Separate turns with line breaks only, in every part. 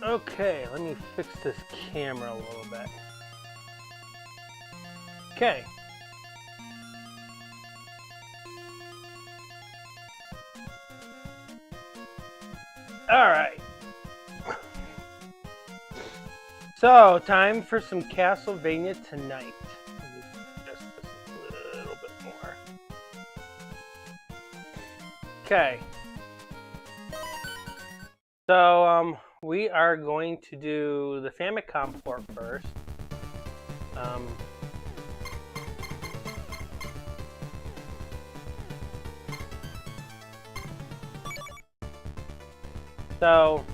Okay, let me fix this camera a little bit. Okay. Alright. So, time for some Castlevania tonight. Let me adjust this a little bit more. Okay. So, we are going to do the Famicom port first. So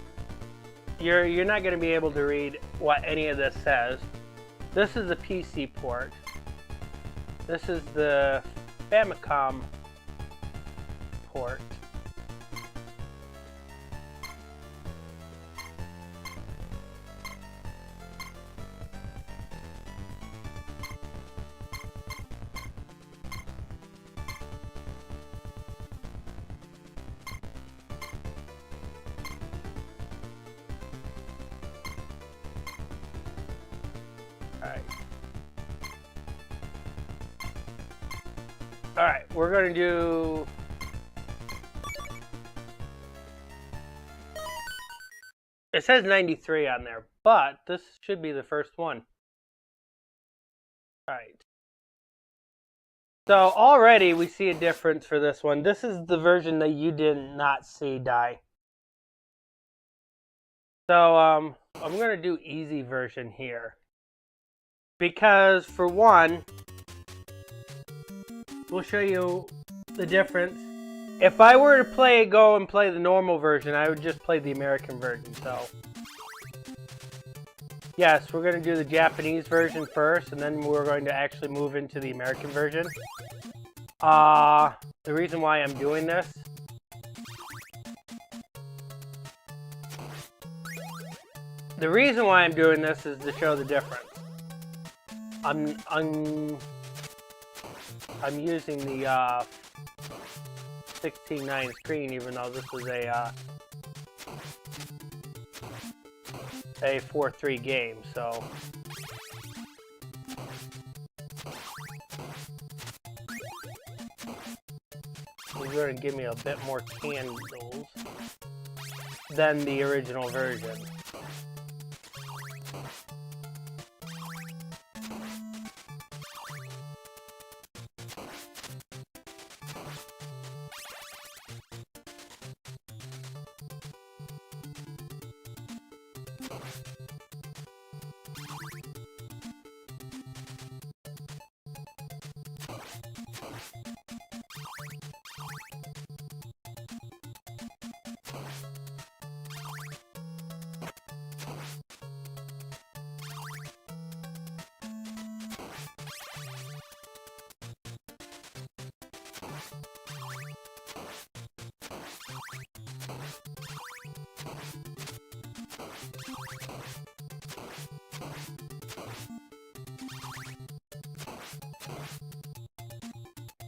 you're not going to be able to read what any of this says. This is the PC port. This is the Famicom port. Alright, we're going to do... It says 93 on there, but this should be the first one. Alright. So already we see a difference for this one. This is the version that you did not see die. So I'm going to do easy version here. Because for one... We'll show you the difference. If I were to go and play the normal version, I would just play the American version. So, yes, we're going to do the Japanese version first, and then we're going to actually move into the American version. The reason why I'm doing this is to show the difference. I'm using the 16:9 screen, even though this is a 4:3 game. So you're going to give me a bit more candles than the original version.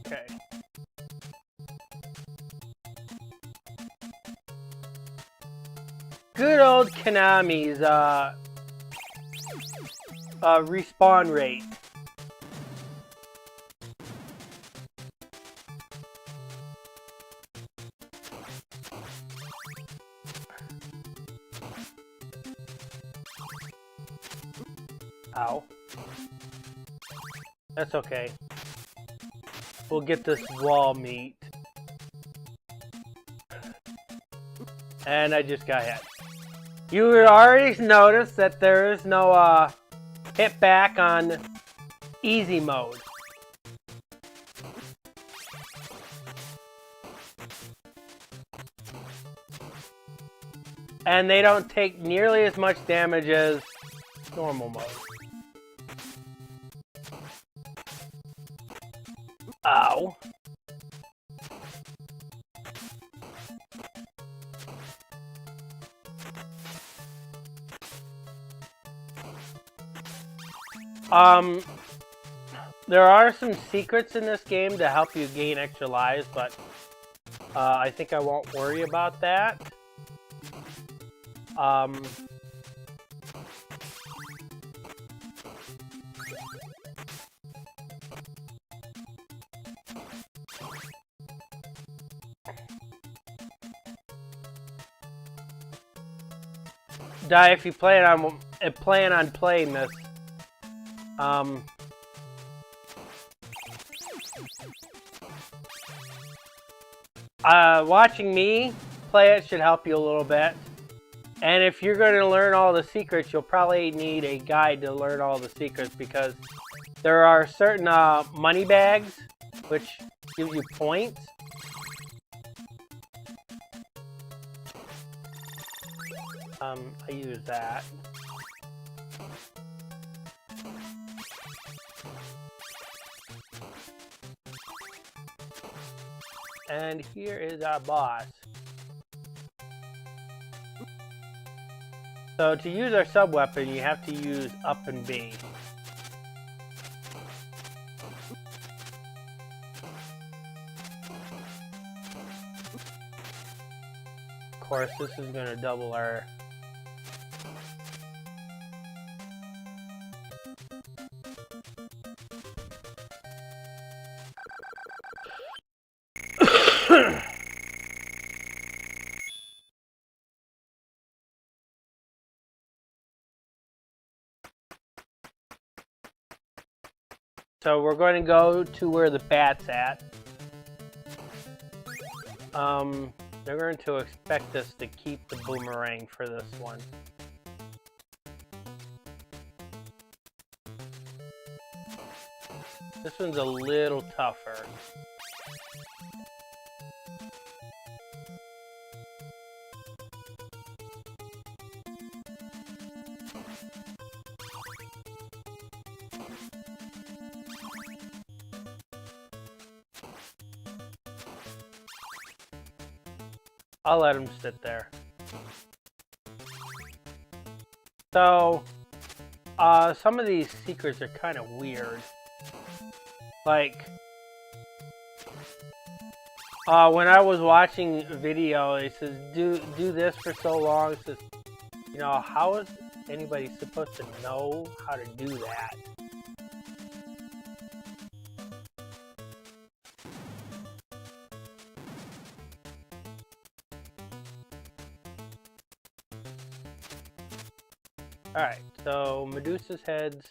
Okay. Good old Konami's respawn rate. Ow. That's okay. We'll get this wall meat. And I just got hit. You would already notice that there is no hit back on easy mode. And they don't take nearly as much damage as normal mode. Ow. There are some secrets in this game to help you gain extra lives, but I think I won't worry about that. die if you plan on playing this. Watching me play it should help you a little bit. And if you're going to learn all the secrets, you'll probably need a guide to learn all the secrets, because there are certain money bags which give you points. I use that. And here is our boss. So to use our sub-weapon, you have to use up and B. Of course, this is going to double our... So we're going to go to where the bat's at. They're going to expect us to keep the boomerang for this one. This one's a little tougher. I'll let him sit there. So, some of these secrets are kind of weird. Like, when I was watching a video, it says, do this for so long. It says, you know, how is anybody supposed to know how to do that? Alright, so Medusa's heads.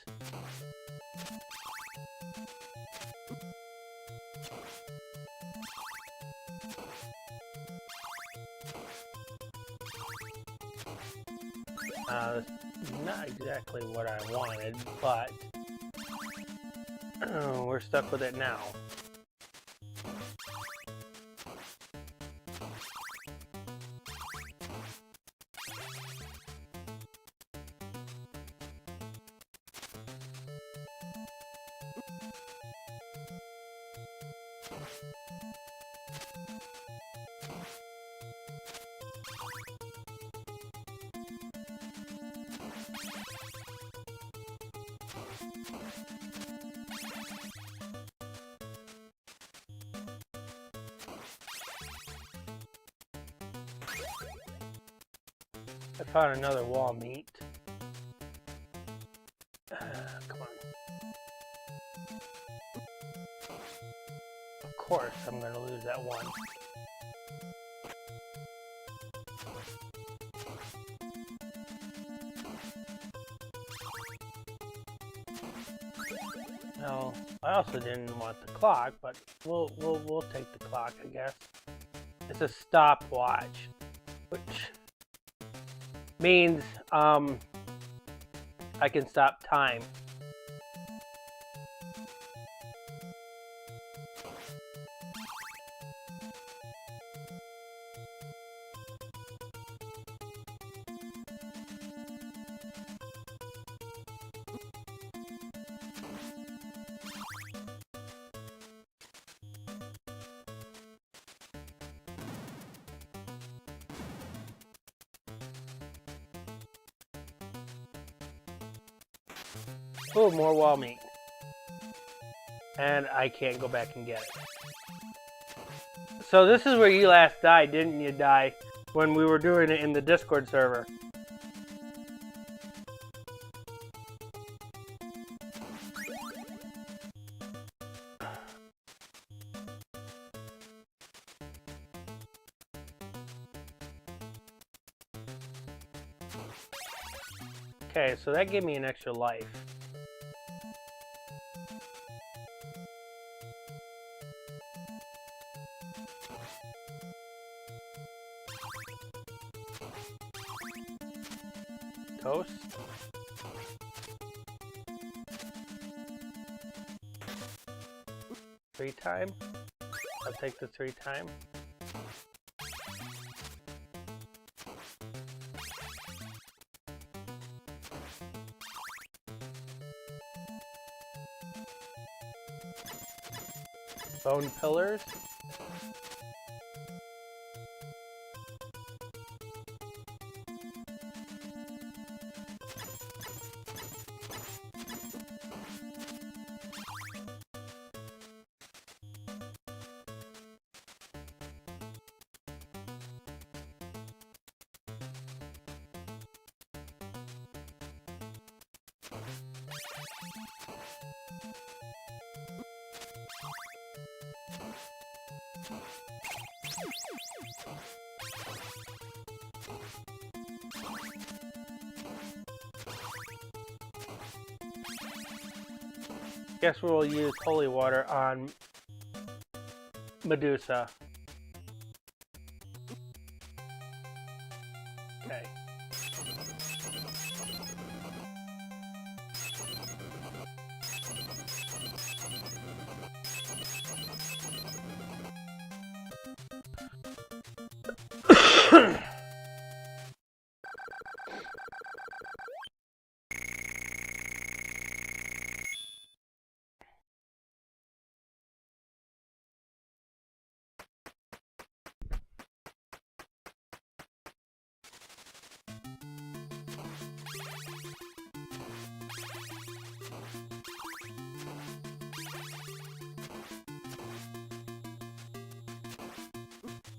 Not exactly what I wanted, but we're stuck with it now. I found another wall meat. Come on. Of course, I'm going to lose that one. No, I also didn't want the clock, but we'll take the clock, I guess. It's a stopwatch, which means I can stop time. Oh, more wall meat. And I can't go back and get it. So this is where you last died, didn't you, Die? When we were doing it in the Discord server. Okay, so that gave me an extra life. Toast. 3 time. I'll take the 3 time. Bone pillars. Guess we'll use holy water on Medusa. Okay.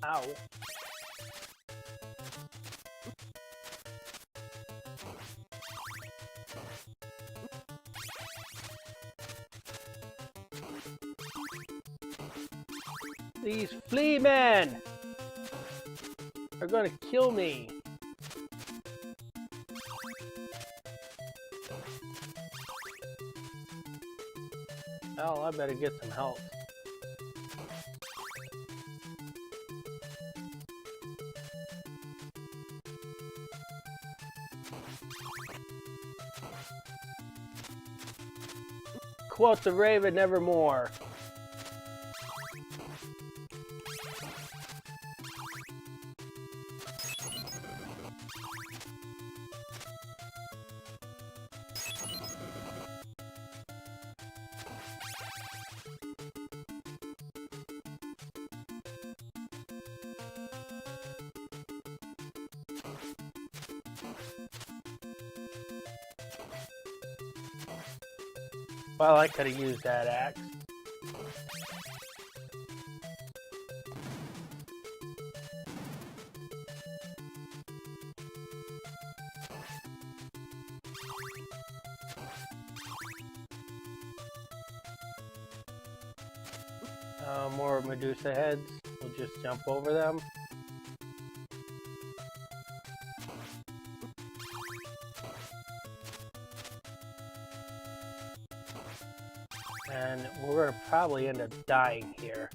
Ow. These flea men are gonna kill me. Oh, I better get some help. Quote the raven nevermore. Well, I could have used that axe. More Medusa heads. We'll just jump over them. And we're going to probably end up dying here.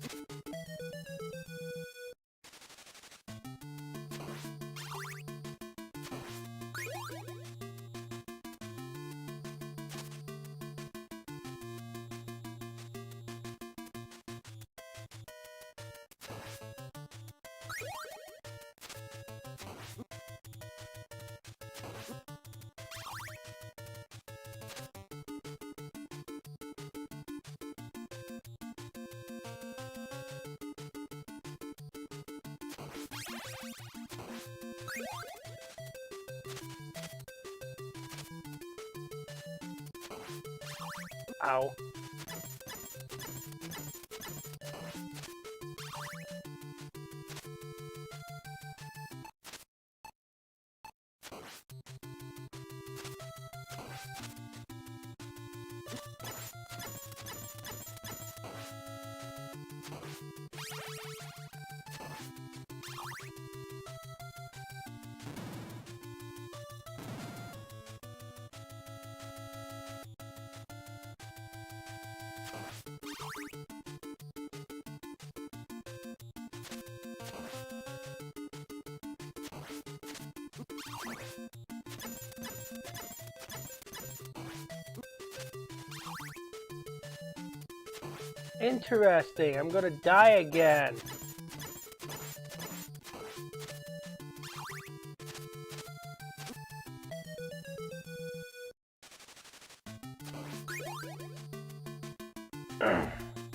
Ow. Interesting. I'm gonna die again.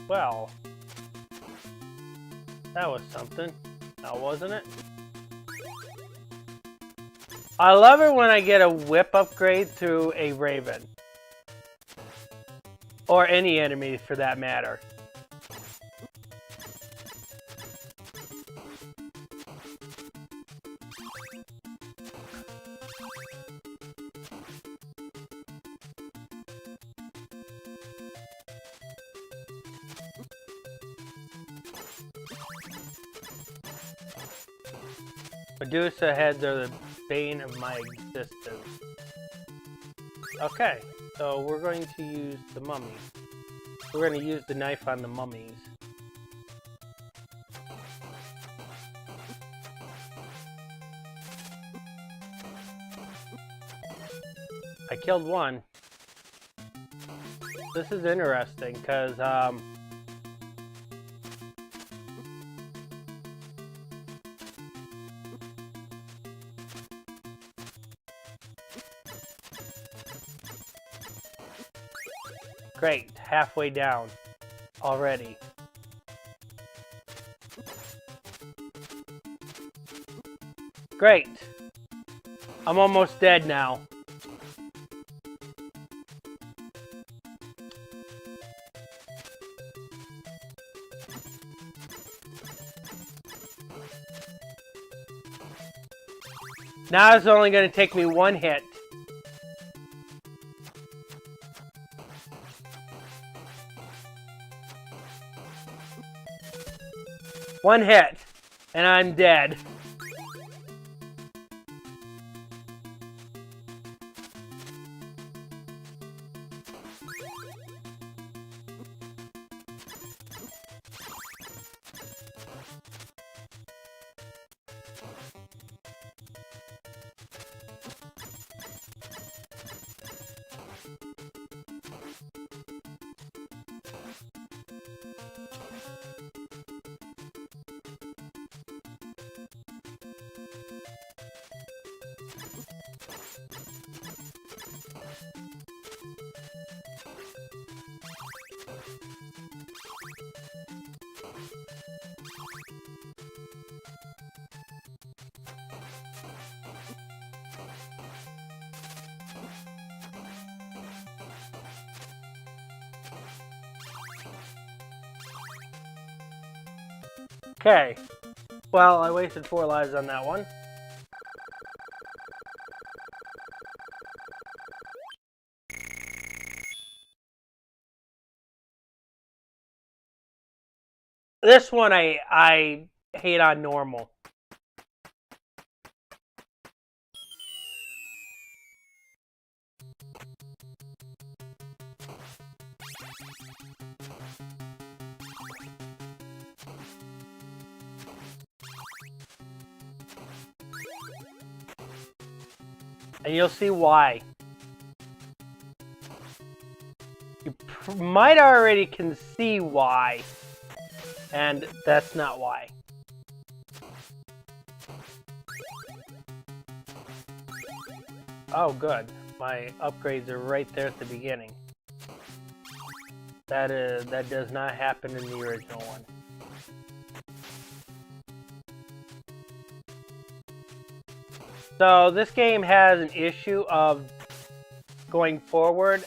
Well, that was something. Now, wasn't it? I love it when I get a whip upgrade through a raven. Or any enemy for that matter. Medusa heads are the bane of my existence. Okay, so we're going to use the mummies. We're going to use the knife on the mummies. I killed one. This is interesting because great, halfway down already. Great. I'm almost dead now. Now it's only going to take me one hit. One hit, and I'm dead. Okay. Well, I wasted 4 lives on that one. This one I hate on normal. And you'll see why. You might already can see why. And that's not why. Oh, good. My upgrades are right there at the beginning. That does not happen in the original one. So this game has an issue of going forward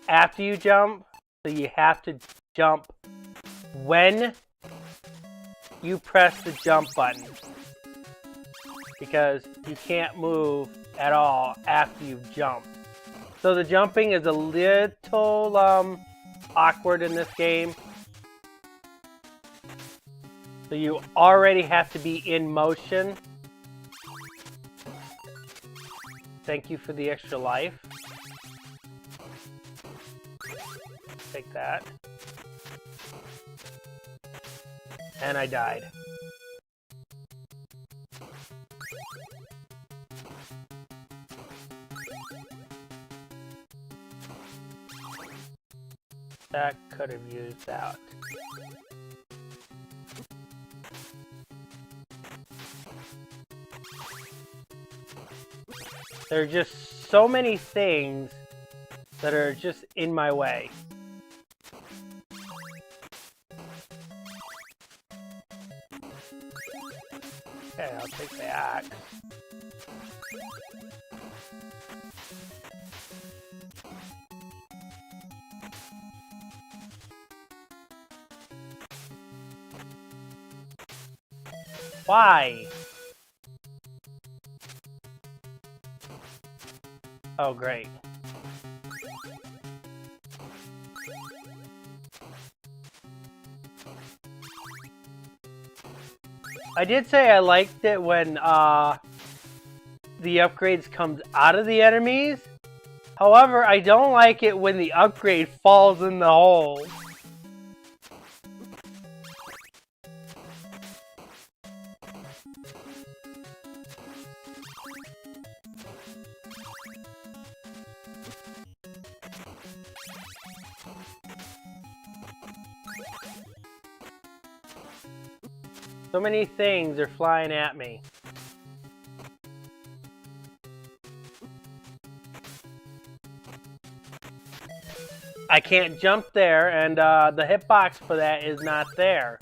after you jump. So you have to jump when you press the jump button. Because you can't move at all after you've jumped. So the jumping is a little awkward in this game. So you already have to be in motion. Thank you for the extra life. Take that. And I died. That could have used that. There are just so many things that are just in my way. Okay, I'll take the axe. Why? Oh, great. I did say I liked it when the upgrades comes out of the enemies. However, I don't like it when the upgrade falls in the hole. So many things are flying at me. I can't jump there, and the hitbox for that is not there.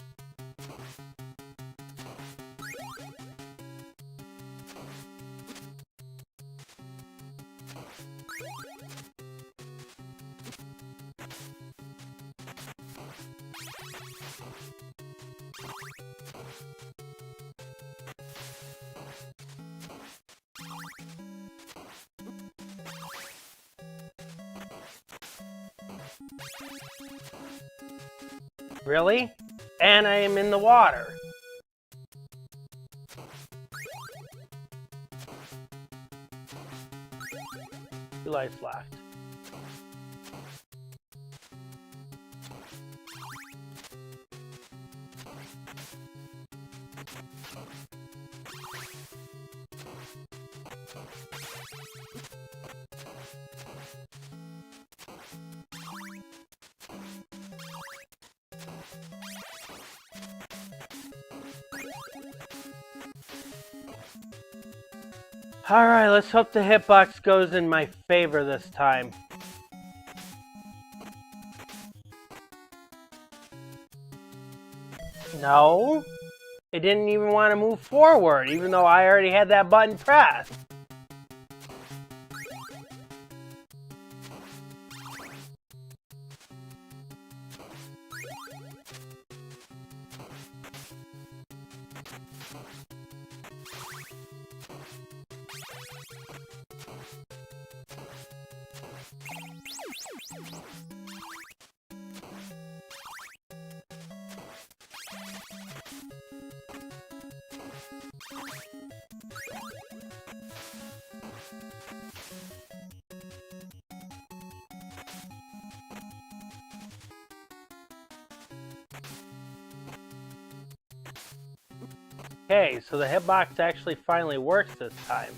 Really? And I am in the water. 2 lives left. Alright, let's hope the hitbox goes in my favor this time. No, it didn't even want to move forward, even though I already had that button pressed. Okay, so the hitbox actually finally works this time.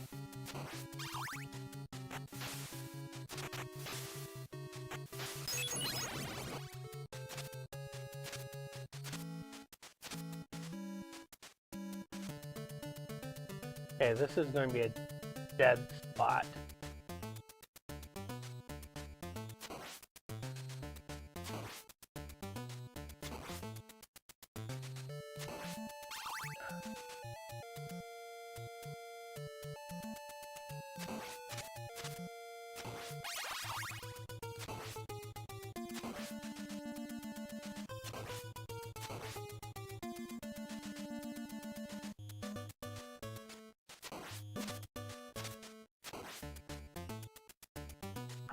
Okay, this is going to be a dead spot.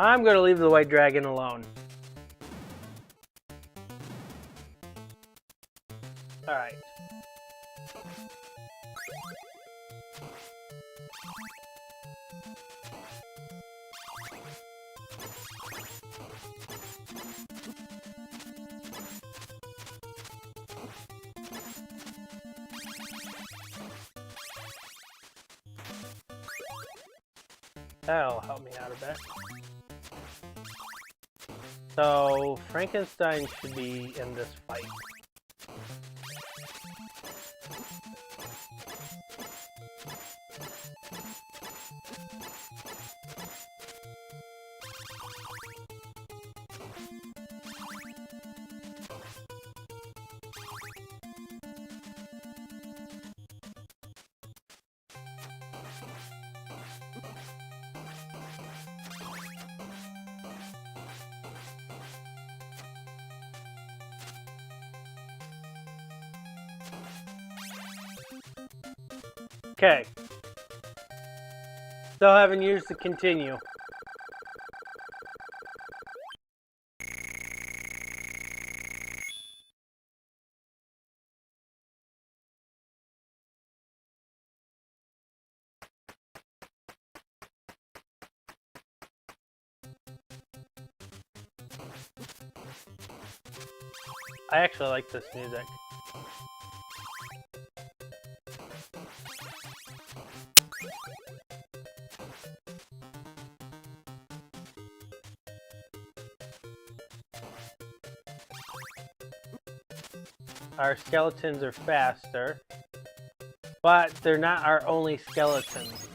I'm going to leave the white dragon alone. Alright. That'll help me out a bit. So Frankenstein should be in this fight. Okay. Still haven't used the continue. I actually like this music. Our skeletons are faster, but they're not our only skeletons.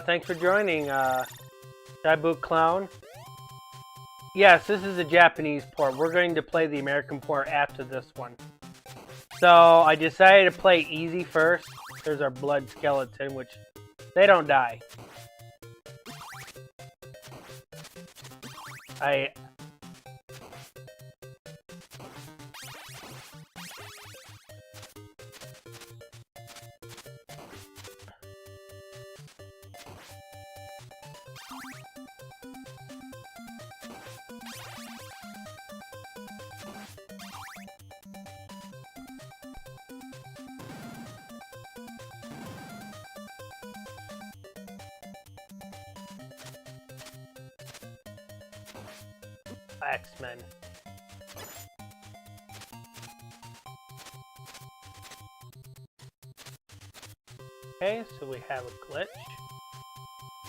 Thanks for joining, Dieboot Clown. Yes, this is a Japanese port. We're going to play the American port after this one. So, I decided to play easy first. There's our blood skeleton, which they don't die. X-Men. Okay, so we have a glitch.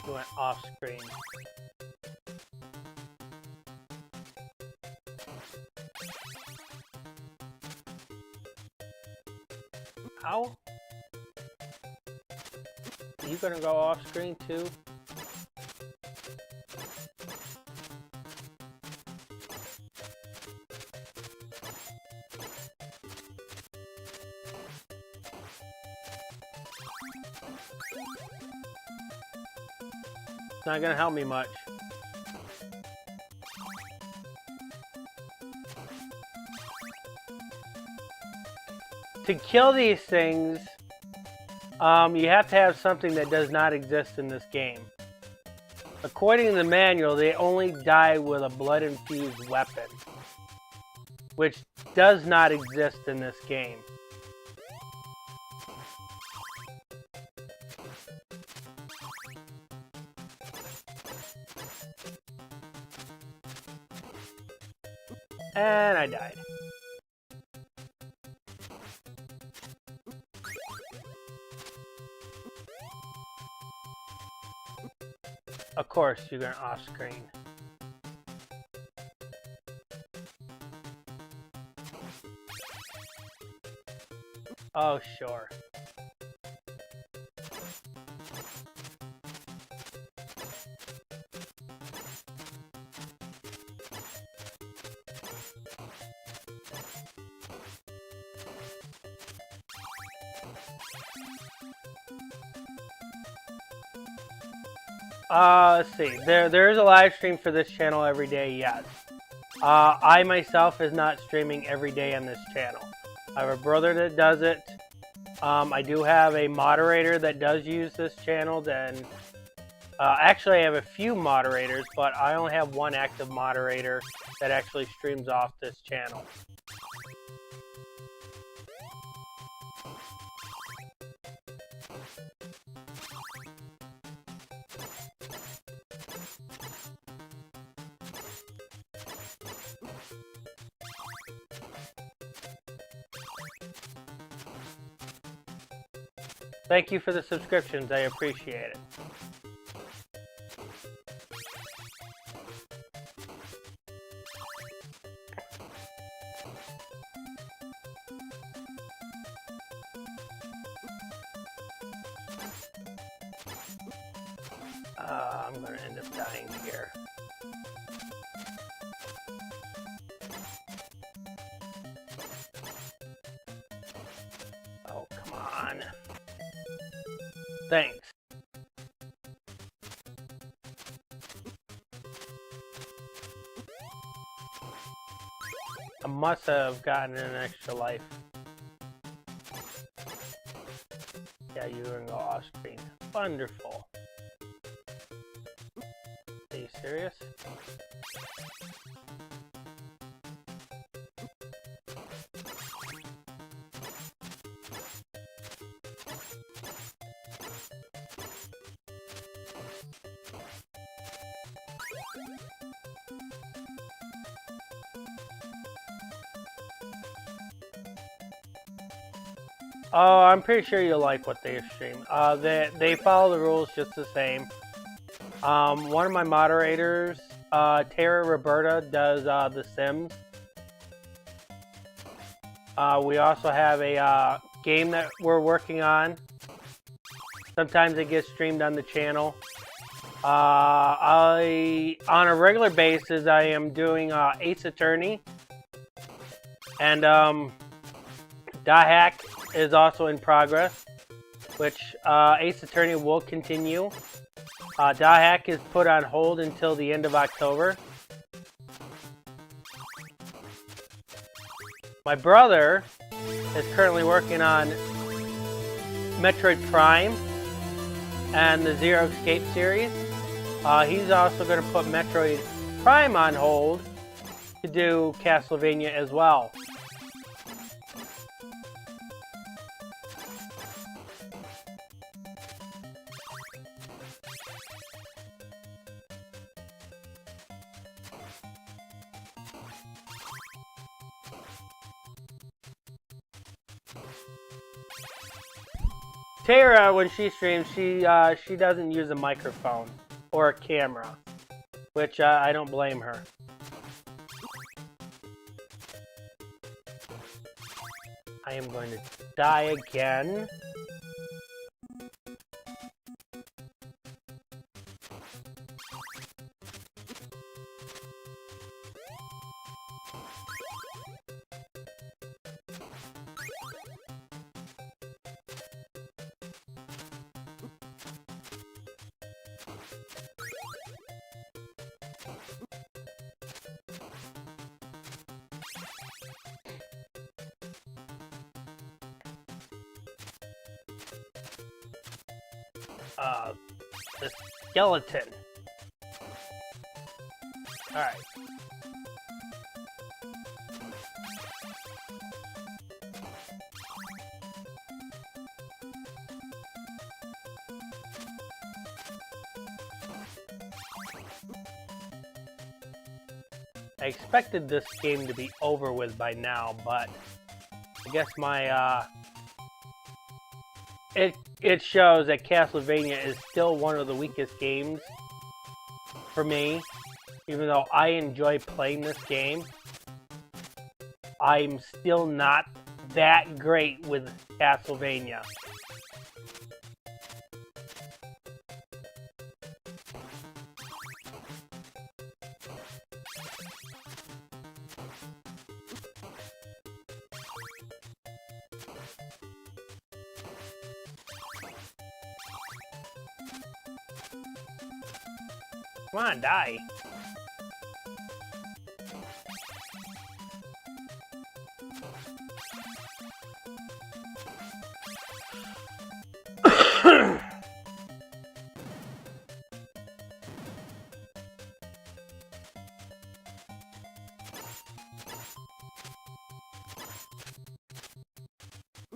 We went off screen. How? Are you gonna go off screen too? It's not gonna help me much. To kill these things, you have to have something that does not exist in this game. According to the manual, they only die with a blood-infused weapon, which does not exist in this game. And I died. Of course, you're going off screen. Oh, sure. Let's see. There is a live stream for this channel every day, yes. I myself is not streaming every day on this channel. I have a brother that does it. I do have a moderator that does use this channel, then Actually, I have a few moderators, but I only have one active moderator that actually streams off this channel. Thank you for the subscriptions. I appreciate it. I'm going to end up dying here. Oh, come on. Thanks. I must have gotten an extra life. Yeah, you're going to go off screen. Wonderful. Are you serious? Oh, I'm pretty sure you'll like what they stream. They follow the rules just the same. One of my moderators, Tara Roberta, does The Sims. We also have a game that we're working on. Sometimes it gets streamed on the channel. On a regular basis, I am doing Ace Attorney. And Hack is also in progress, which Ace Attorney will continue. Hack is put on hold until the end of October. My brother is currently working on Metroid Prime and the Zero Escape series. He's also going to put Metroid Prime on hold to do Castlevania as well. Tara, when she streams, she doesn't use a microphone or a camera, which I don't blame her. I am going to die again. The skeleton. Alright. I expected this game to be over with by now, but I guess my it shows that Castlevania is still one of the weakest games for me. Even though I enjoy playing this game, I'm still not that great with Castlevania. Come on, die.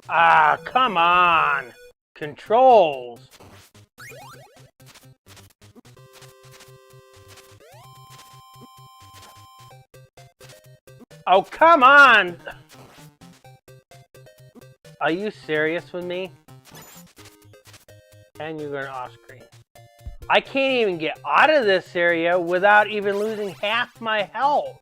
Ah, come on! Controls! Oh, come on! Are you serious with me? And you're going off screen. I can't even get out of this area without even losing half my health.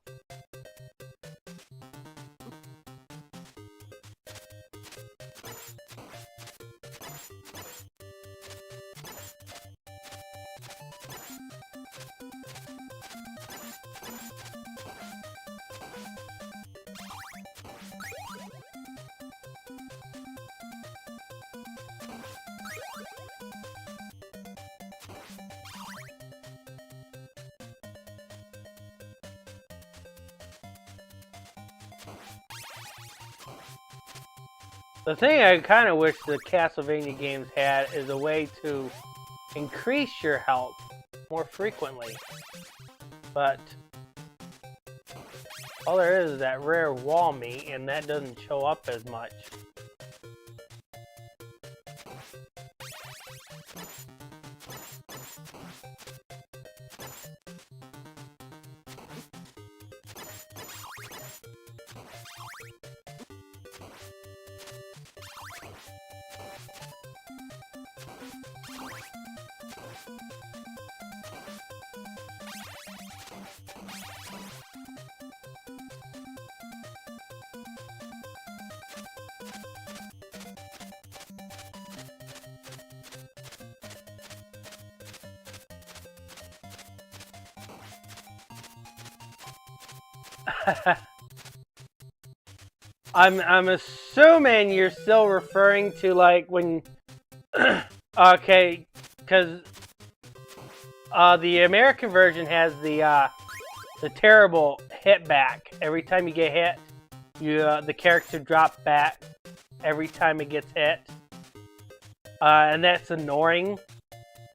The thing I kind of wish the Castlevania games had is a way to increase your health more frequently. But all there is that rare wall meat, and that doesn't show up as much. I'm assuming you're still referring to like when okay, because the American version has the terrible hit back. Every time you get hit, the character drops back every time it gets hit, and that's annoying.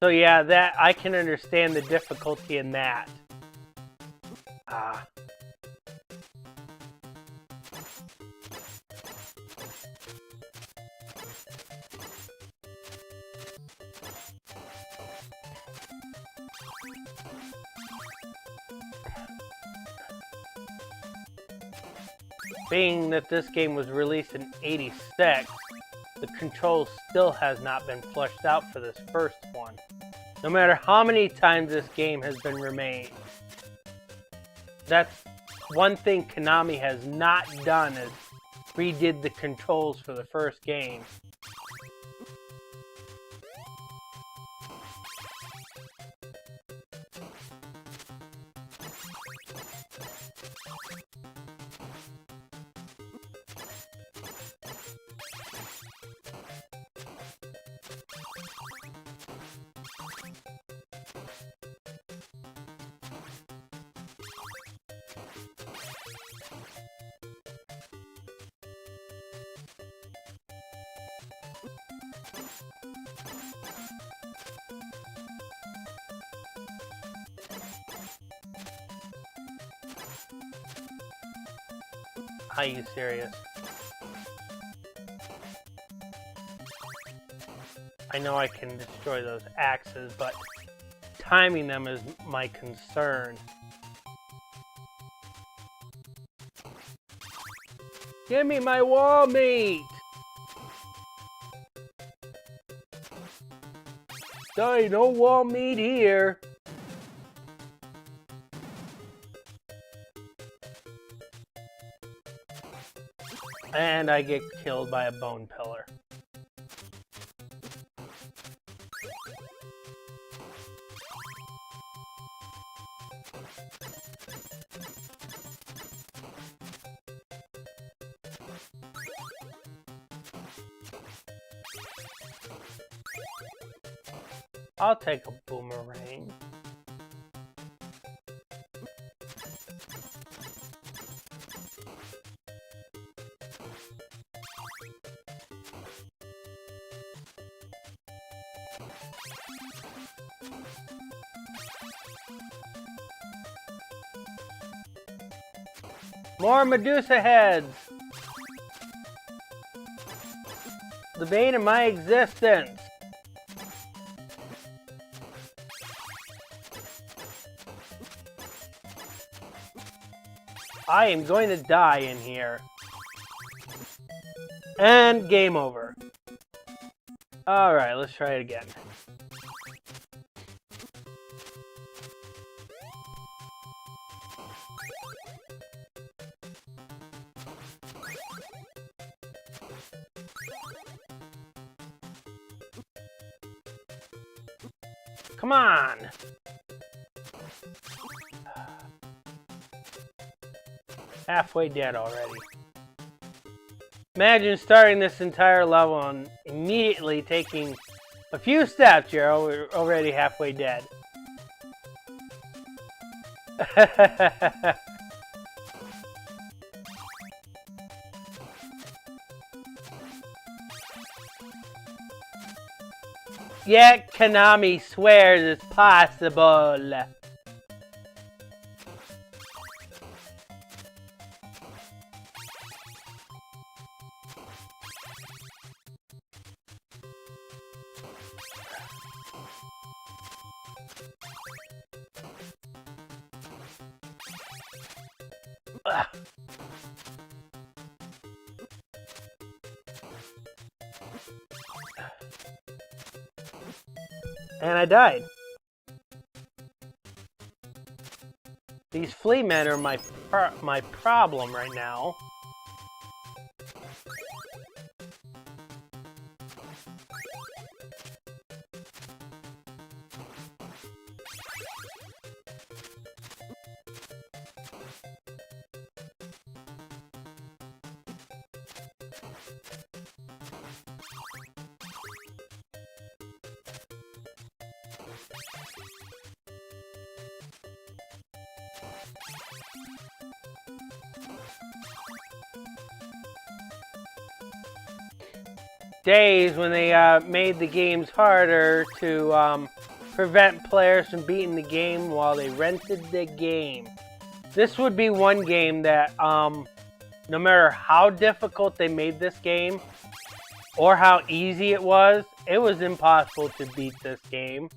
So yeah, that I can understand the difficulty in that. Being that this game was released in '86, the controls still has not been fleshed out for this first one, no matter how many times this game has been remade. That's one thing Konami has not done, is redid the controls for the first game. Are you serious? I know I can destroy those axes, but timing them is my concern. Give me my wall meat! Sorry, no wall meat here. And I get killed by a bone pillar. I'll take a boomerang. More Medusa heads! The bane of my existence. I am going to die in here. And game over. Alright, let's try it again. Come on! Halfway dead already. Imagine starting this entire level and immediately taking a few steps, you're already halfway dead. Yet Konami swears it's possible. Ugh. And I died. These flea men are my problem right now. Days when they made the games harder to prevent players from beating the game while they rented the game. This would be one game that no matter how difficult they made this game or how easy it was impossible to beat this game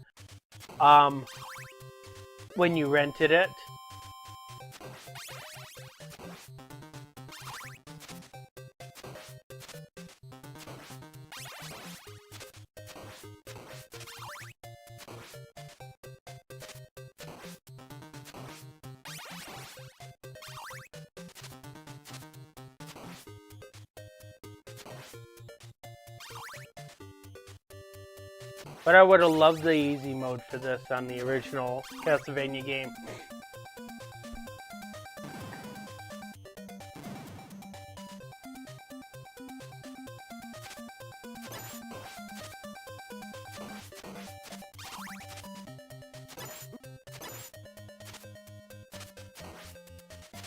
when you rented it. But I would have loved the easy mode for this on the original Castlevania game.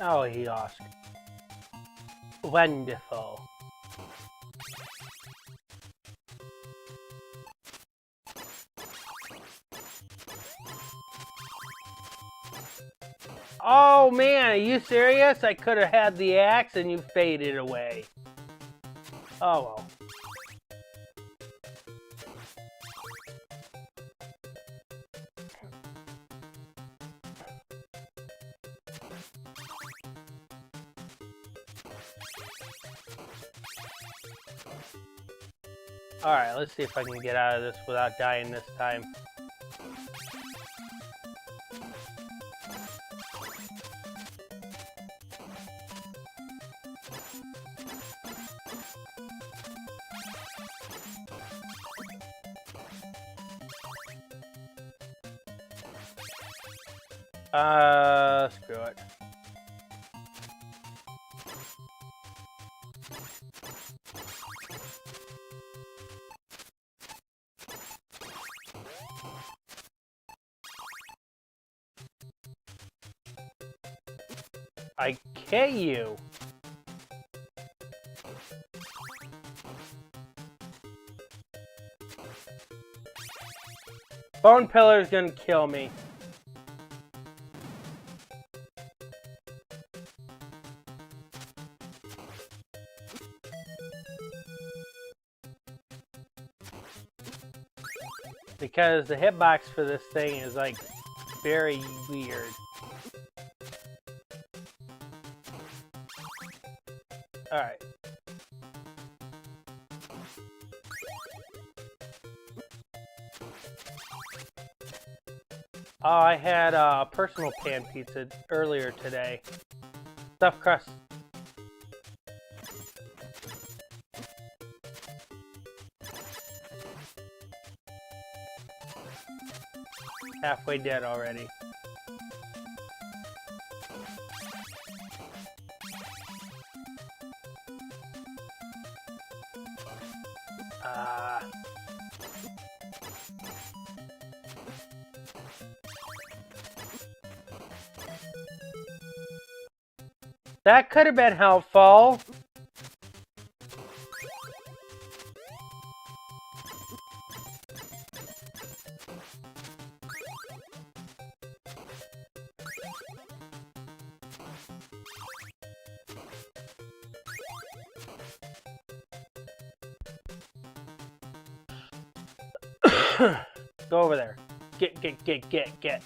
Oh, he lost. Wonderful. Oh man, are you serious? I could have had the axe and you faded away. Oh well. Alright, let's see if I can get out of this without dying this time. Screw it. I kill you. Bone Pillar is gonna kill me. because the hitbox for this thing is like very weird. Alright. Oh, I had a personal pan pizza earlier today. Stuffed crust. Halfway dead already. That could have been helpful. Go over there. Get.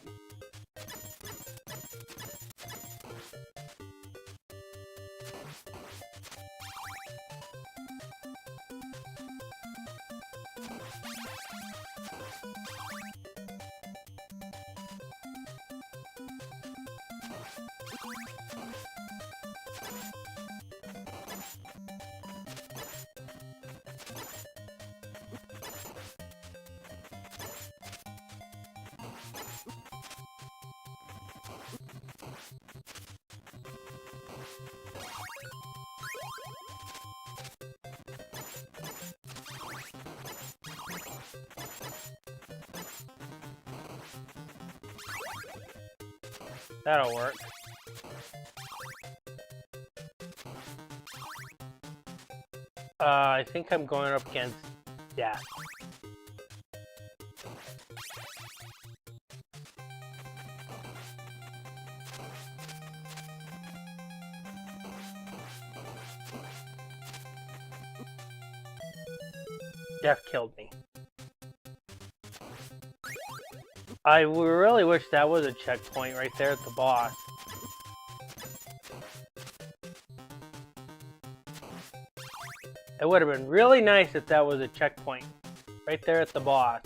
That'll work. I think I'm going up against death. Death killed me. I really wish that was a checkpoint right there at the boss. It would have been really nice if that was a checkpoint right there at the boss.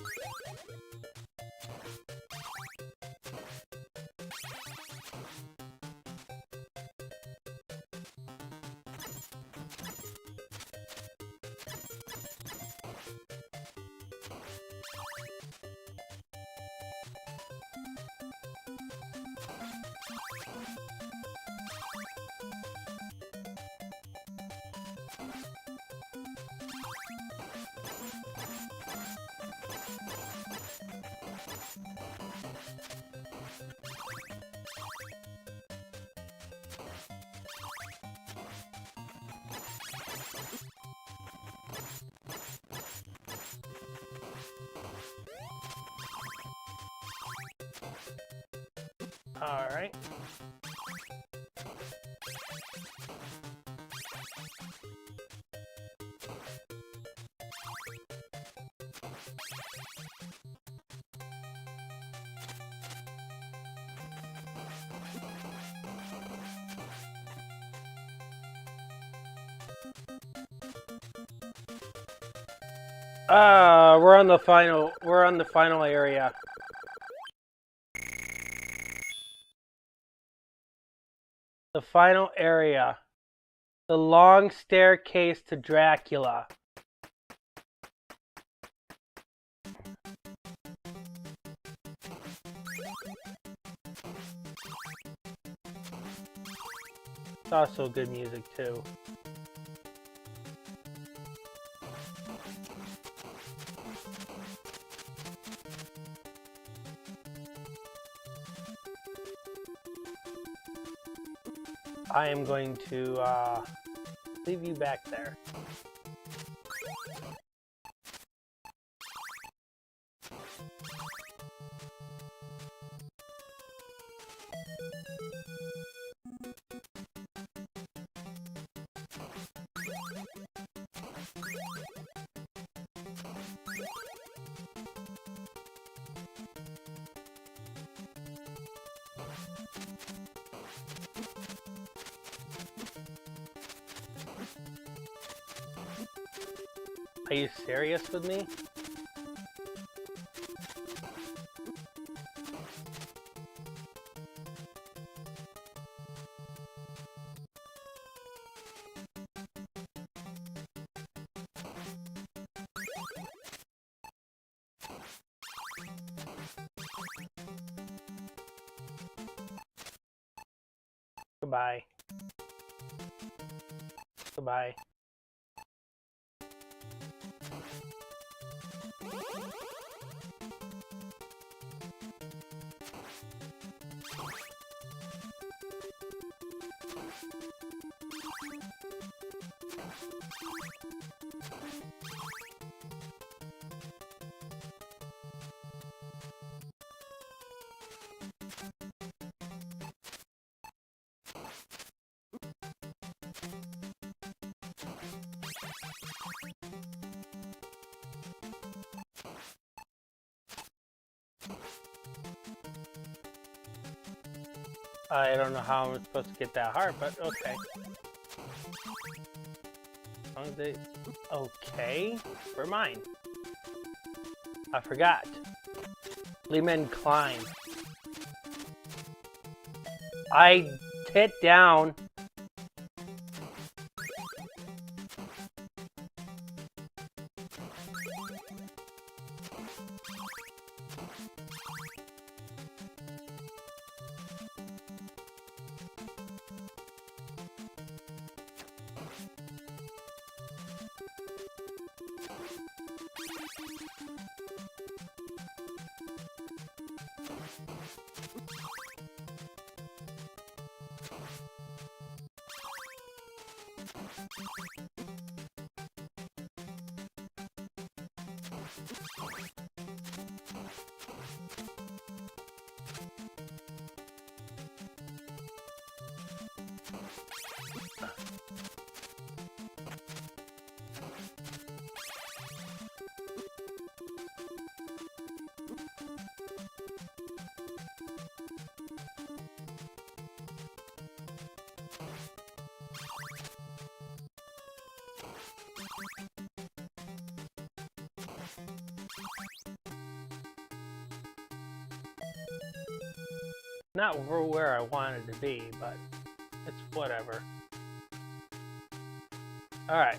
All right. We're on the final area. The final area. The long staircase to Dracula. It's also good music too. I am going to leave you back there. Are you serious with me? Goodbye. Goodbye. I don't know how I'm supposed to get that heart, but okay. As long as they... Okay, we're mine. I forgot. Lehman climb. I hit down. Not where I wanted to be, but it's whatever. Alright.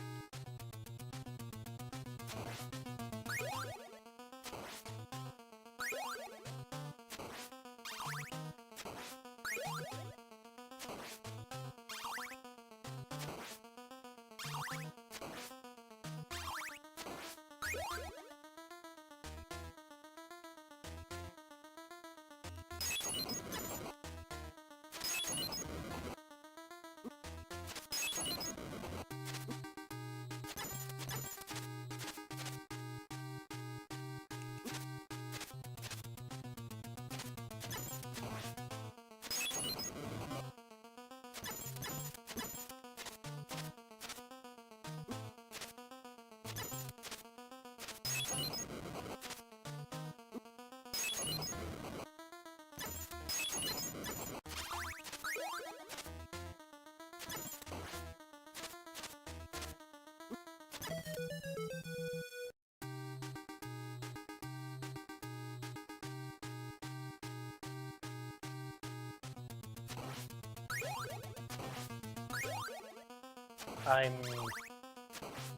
I'm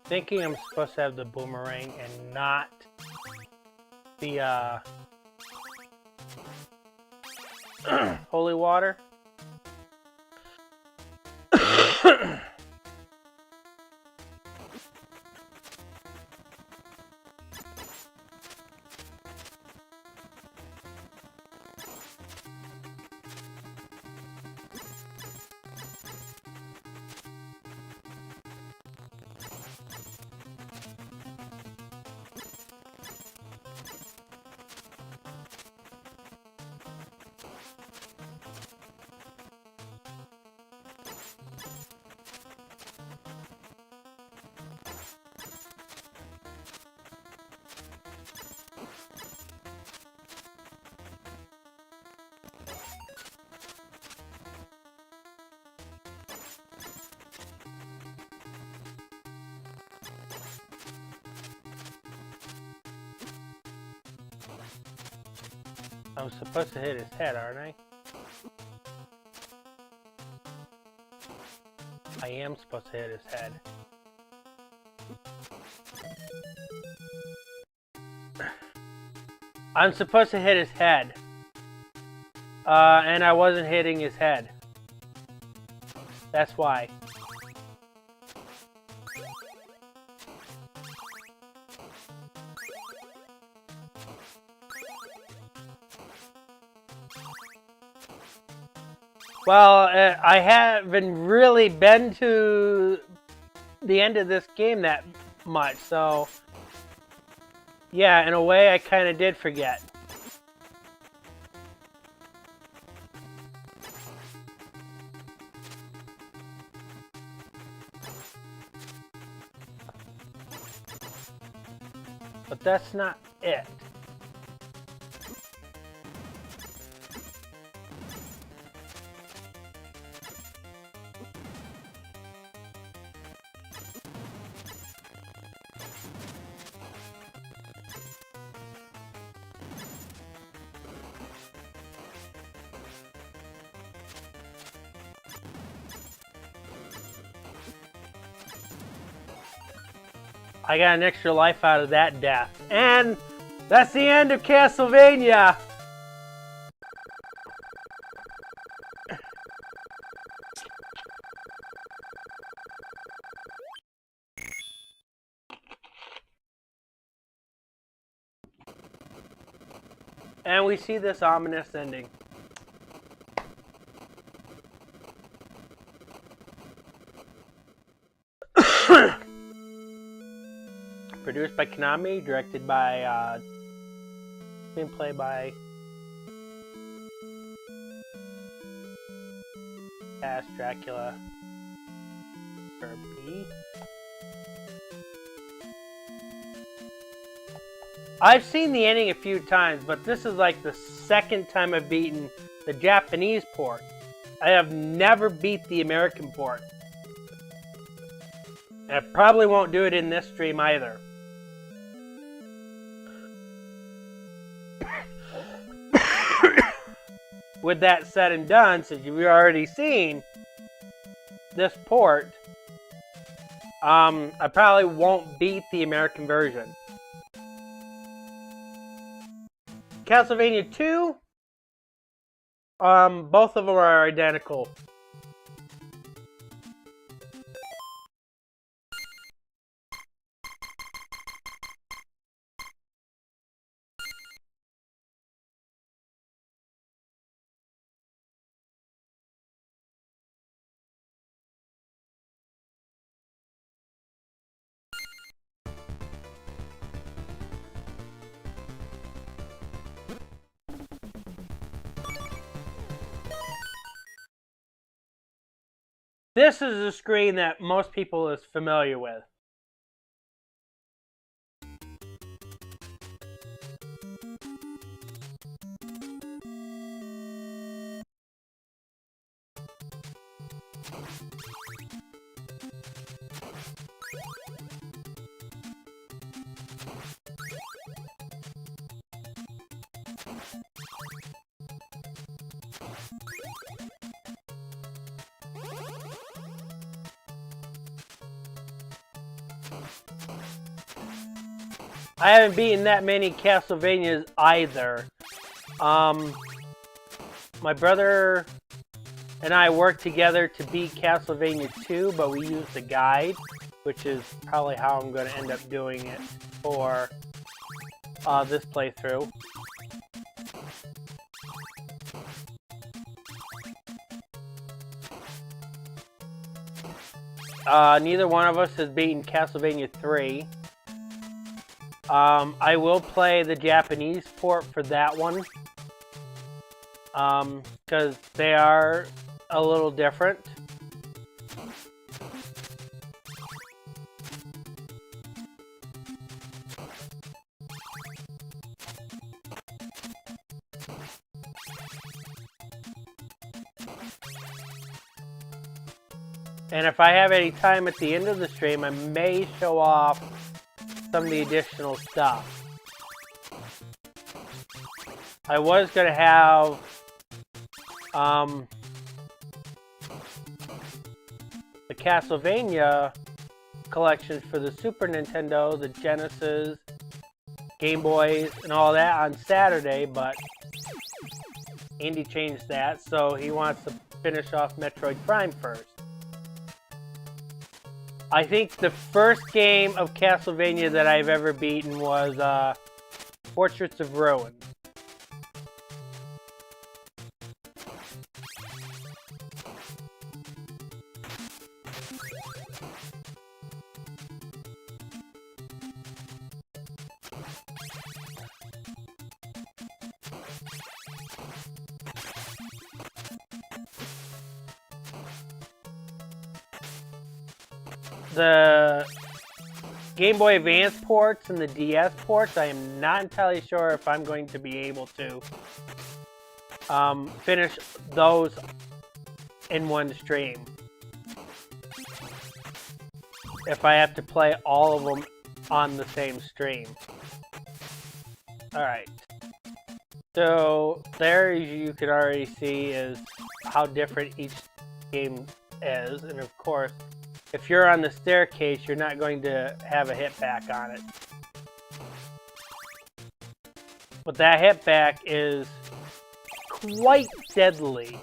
thinking I'm supposed to have the boomerang and not the holy water. I'm supposed to hit his head, aren't I? I am supposed to hit his head. I'm supposed to hit his head. And I wasn't hitting his head. That's why. Well, I haven't really been to the end of this game that much, so yeah, in a way I kind of did forget. But that's not it. I got an extra life out of that death. And that's the end of Castlevania! And we see this ominous ending. Produced by Konami, directed by, screenplay by Dracula. I've seen the ending a few times, but this is like the second time I've beaten the Japanese port. I have never beat the American port. I probably won't do it in this stream either. With that said and done, since you've already seen this port, I probably won't beat the American version. Castlevania 2, both of them are identical. This is a screen that most people is familiar with. I haven't beaten that many Castlevanias either. My brother and I worked together to beat Castlevania 2, but we used the guide, which is probably how I'm going to end up doing it for this playthrough. Neither one of us has beaten Castlevania 3. I will play the Japanese port for that one, because they are a little different. And if I have any time at the end of the stream, I may show off some of the additional stuff. I was gonna have the Castlevania collections for the Super Nintendo, the Genesis, Game Boys, and all that on Saturday, but Andy changed that, so he wants to finish off Metroid Prime first. I think the first game of Castlevania that I've ever beaten was Portraits of Ruin. The Game Boy Advance ports and the DS ports, I am not entirely sure if I'm going to be able to finish those in one stream. If I have to play all of them on the same stream. Alright. So, there you can already see is how different each game is. And of course, if you're on the staircase, you're not going to have a hit back on it. But that hit back is quite deadly.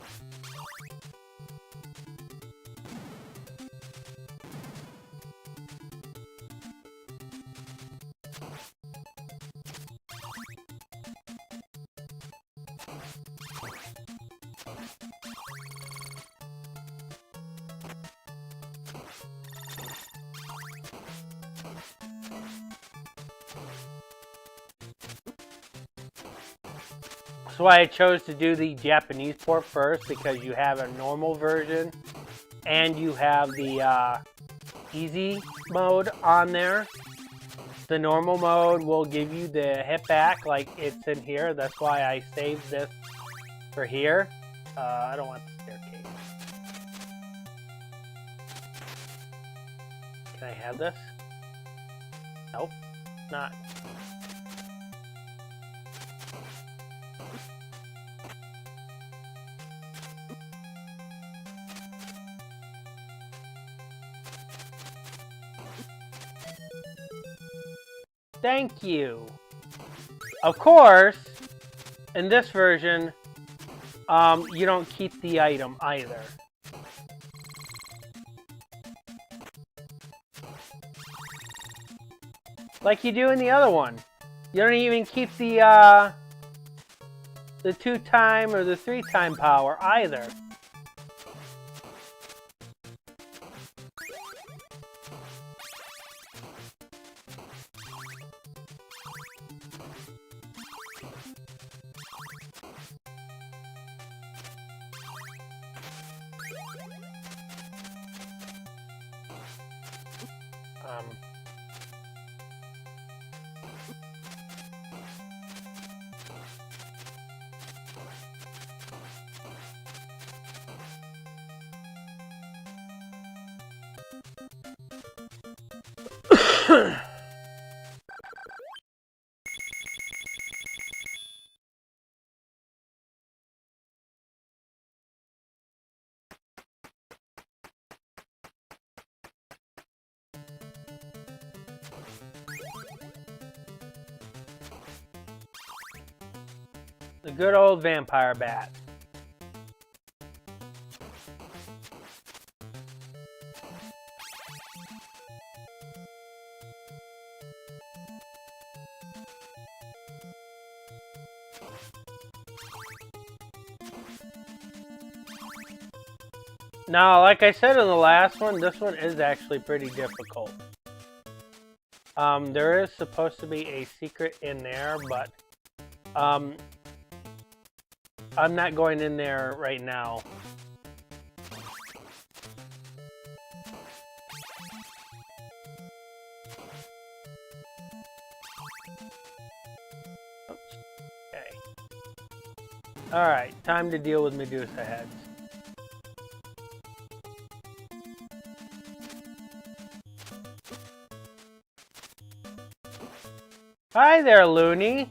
That's why I chose to do the Japanese port first, because you have a normal version and you have the easy mode on there. The normal mode will give you the hit back like it's in here. That's why I saved this for here. I don't want the staircase. Can I have this? Nope, not. Thank you. Of course, in this version, you don't keep the item either. Like you do in the other one. You don't even keep the 2-time or the 3-time power either. The good old vampire bat. Now, like I said in the last one, this one is actually pretty difficult. There is supposed to be a secret in there, but I'm not going in there right now. Oops. Okay. Alright, time to deal with Medusa heads. Hi there, Looney.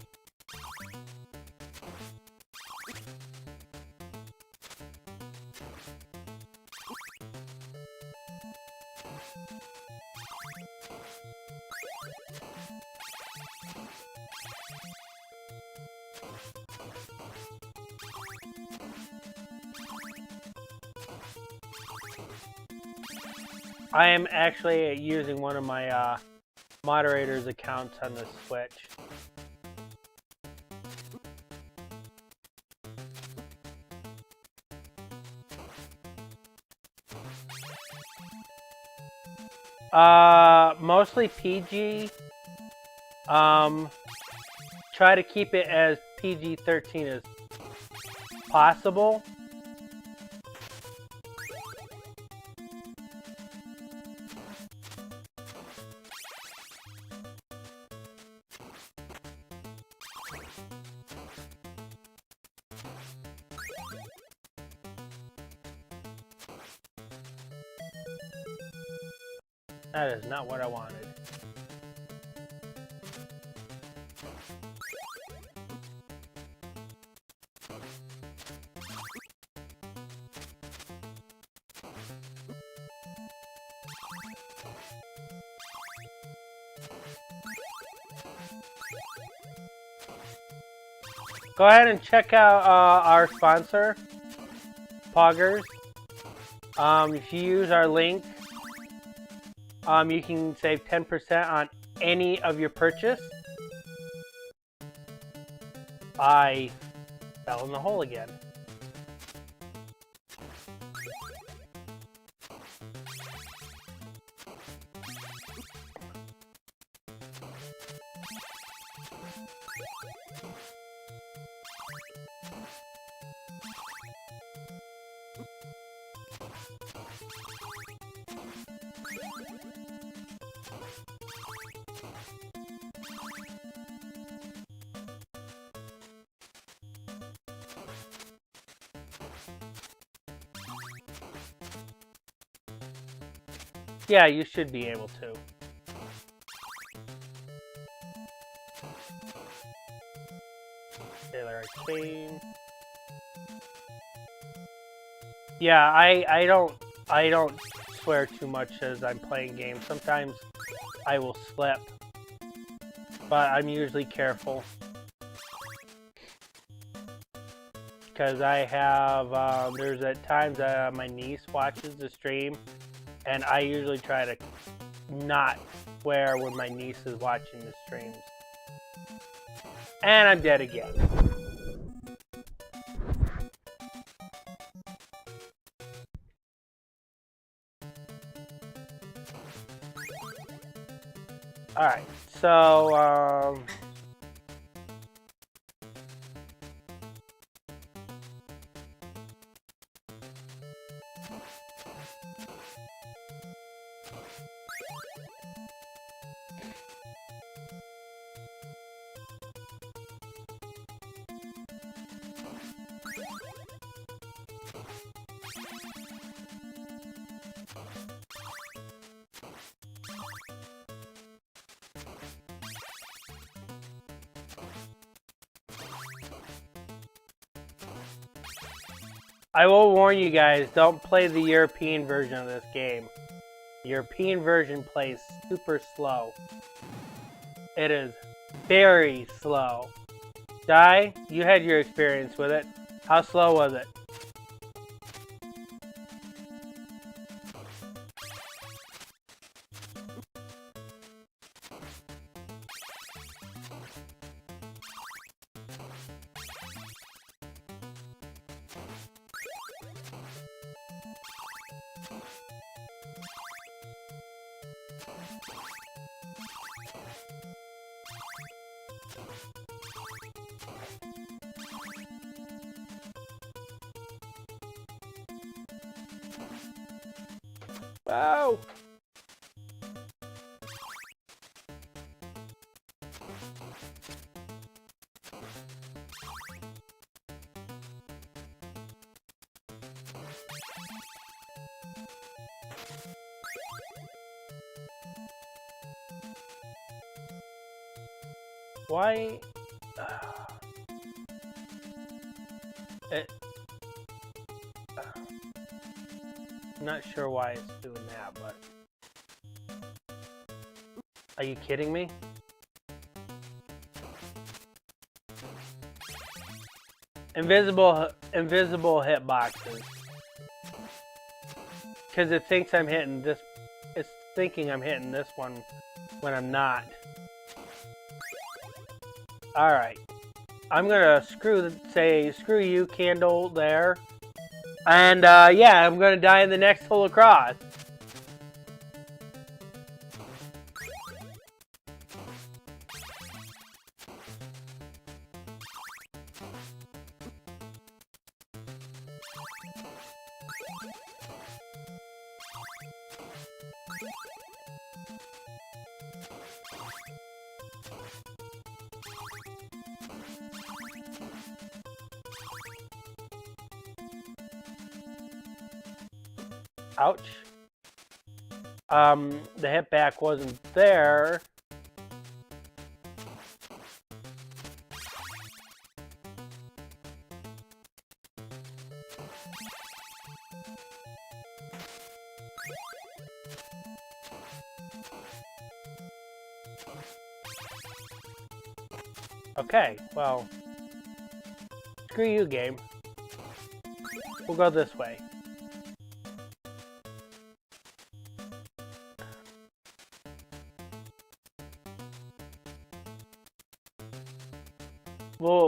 I am actually using one of my moderator's accounts on the Switch. Mostly PG. Try to keep it as PG-13 as possible. That is not what I wanted. Go ahead and check out our sponsor, Poggers. If you use our link, you can save 10% on any of your purchase. I fell in the hole again. Yeah, you should be able to. Sailor Arcane. Yeah, I don't swear too much as I'm playing games. Sometimes I will slip, but I'm usually careful because I have there's at times my niece watches the stream, and I usually try to not swear when my niece is watching the streams. And I'm dead again. Alright, so, I will warn you guys, don't play the European version of this game. The European version plays super slow. It is very slow. Di, you had your experience with it. How slow was it? Wow. Why? I'm not sure why it's doing that, but Are you kidding me? Invisible hitboxes. Because it thinks I'm hitting this. It's thinking I'm hitting this one when I'm not. Alright. I'm gonna say screw you, candle there. And yeah, I'm gonna die in the next hole across. Ouch. The hit back wasn't there. Okay, well, screw you, game. We'll go this way.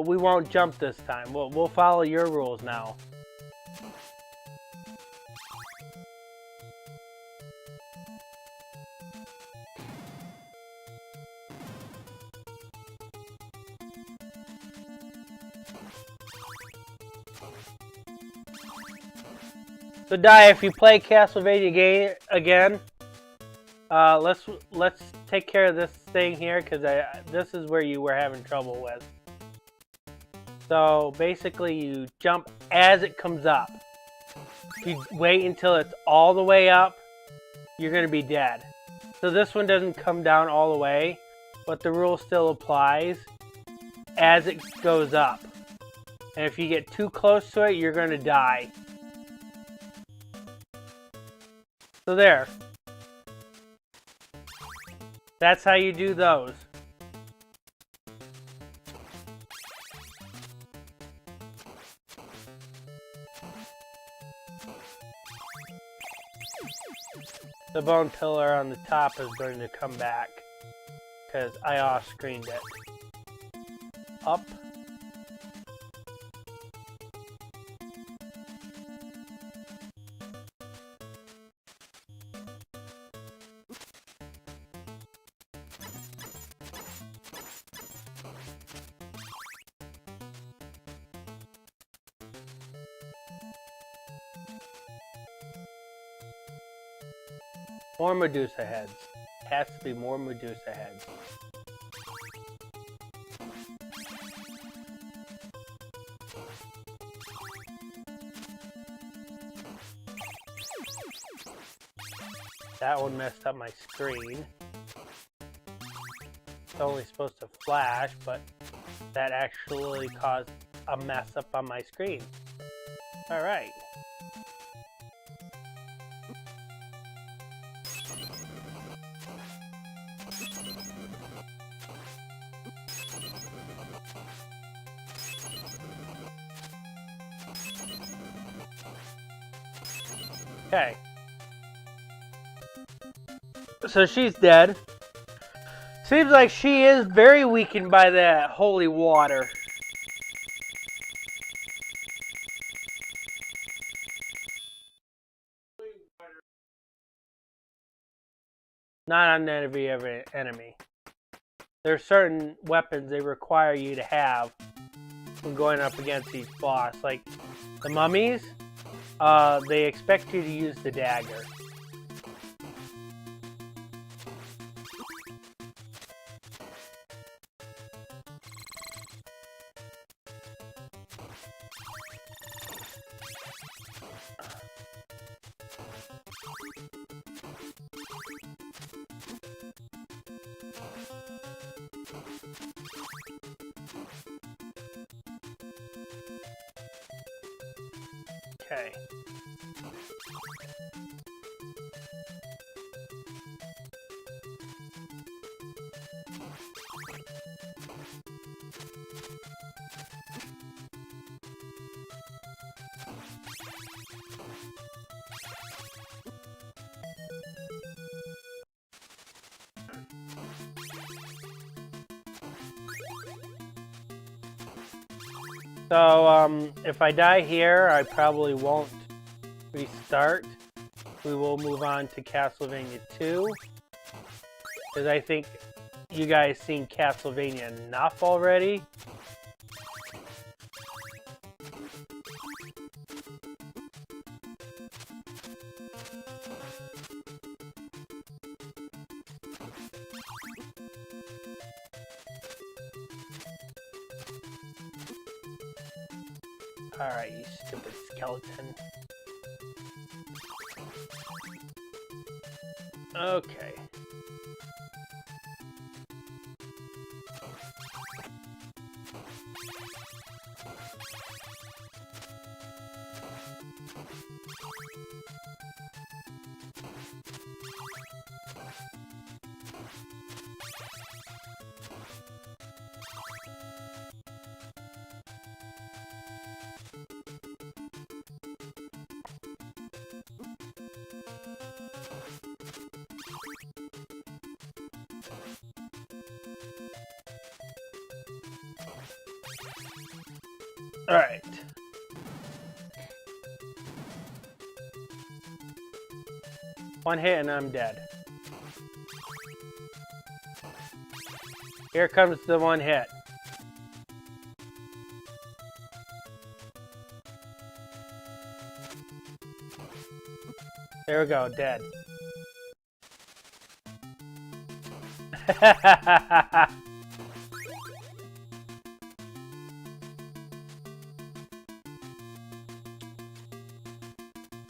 We won't jump this time. We'll follow your rules now. So, Di, if you play Castlevania again, let's take care of this thing here because this is where you were having trouble with. So basically, you jump as it comes up. If you wait until it's all the way up, you're gonna be dead. So this one doesn't come down all the way, but the rule still applies as it goes up. And if you get too close to it, you're gonna die. So there. That's how you do those. The bone pillar on the top is going to come back because I off-screened it. Up. More Medusa heads. Has to be more Medusa heads. That one messed up my screen. It's only supposed to flash, but that actually caused a mess up on my screen. Alright. Okay. So she's dead. Seems like she is very weakened by that holy water. Not on every enemy. There are certain weapons they require you to have when going up against each boss. Like the mummies, they expect you to use the dagger. Okay. So, if I die here, I probably won't restart. We will move on to Castlevania 2. Because I think you guys seen Castlevania enough already. Alright, you stupid skeleton. Okay. Alright. One hit and I'm dead. Here comes the one hit. There we go, dead.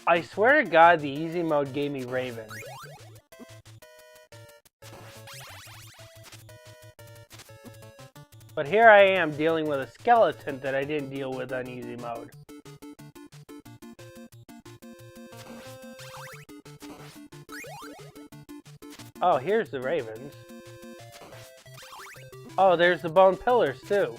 I swear to God, the easy mode gave me Raven. But here I am dealing with a skeleton that I didn't deal with on easy mode. Oh, here's the ravens. Oh, there's the bone pillars too.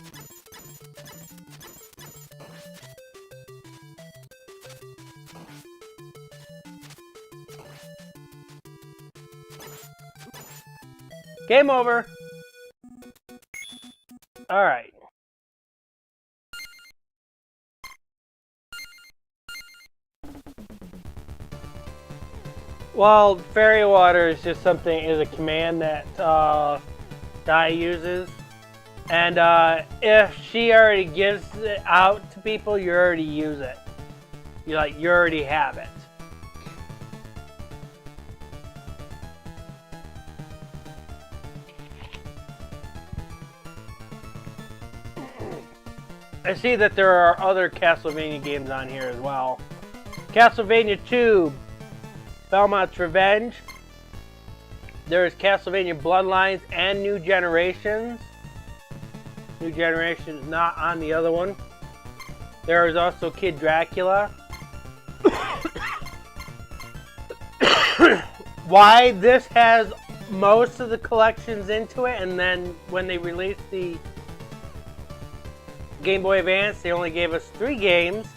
Game over. All right. Well, fairy water is just is a command that Dai uses, and if she already gives it out to people, you already use it. You already have it. I see that there are other Castlevania games on here as well. Castlevania 2, Belmont's Revenge. There is Castlevania Bloodlines and New Generations. New Generations not on the other one. There is also Kid Dracula. Why this has most of the collections into it, and then when they released the Game Boy Advance, they only gave us 3 games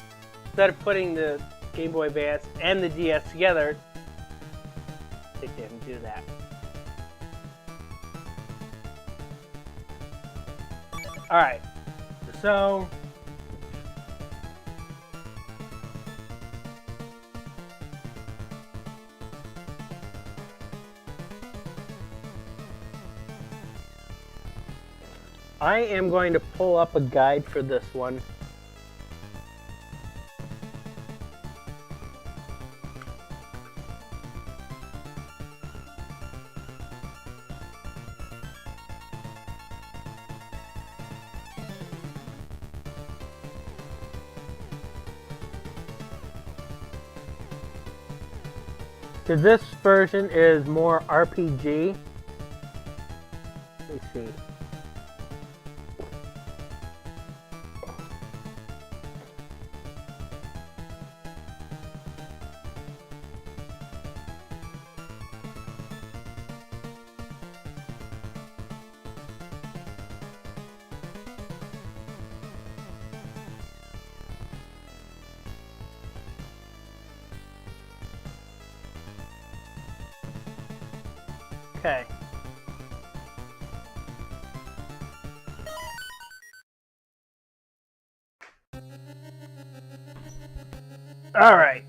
instead of putting the Game Boy Advance and the DS together. They didn't do that. Alright, so I am going to pull up a guide for this one. Because this version is more RPG. Let me see. Okay. All right.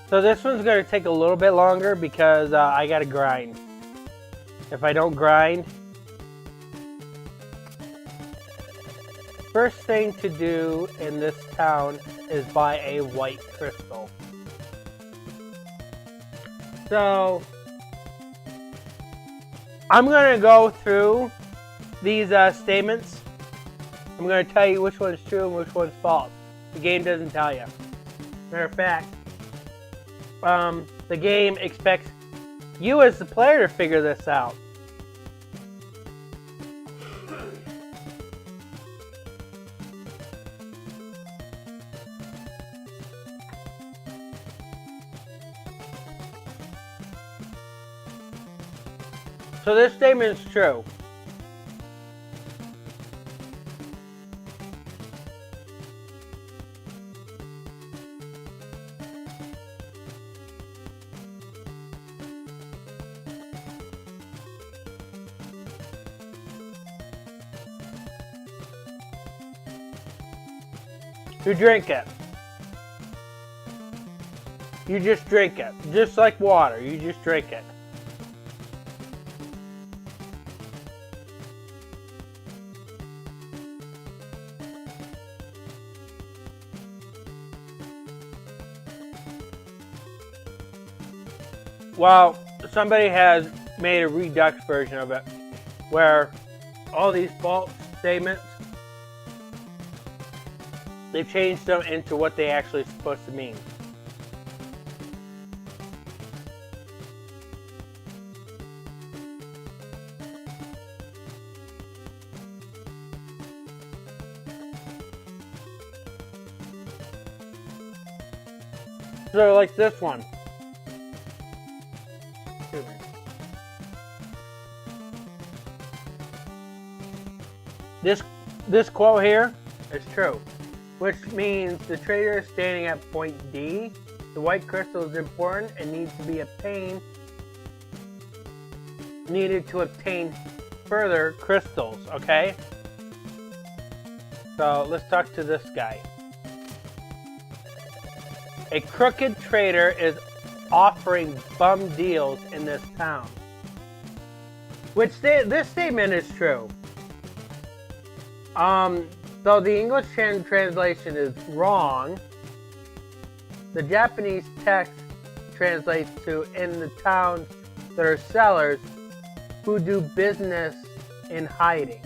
So this one's going to take a little bit longer because I got to grind. If I don't grind, first thing to do in this town is buy a white crystal. So I'm going to go through these statements. I'm going to tell you which one's true and which one's false. The game doesn't tell you. Matter of fact, the game expects you as the player to figure this out. So this statement is true. You drink it. You just drink it. Just like water, you just drink it. Well, somebody has made a redux version of it where all these false statements, they've changed them into what they actually are supposed to mean. So like this one. This quote here is true, which means the trader is standing at point D. The white crystal is important and needs to be needed to obtain further crystals, okay? So let's talk to this guy. A crooked trader is offering bum deals in this town. This statement is true. Though the English translation is wrong, the Japanese text translates to in the towns that are sellers who do business in hiding.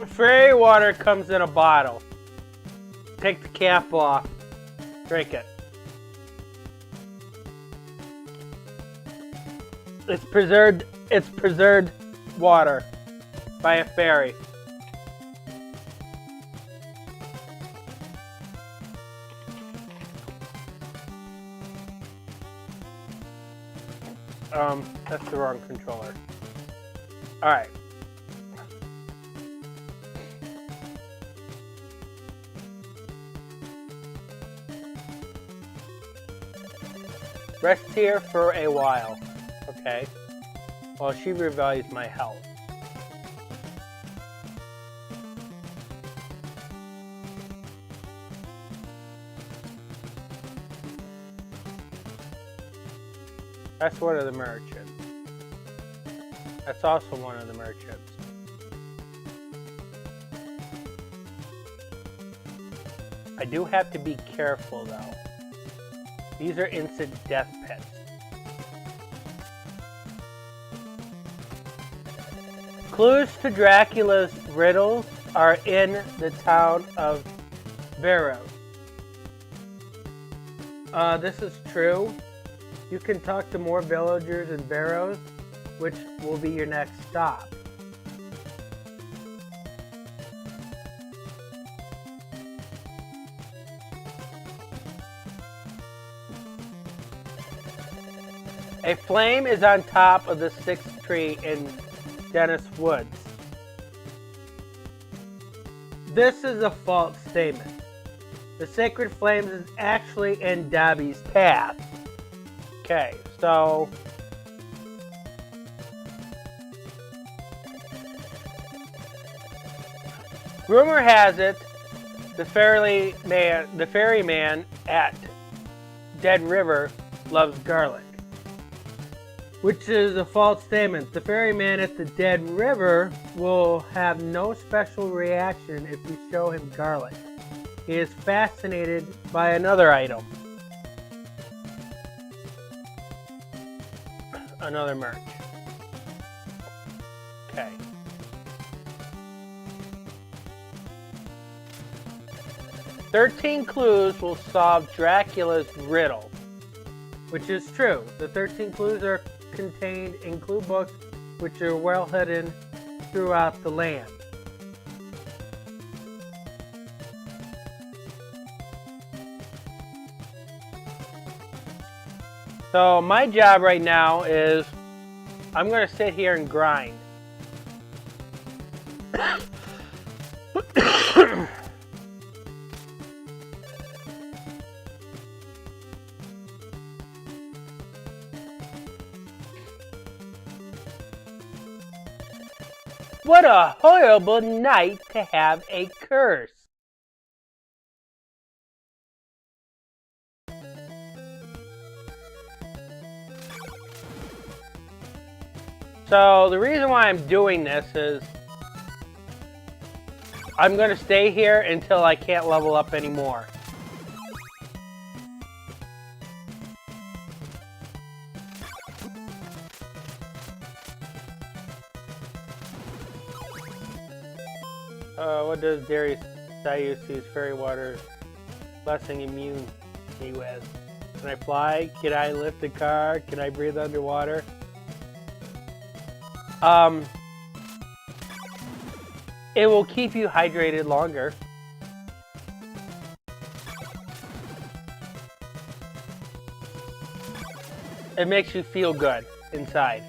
Fairy water comes in a bottle. Take the cap off. Drink it. It's preserved water by a fairy. That's the wrong controller. Alright. Rest here for a while. Okay. While she revives my health. That's one of the merchants. That's also one of the merchants. I do have to be careful though. These are instant death pits. Clues to Dracula's riddles are in the town of Barrows. This is true. You can talk to more villagers in Barrows, which will be your next stop. A flame is on top of the 6th tree in Dennis Woods. This is a false statement. The sacred flames is actually in Dobby's path. Okay, so rumor has it the ferryman at Dead River loves garlic, which is a false statement. The ferryman at the Dead River will have no special reaction if you show him garlic. He is fascinated by another item. Another merch. Okay. "13 clues will solve Dracula's riddle," which is true. The 13 clues are contained in clue books, which are well hidden throughout the land. So my job right now is I'm going to sit here and grind. What a horrible night to have a curse. So the reason why I'm doing this is I'm going to stay here until I can't level up anymore. What does Darius Diocese Fairy Water blessing immune me with? Can I fly? Can I lift a car? Can I breathe underwater? It will keep you hydrated longer. It makes you feel good inside.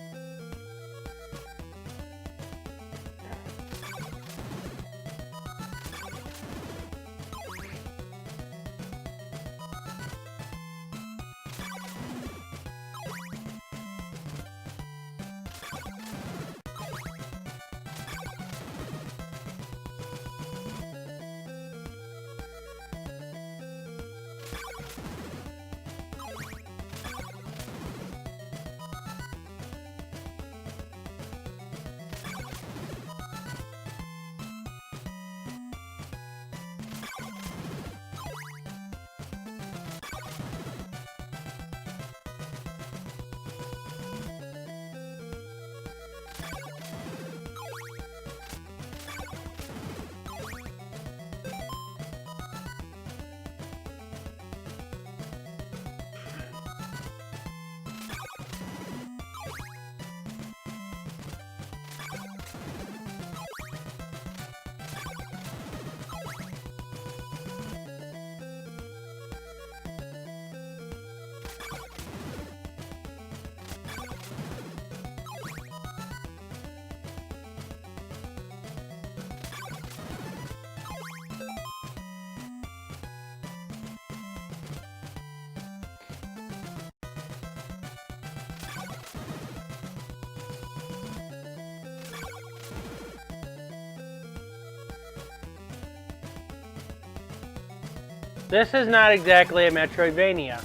This is not exactly a Metroidvania.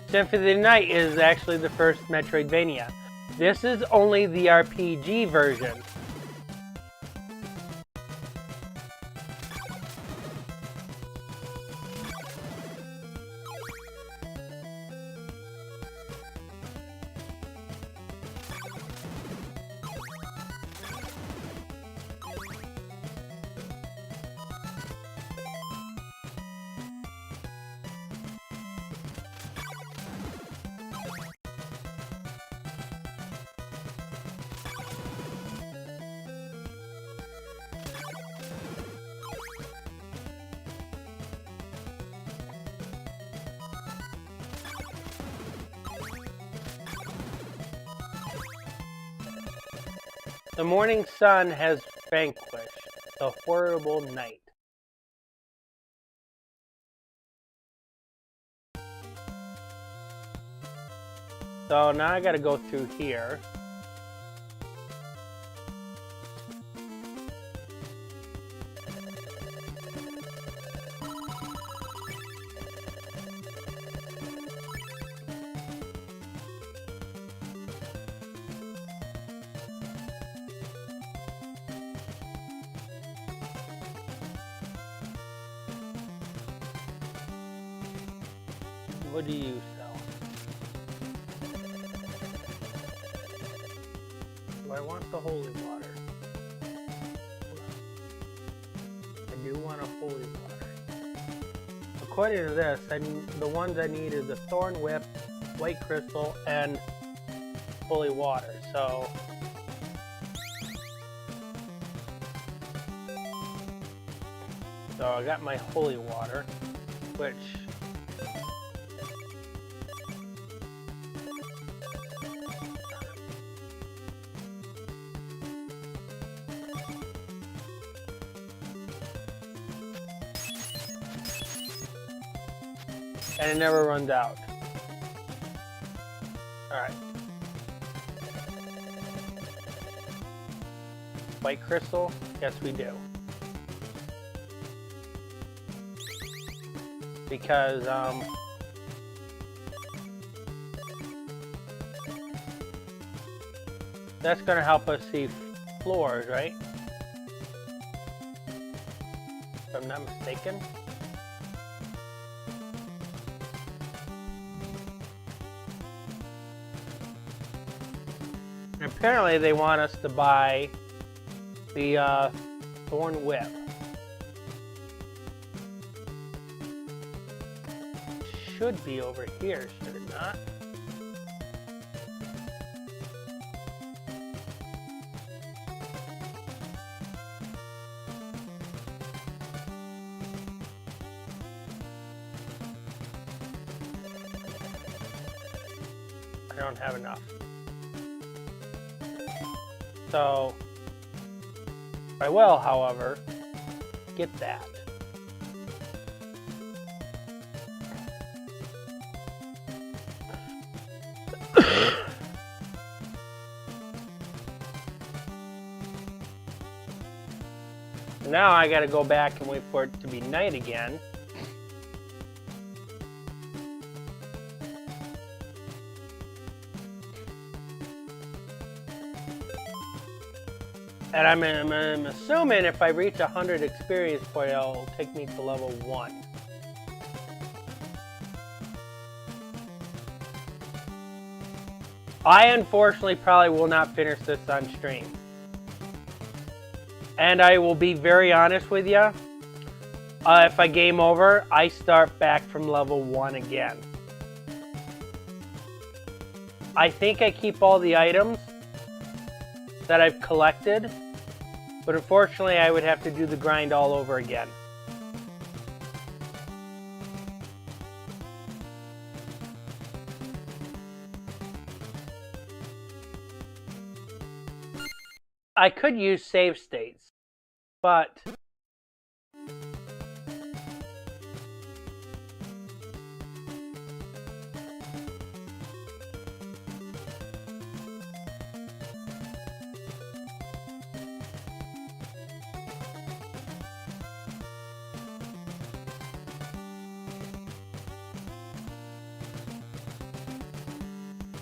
Symphony of the Night is actually the first Metroidvania. This is only the RPG version. The morning sun has vanquished the horrible night. So now I gotta go through here. What do you sell? Do I want the holy water? I do want a holy water. According to this, the ones I need is the thorn whip, white crystal, and holy water. So I got my holy water, which and it never runs out. Alright. White crystal? Yes, we do. Because, that's gonna help us see floors, right? If I'm not mistaken. And apparently they want us to buy the thorn whip. Should be over here, should it not? I don't have enough. So, I will, however, get that. Now I gotta go back and wait for it to be night again. And I'm assuming if I reach 100 experience points, it'll take me to level 1. I unfortunately probably will not finish this on stream. And I will be very honest with you. If I game over, I start back from level 1 again. I think I keep all the items that I've collected, but unfortunately I would have to do the grind all over again. I could use save states, but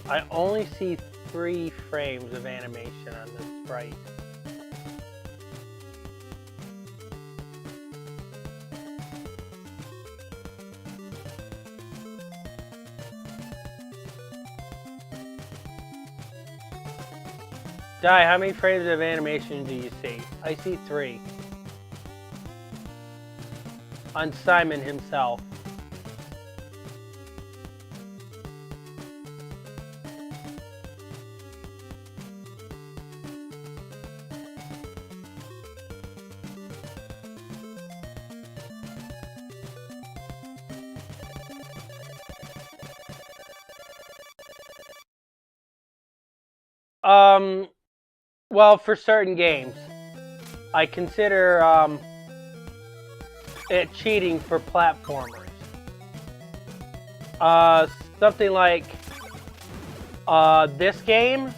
I only see 3 frames of animation on this sprite. Di, how many frames of animation do you see? I see 3. On Simon himself. well, for certain games, I consider it cheating for platformers. Something like this game,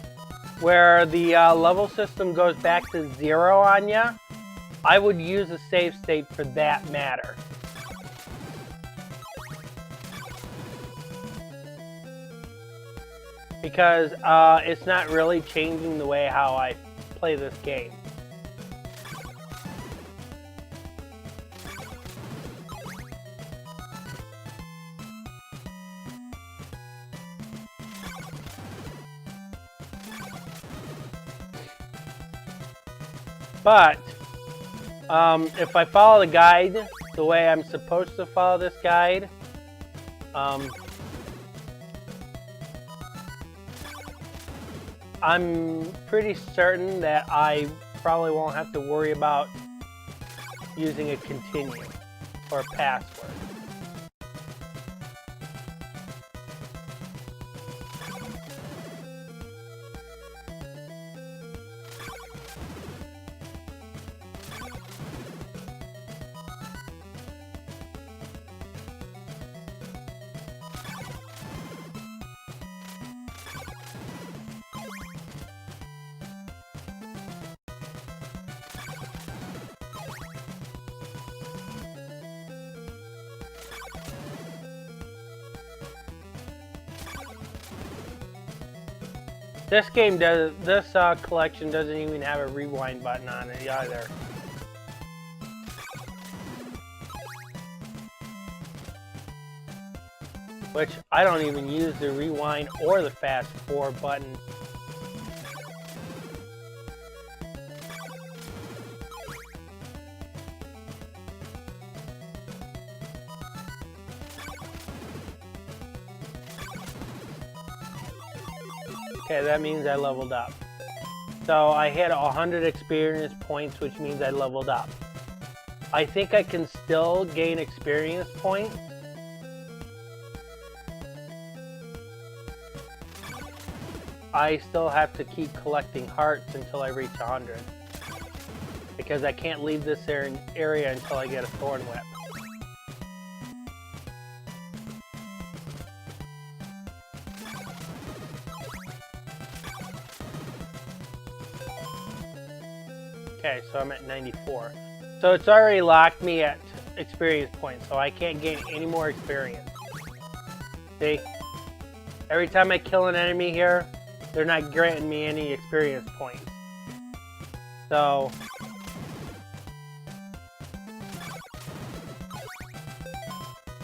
where the level system goes back to 0 on ya, I would use a save state for that matter. Because it's not really changing the way how I play this game. But if I follow the guide the way I'm supposed to follow this guide, I'm pretty certain that I probably won't have to worry about using a continue or a password. This game does. This collection doesn't even have a rewind button on it either. Which I don't even use the rewind or the fast forward button. Okay, that means I leveled up. So I hit 100 experience points, which means I leveled up. I think I can still gain experience points. I still have to keep collecting hearts until I reach 100. Because I can't leave this area until I get a thorn whip. Okay, so I'm at 94. So it's already locked me at experience points, so I can't gain any more experience. See? Every time I kill an enemy here, they're not granting me any experience points. So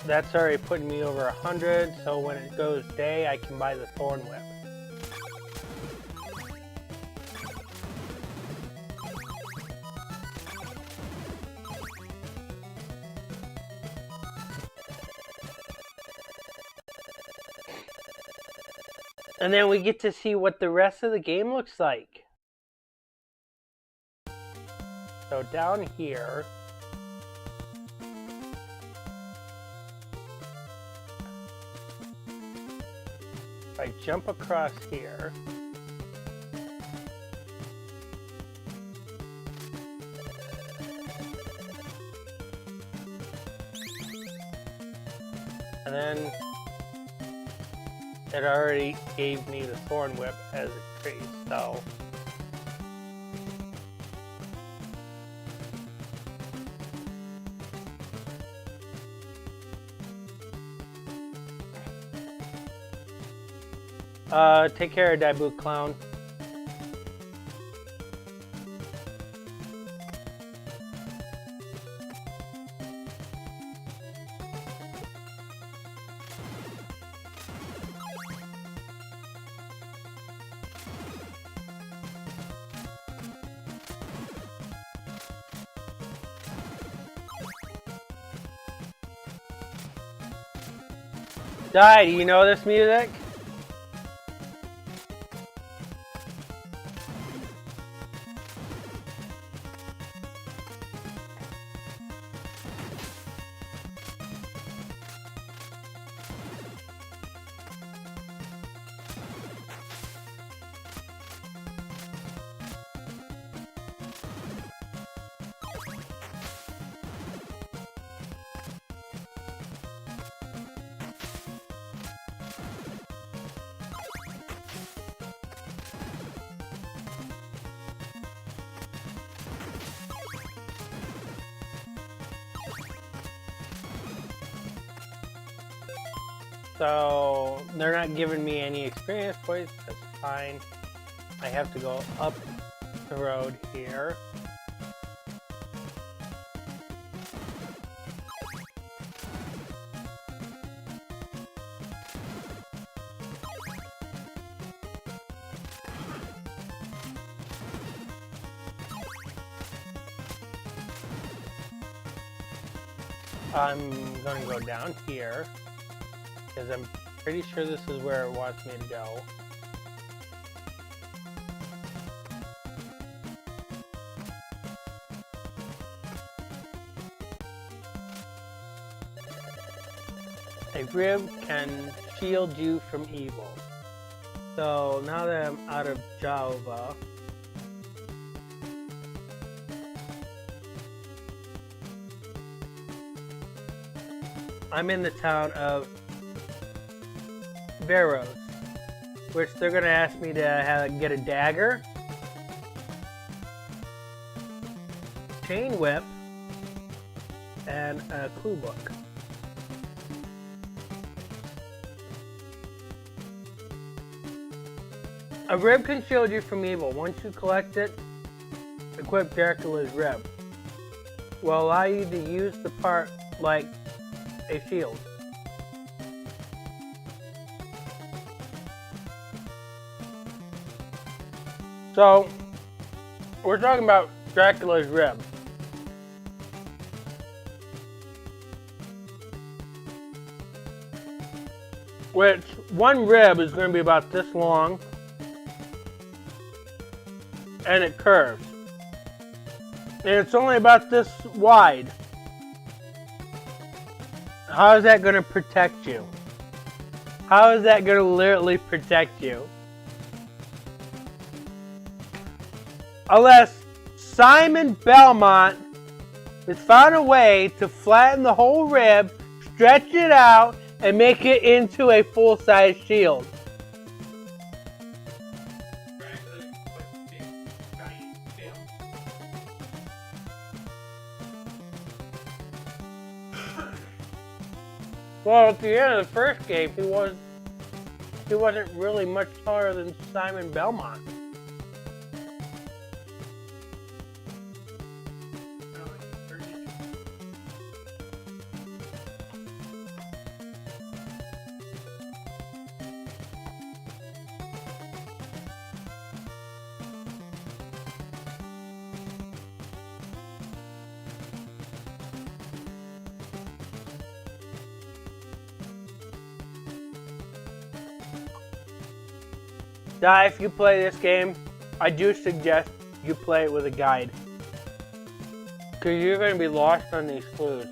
that's already putting me over 100, so when it goes day, I can buy the thorn whip. And then we get to see what the rest of the game looks like. So down here, if I jump across here, and then it already gave me the thorn whip as a tree, so take care of that boot clown. Di, do you know this music? So they're not giving me any experience points. That's fine. I have to go up the road here. I'm going to go down here because I'm pretty sure this is where it wants me to go. A rib can shield you from evil. So now that I'm out of Java, I'm in the town of Veros, which they're going to ask me to get a dagger, chain whip, and a clue book. A rib can shield you from evil. Once you collect it, equip Dracula's rib. Will allow you to use the part like a shield. So, we're talking about Dracula's rib. Which, one rib is going to be about this long, and it curves. And it's only about this wide. How is that going to protect you? How is that going to literally protect you? Unless Simon Belmont has found a way to flatten the whole rib, stretch it out, and make it into a full-size shield. Well, at the end of the first game, he wasn't really much taller than Simon Belmont. If you play this game, I do suggest you play it with a guide, because you're going to be lost on these clues.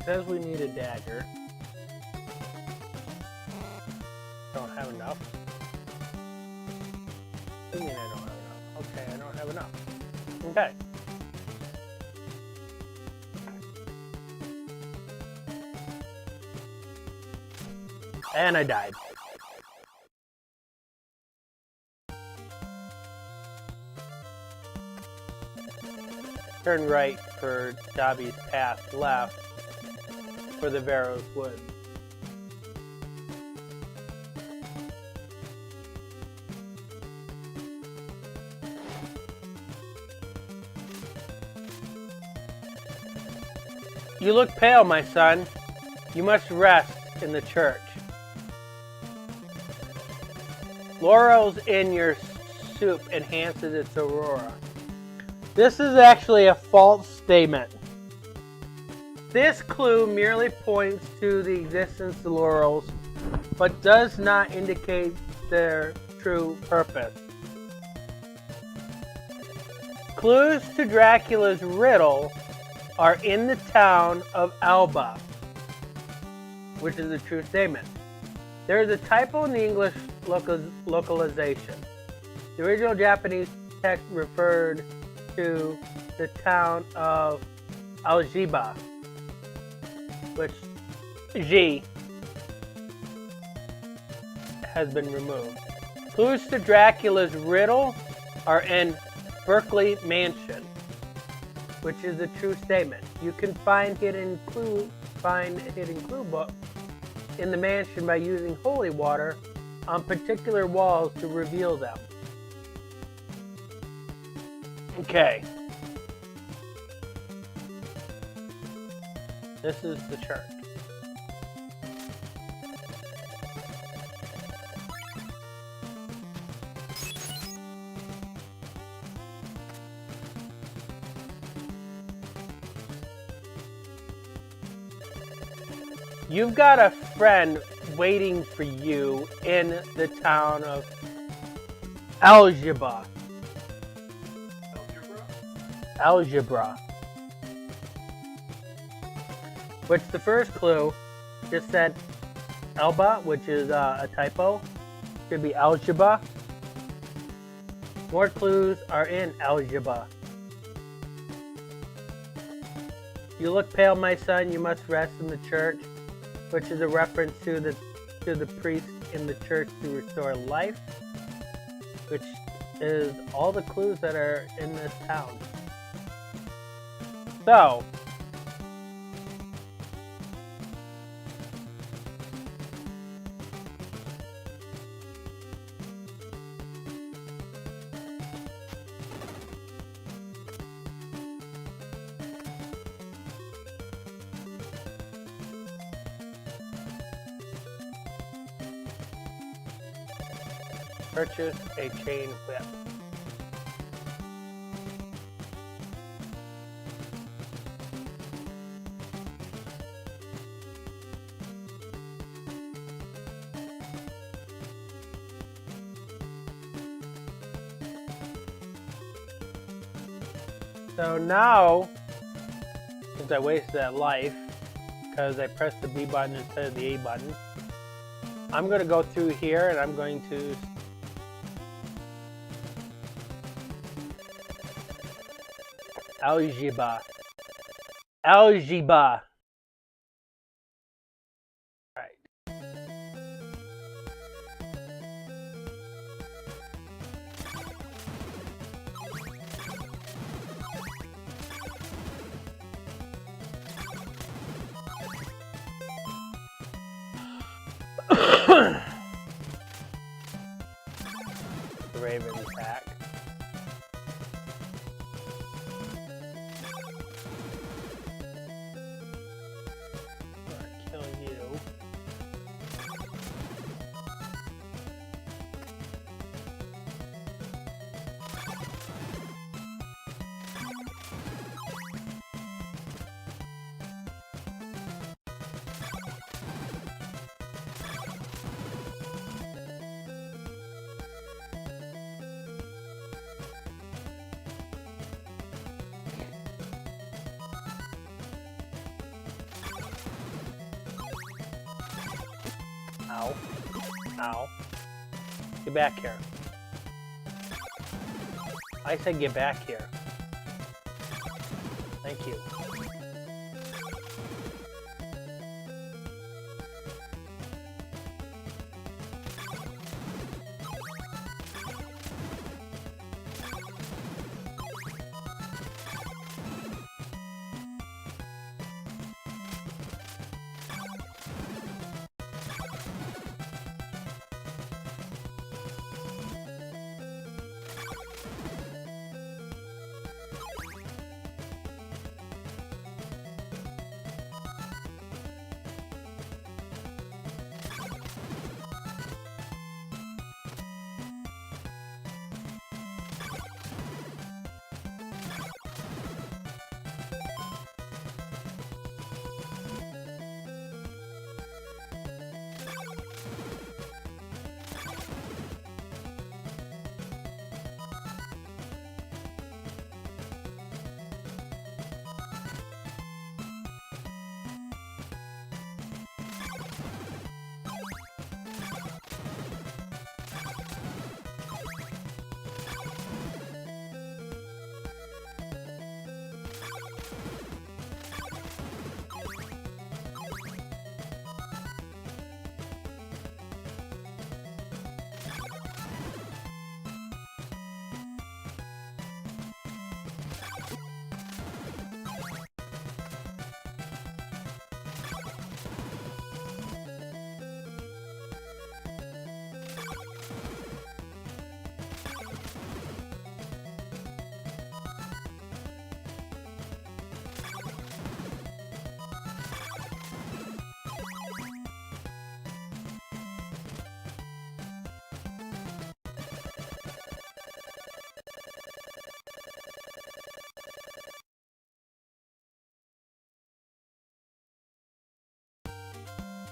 Says we need a dagger. Don't have enough. What do you mean I don't have enough? Okay, I don't have enough. Okay. And I died. Turn right for Dobby's path, left for the Veros Woods. You look pale, my son. You must rest in the church. Laurels in your soup enhances its aurora. This is actually a false statement. This clue merely points to the existence of laurels, but does not indicate their true purpose. Clues to Dracula's riddle are in the town of Alba, which is a true statement. There is a typo in the English localization. The original Japanese text referred to the town of Algiba, which G has been removed. Clues to Dracula's riddle are in Berkeley Mansion, which is a true statement. You can find hidden clue book in the mansion by using holy water on particular walls to reveal them. Okay. This is the church. You've got a friend waiting for you in the town of Algebra. Which the first clue just said Elba, which is a typo. Should be Algebra. More clues are in Algebra. You look pale, my son. You must rest in the church, which is a reference to the priest in the church to restore life, which is all the clues that are in this town. So, purchase a chain whip. So now, since I wasted that life, because I pressed the B button instead of the A button, I'm going to go through here and I'm going to Algebra. Right. The Raven attack. Ow. Ow. Get back here. I said get back here. Thank you.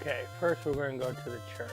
Okay, first we're going to go to the church.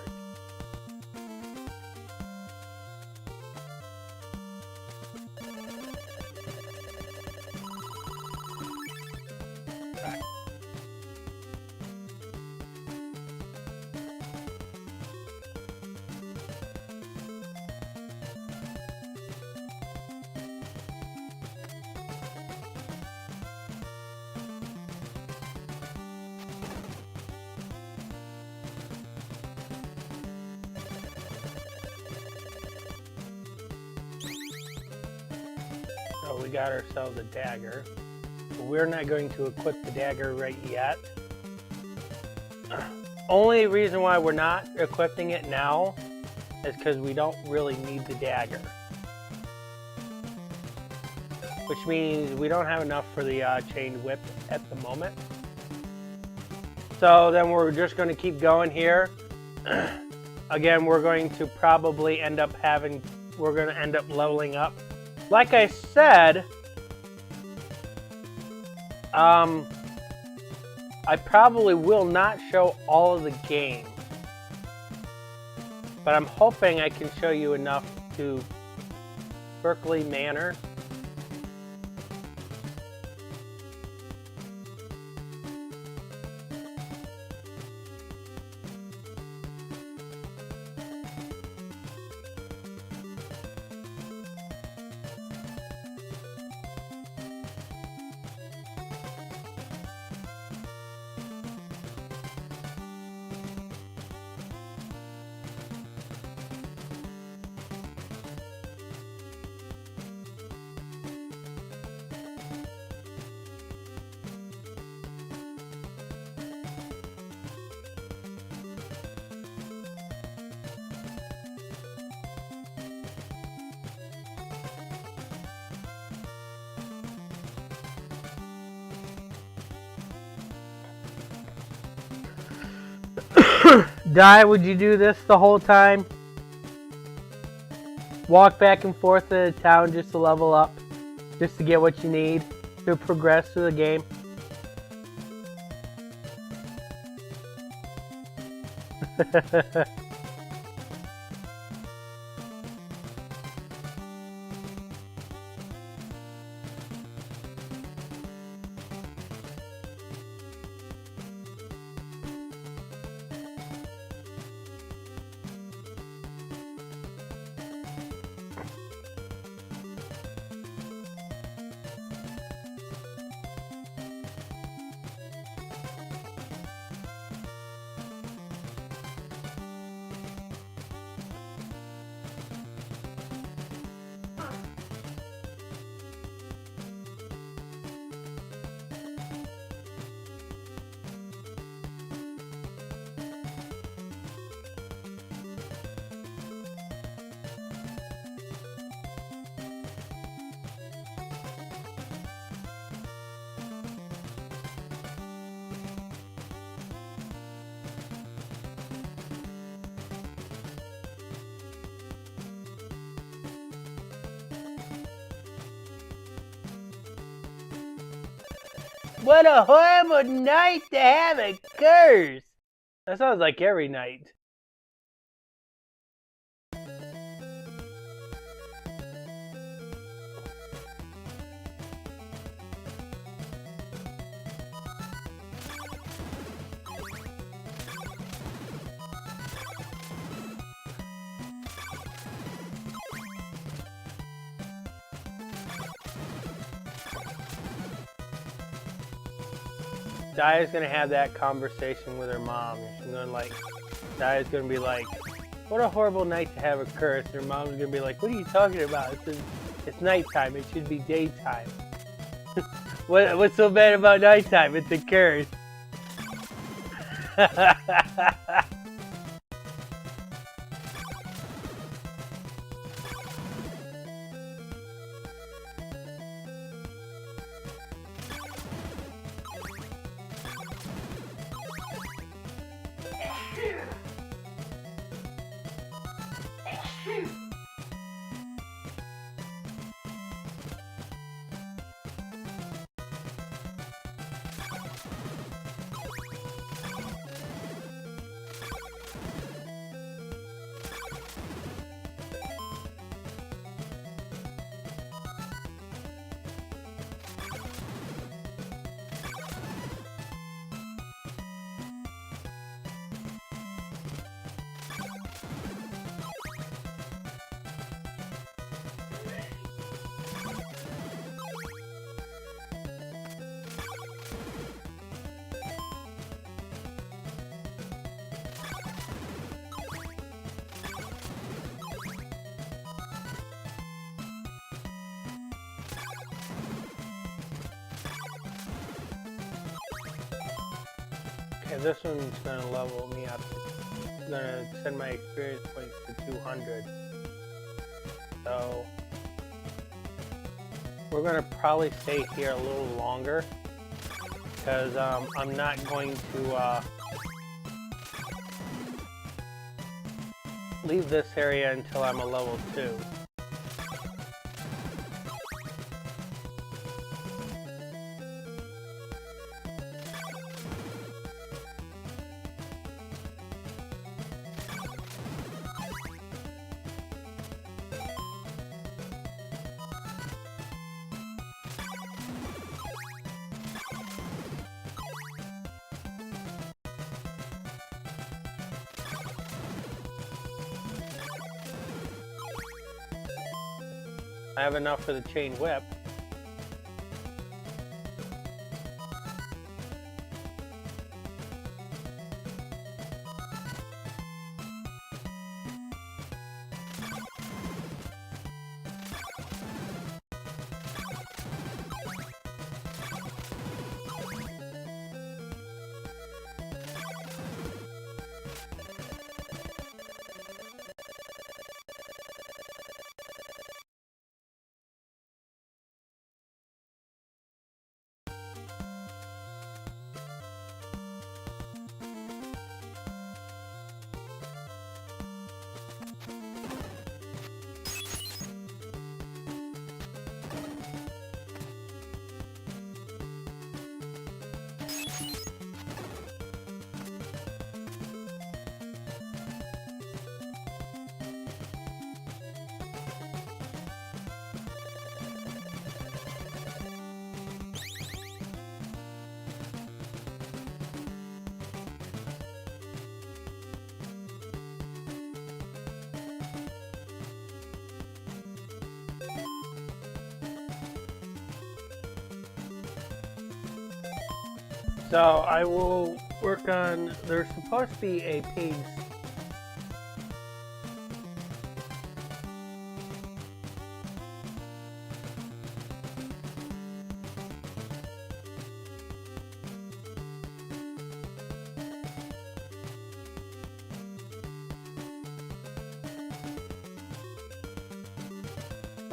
So we got ourselves a dagger. We're not going to equip the dagger right yet. Only reason why we're not equipping it now is because we don't really need the dagger. Which means we don't have enough for the chain whip at the moment. So then we're just going to keep going here. Again, we're going to probably end up leveling up. Like I said, I probably will not show all of the game, but I'm hoping I can show you enough to Berkeley Manor. Die, would you do this the whole time? Walk back and forth to the town just to level up, just to get what you need to progress through the game. What a horrible night to have a curse! That sounds like every night. Dia's gonna have that conversation with her mom. She's gonna Dia's gonna be like, "What a horrible night to have a curse." Her mom's gonna be like, "What are you talking about? It's nighttime. It should be daytime. What's so bad about nighttime? It's a curse." Okay, this one's gonna level me up. It's gonna send my experience points to 200. So we're gonna probably stay here a little longer because I'm not going to leave this area until I'm a level 2. I have enough for the chain whip. So I will work on, there's supposed to be a page.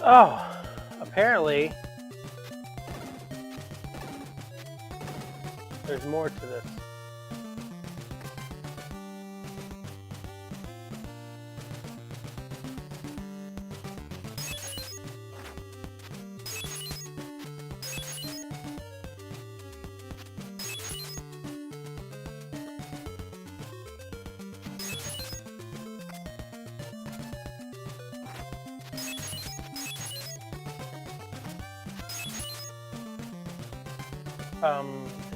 Oh, apparently there's more to this.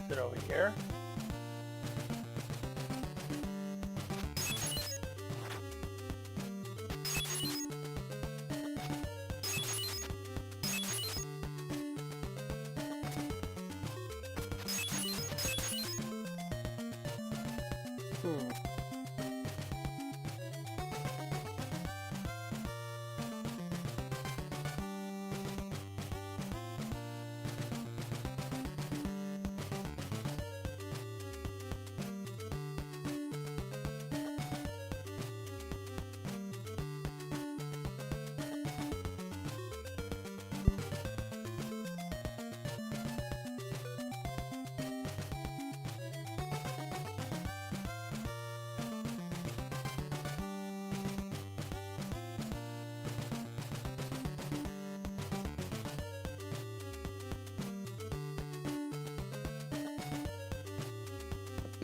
Is it over here?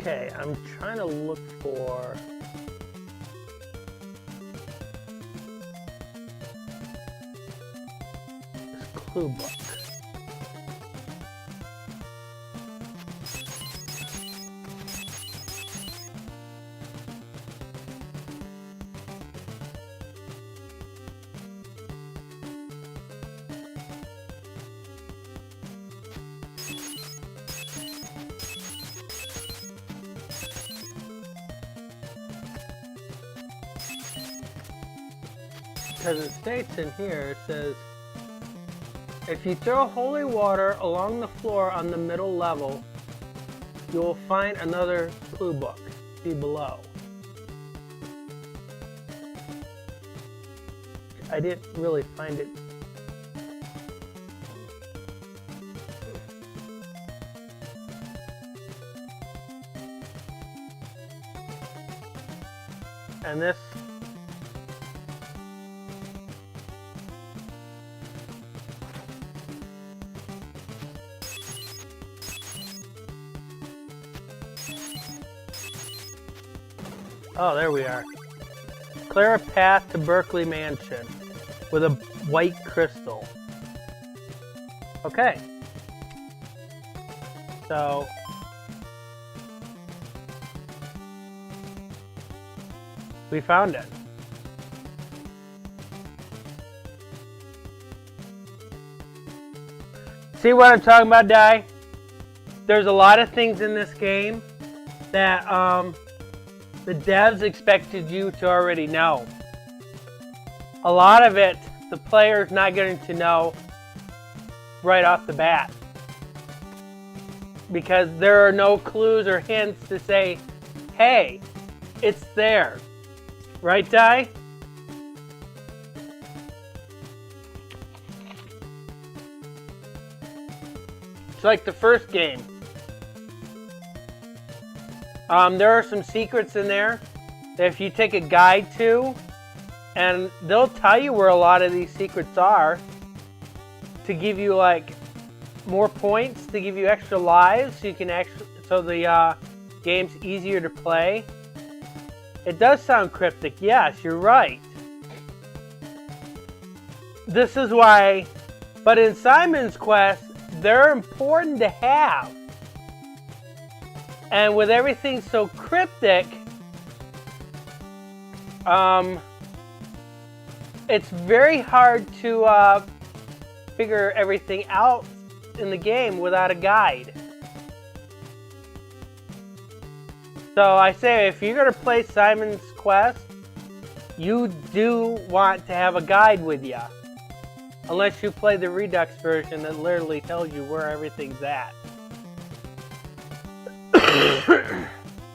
Okay, I'm trying to look for this clue book. Because it states in here, it says, if you throw holy water along the floor on the middle level, you will find another clue book. See below. I didn't really find it. And this oh, there we are. Clear a path to Berkeley Mansion with a white crystal. Okay. So we found it. See what I'm talking about, Di? There's a lot of things in this game that the devs expected you to already know. A lot of it, the player's not going to know right off the bat. Because there are no clues or hints to say, hey, it's there. Right, Di? It's like the first game. There are some secrets in there that if you take a guide to, and they'll tell you where a lot of these secrets are to give you like more points, to give you extra lives, so you can actually, so the game's easier to play. It does sound cryptic, yes, you're right. This is why, but in Simon's Quest, they're important to have. And with everything so cryptic, it's very hard to figure everything out in the game without a guide. So I say, if you're going to play Simon's Quest, you do want to have a guide with you. Unless you play the Redux version that literally tells you where everything's at.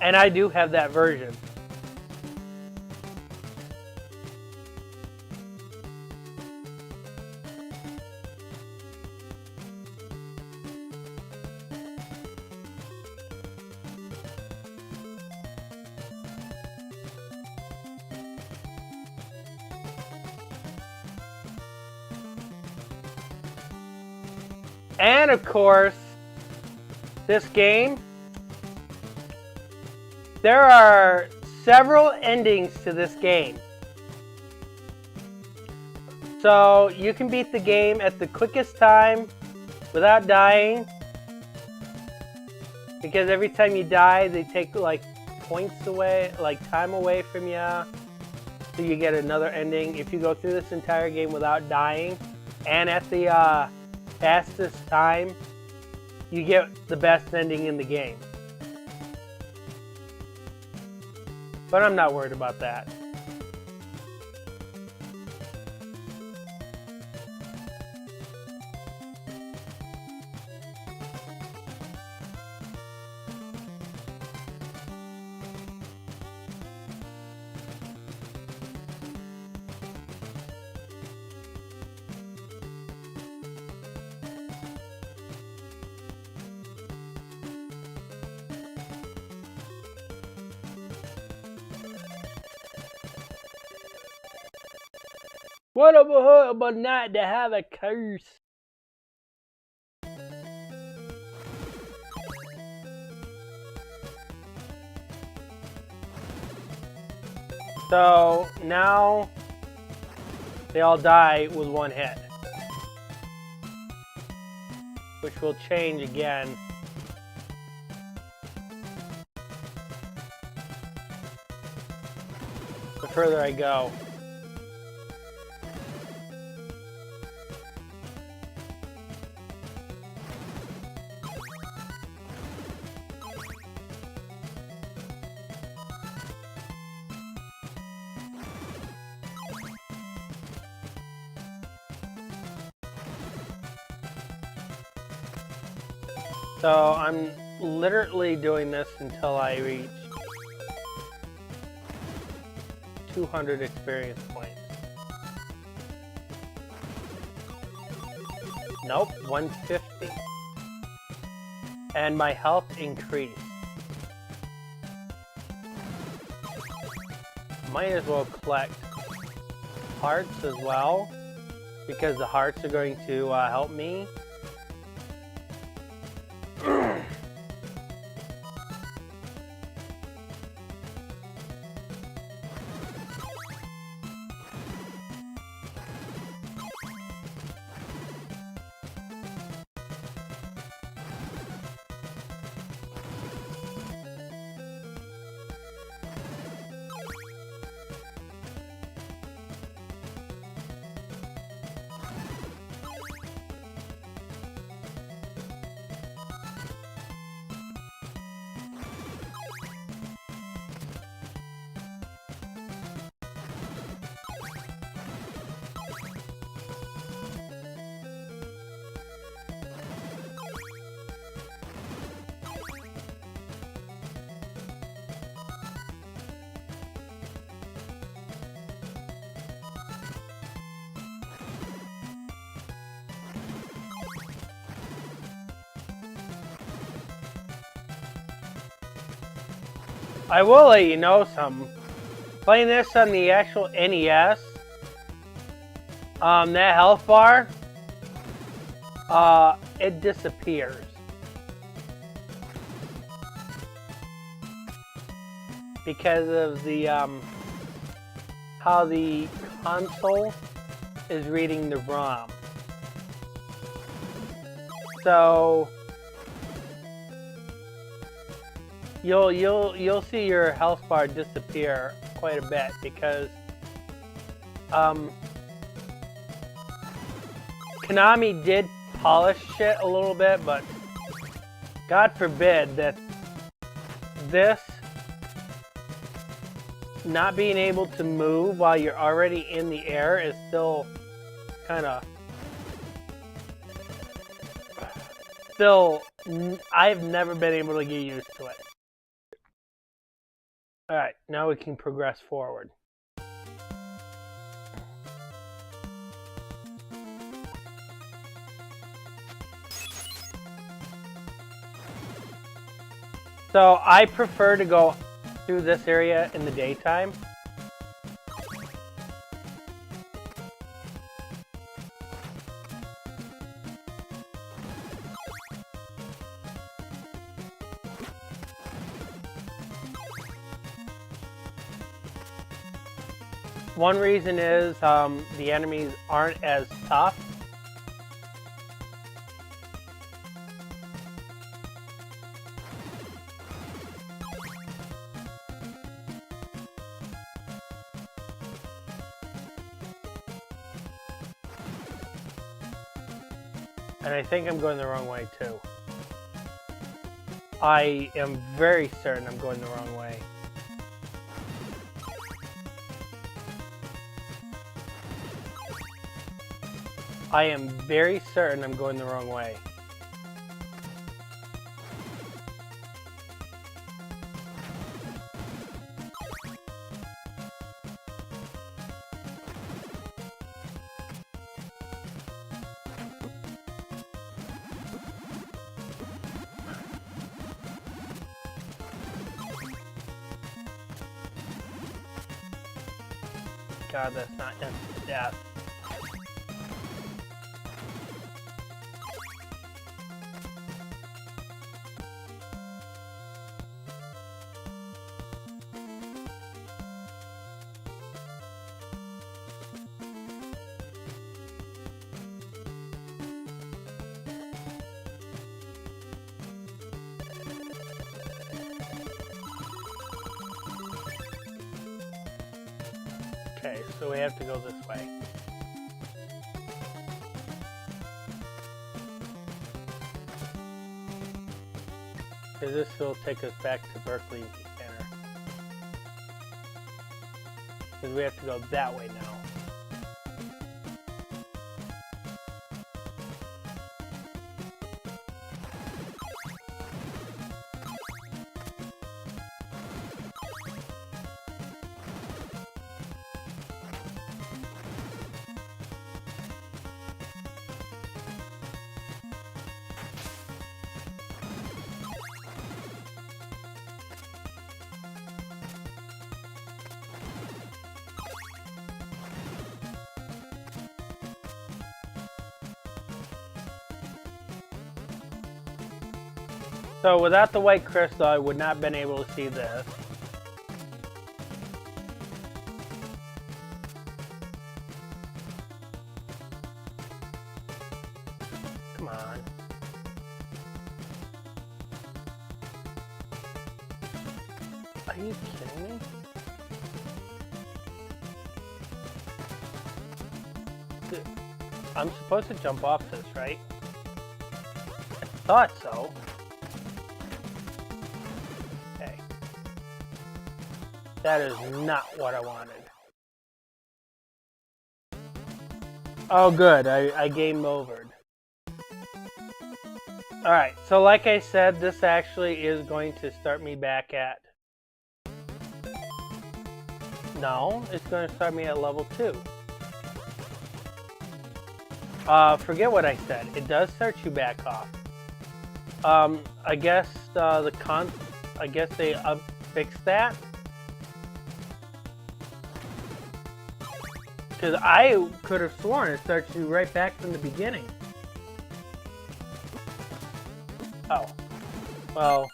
And I do have that version. And of course, this game, there are several endings to this game. So you can beat the game at the quickest time without dying. Because every time you die, they take like points away, like time away from you. So you get another ending. If you go through this entire game without dying and at the fastest time, you get the best ending in the game. But I'm not worried about that. What a horrible night to have a curse. So now they all die with one hit, which will change again. The further I go. So I'm literally doing this until I reach 200 experience points. Nope, 150. And my health increased. Might as well collect hearts as well, because the hearts are going to help me. I will let you know something. Playing this on the actual NES, that health bar, it disappears. Because of the, how the console is reading the ROM. So you'll see your health bar disappear quite a bit because Konami did polish it a little bit, but God forbid that this not being able to move while you're already in the air is still kind of I've never been able to get used to it. Alright, now we can progress forward. So I prefer to go through this area in the daytime. One reason is the enemies aren't as tough. And I think I'm going the wrong way too. I am very certain I'm going the wrong way. I am very certain I'm going the wrong way. God, that's not instant death. Okay, so we have to go this way. Because this will take us back to Berkeley Center. Because we have to go that way now. So without the white crystal, I would not have been able to see this. Come on. Are you kidding me? Dude, I'm supposed to jump off this, right? I thought so. Okay. That is not what I wanted. Oh good, I game overed. Alright, so like I said, this actually is going to start me back at... No, it's going to start me at level 2. Forget what I said. It does start you back off. I guess I guess they fixed that. Because I could have sworn it starts you right back from the beginning. Oh. Well,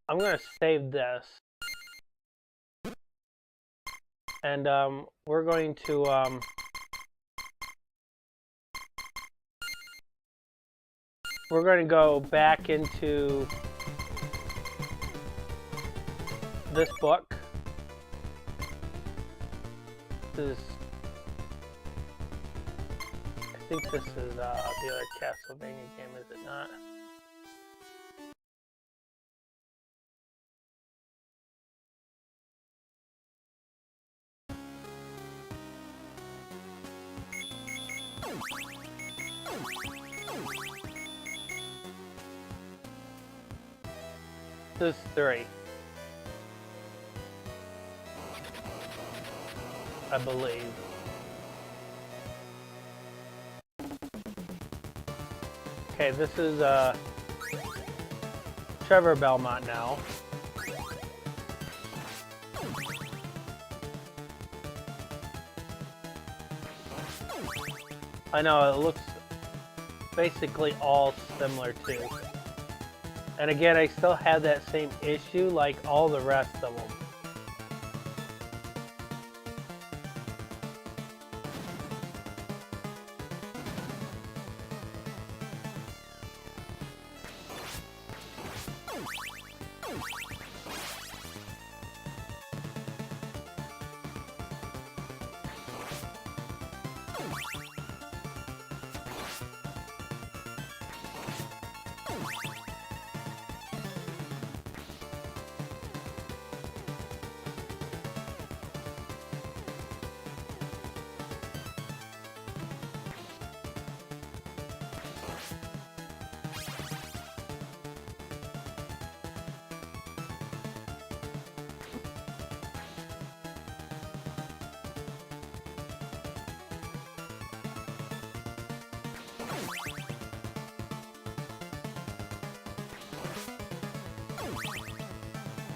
I'm going to save this. And we're going to go back into this book. This is, I think this is the other Castlevania game, is it not? This is 3. I believe. Okay, this is Trevor Belmont now. I know, it looks basically all similar too. And again, I still have that same issue like all the rest of them.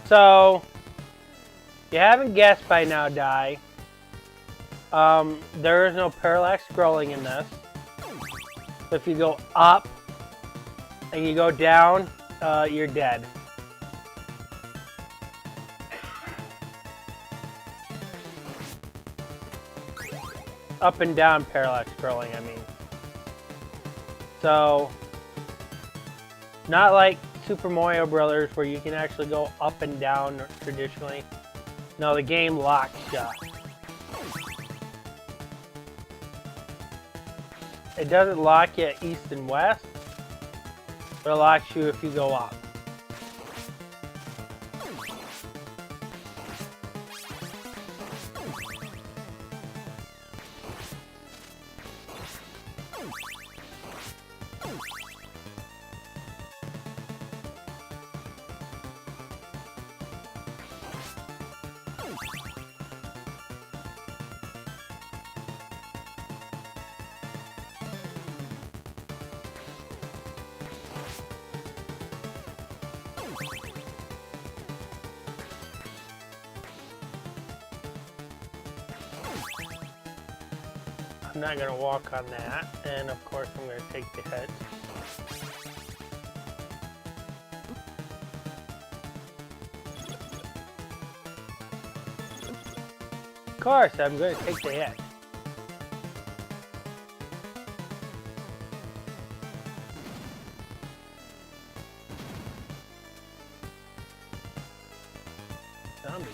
So, you haven't guessed by now, Die. There is no parallax scrolling in this. So if you go up and you go down, you're dead. Up and down parallax scrolling, I mean. So, not like Super Mario Brothers where you can actually go up and down traditionally. No, the game locks you. It doesn't lock you at east and west, but it locks you if you go up. I'm not going to walk on that, and of course I'm going to take the hit. course, I'm going to take the hit. Zombies.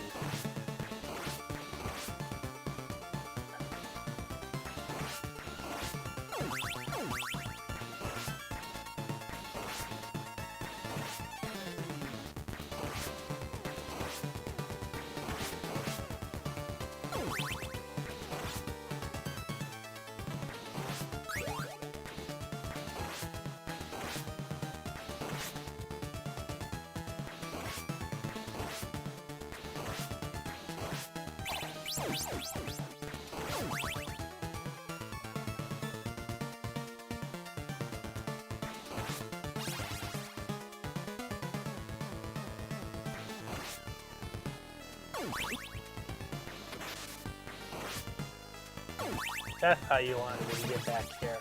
That's how you want it when you get back here.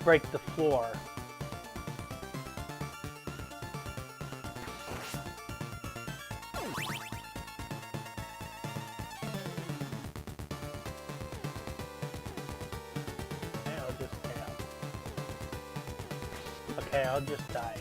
Break the floor. Okay, I'll just tap. Okay, I'll just die.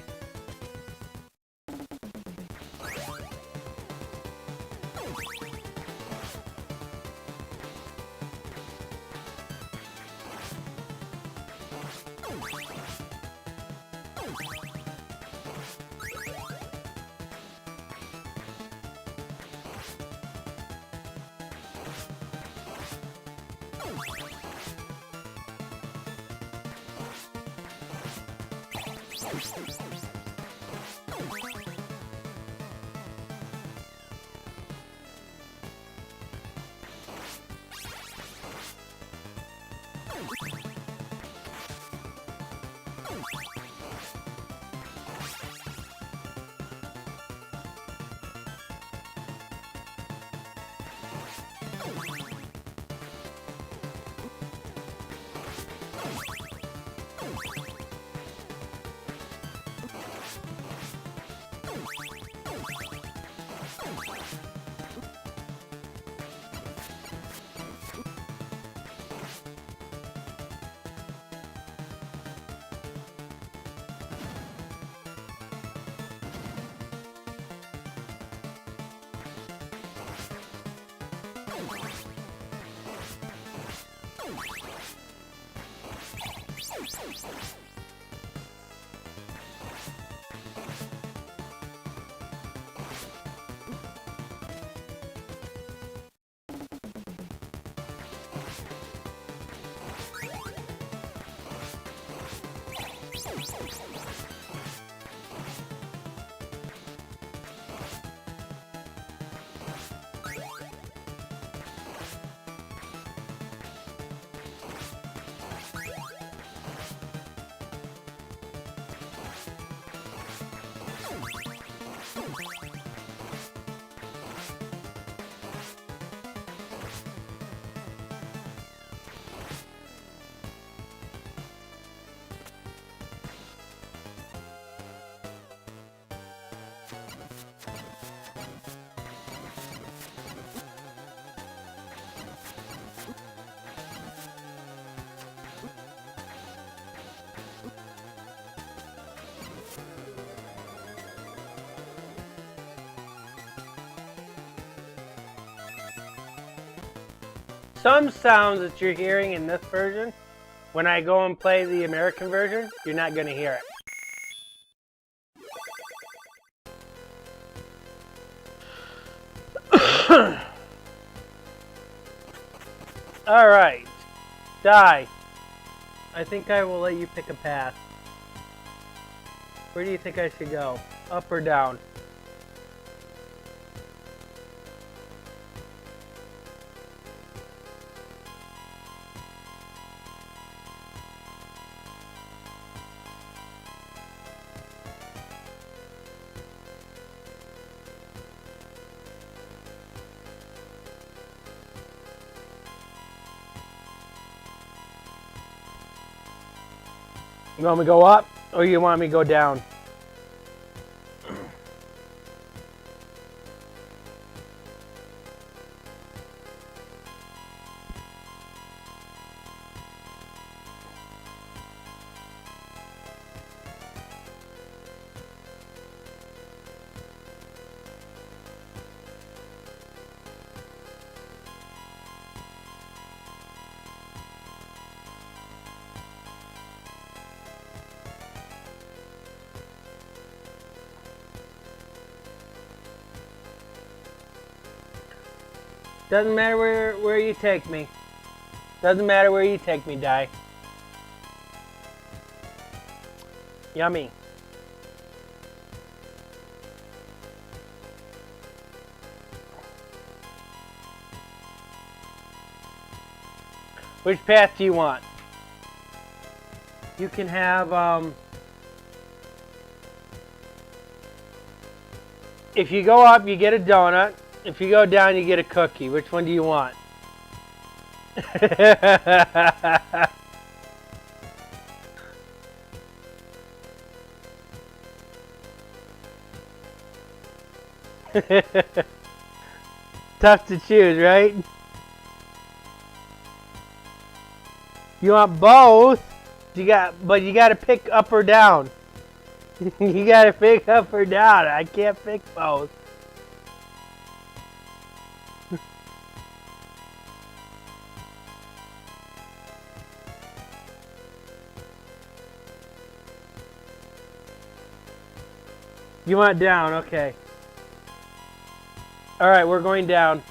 Some sounds that you're hearing in this version, when I go and play the American version, you're not going to hear it. Alright. Die. I think I will let you pick a path. Where do you think I should go? Up or down? You want me to go up, or you want me to go down? Doesn't matter where you take me. Doesn't matter where you take me, die. Yummy. Which path do you want? You can have, if you go up, you get a donut. If you go down, you get a cookie. Which one do you want? Tough to choose, right? You want both? But you got to pick up or down. You got to pick up or down. I can't pick both. You want down, okay. Alright, we're going down.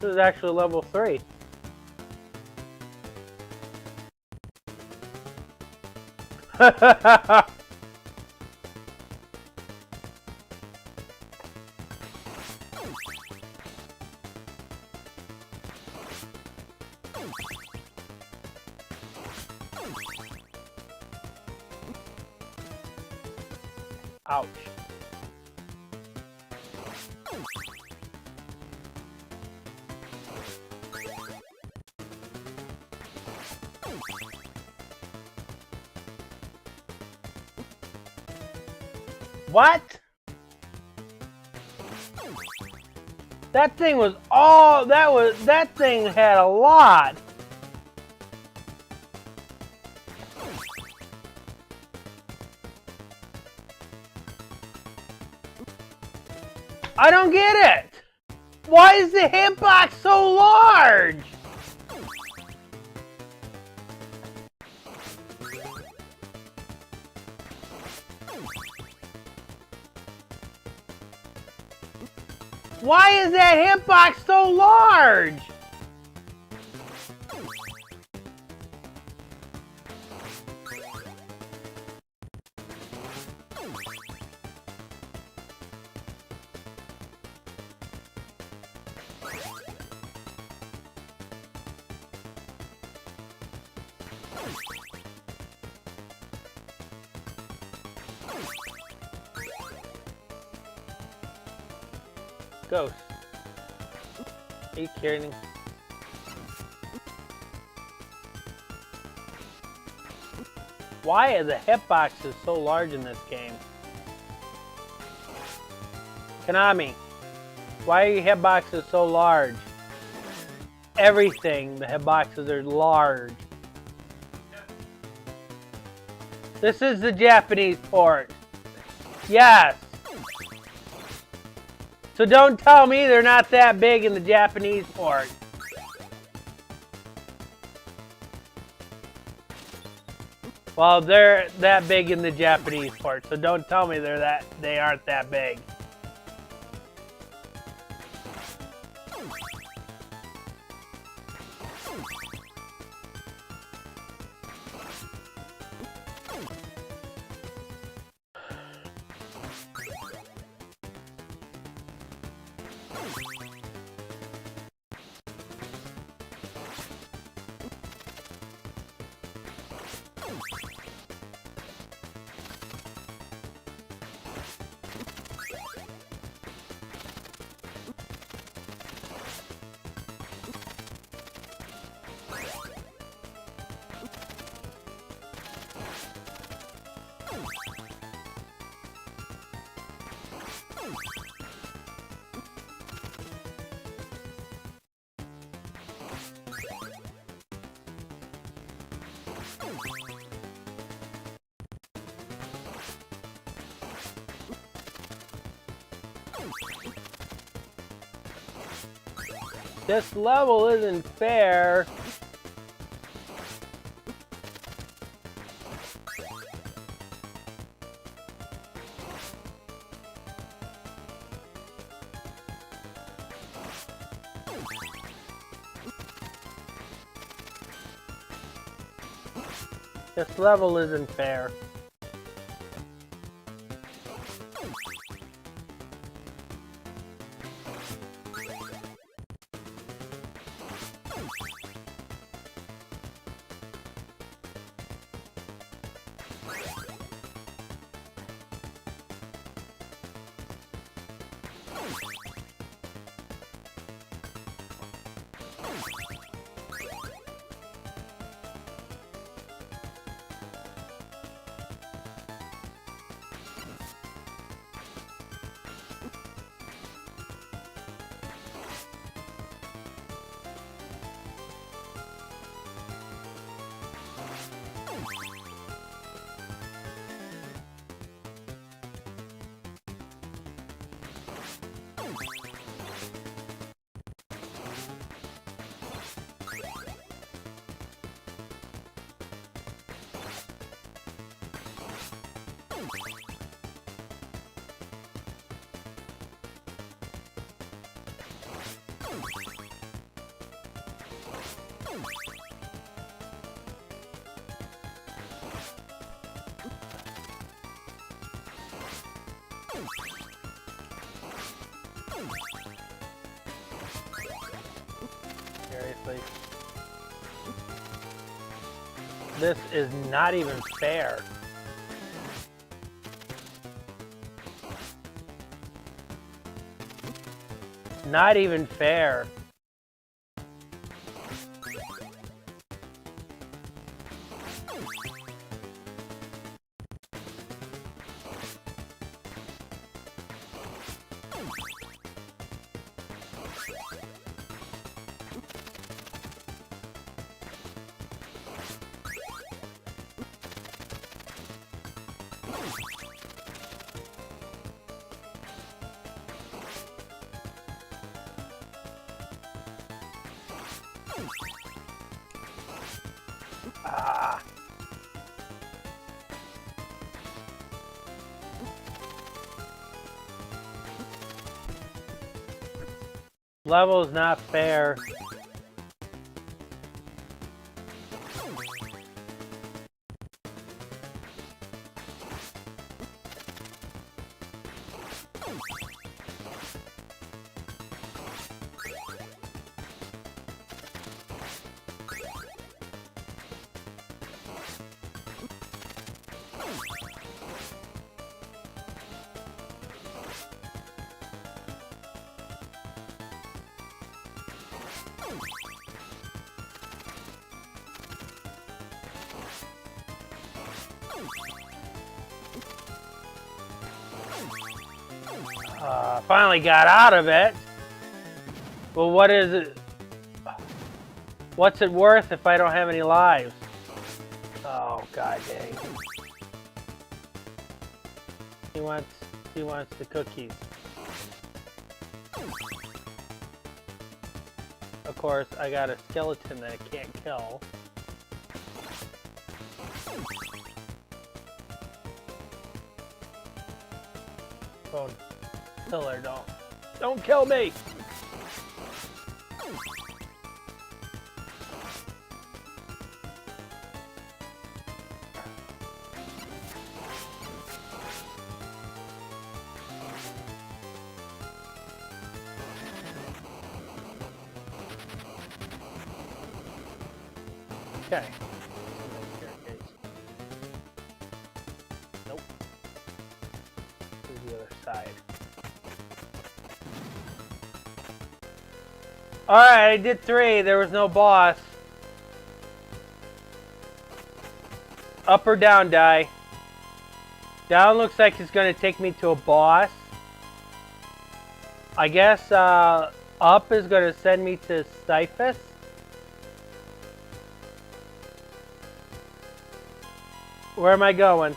This is actually level 3. Ouch. What? That thing was all, that thing had a lot. I don't get it. Why is the hitbox so large? Why is that hitbox so large? Ghost. Are you kidding? Why are the hitboxes so large in this game? Konami, why are your hitboxes so large? Everything, the hitboxes are large. This is the Japanese port. Yes. So don't tell me they're not that big in the Japanese port. Well, they're that big in the Japanese port, so don't tell me they aren't that big. This level isn't fair. This level isn't fair. Seriously. This is not even fair. Not even fair. Ah. Level's not fair. Finally got out of it. Well, what is it? What's it worth if I don't have any lives? Oh, god dang. He wants the cookies. Of course, I got a skeleton that I can't kill. Oh, killer, don't kill me! Okay. Nope. To the other side. Alright, I did 3. There was no boss. Up or down, die? Down looks like it's going to take me to a boss. I guess up is going to send me to Cyphus. Where am I going?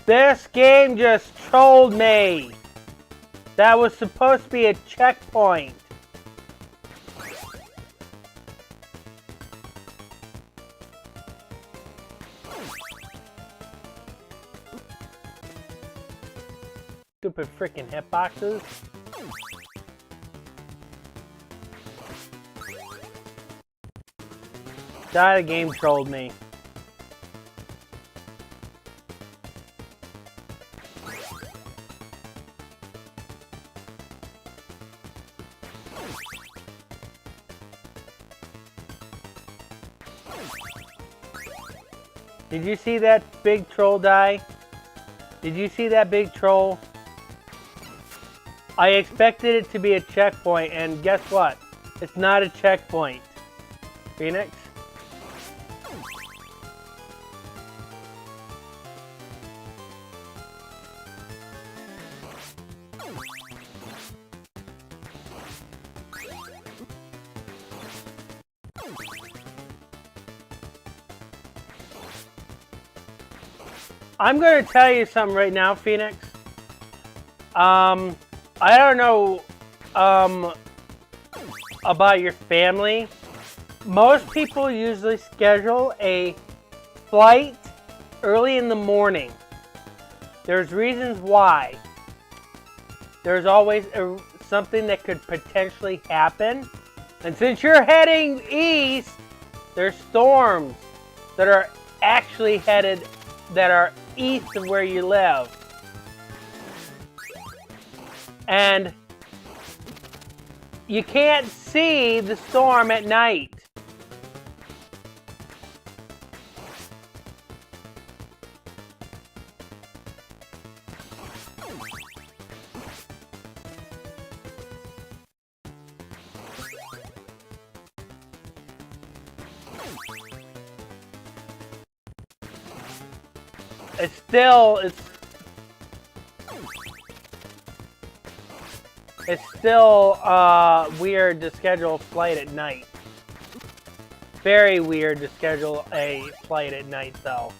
This game just trolled me. That was supposed to be a checkpoint. Stupid freaking hitboxes. The game trolled me. Did you see that big troll die? Did you see that big troll? I expected it to be a checkpoint, and guess what? It's not a checkpoint. Phoenix? I'm going to tell you something right now, Phoenix. I don't know about your family. Most people usually schedule a flight early in the morning. There's reasons why. There's always something that could potentially happen. And since you're heading east, there's storms that are actually headed that are east of where you live. And you can't see the storm at night. It's still weird to schedule a flight at night. Very weird to schedule a flight at night, though.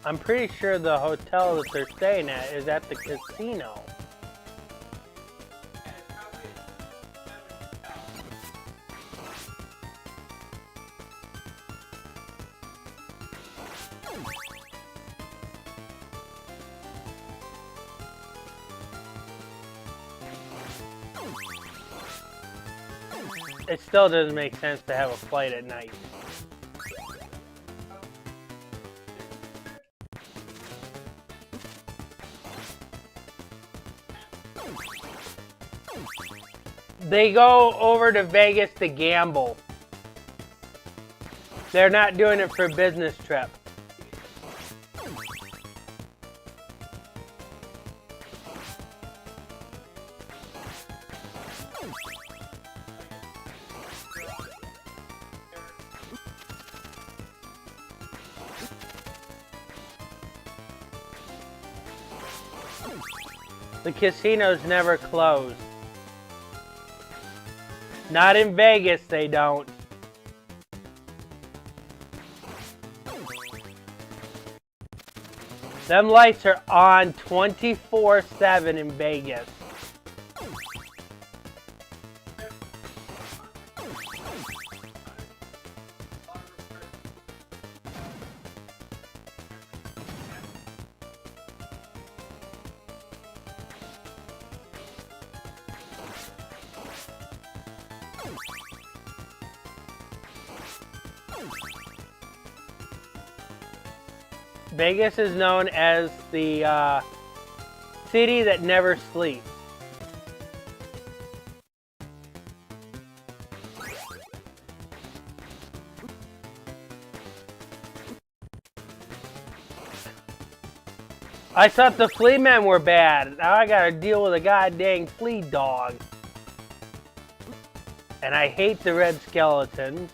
I'm pretty sure the hotel that they're staying at is at the casino. It still doesn't make sense to have a flight at night. They go over to Vegas to gamble. They're not doing it for a business trip. The casinos never close. Not in Vegas, they don't. Them lights are on 24/7 in Vegas. Vegas is known as the city that never sleeps. I thought the flea men were bad. Now I gotta deal with a goddamn flea dog. And I hate the red skeletons.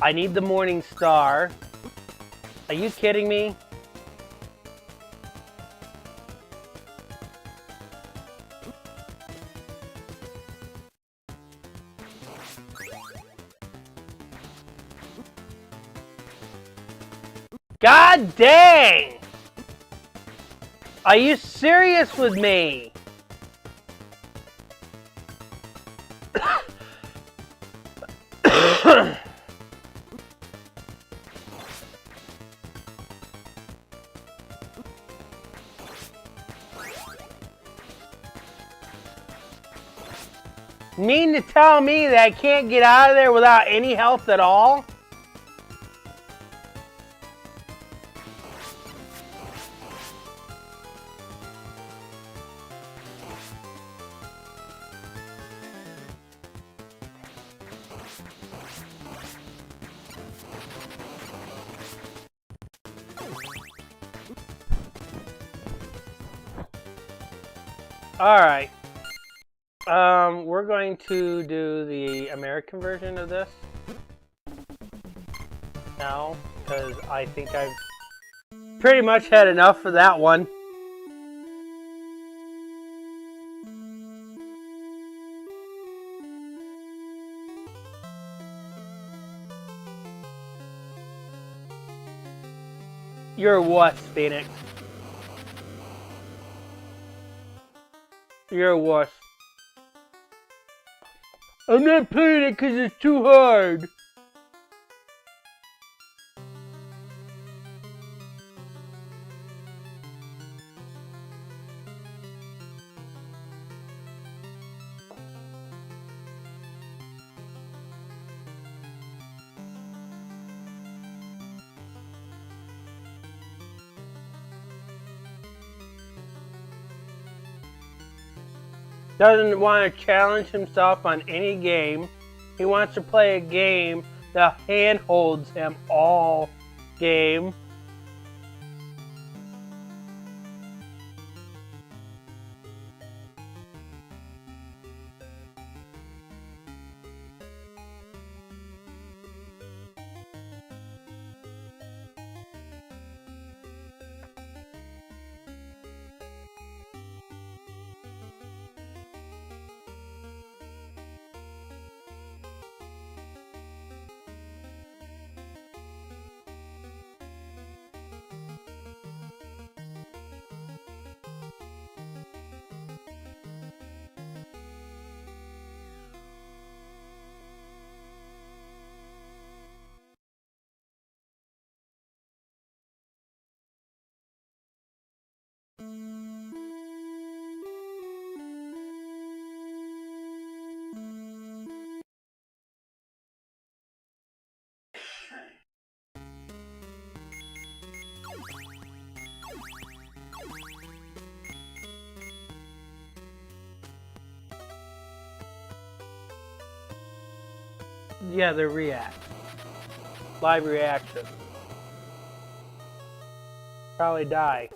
I need the morning star. Are you kidding me? God dang! Are you serious with me? Mean to tell me that I can't get out of there without any health at all? Alright. We're going to do the American version of this now, because I think I've pretty much had enough of that one. You're a wuss, Phoenix. You're a wuss. I'm not playing it because it's too hard. Doesn't want to challenge himself on any game. He wants to play a game that handholds him all game. Yeah, they're react. Live reaction. Probably die.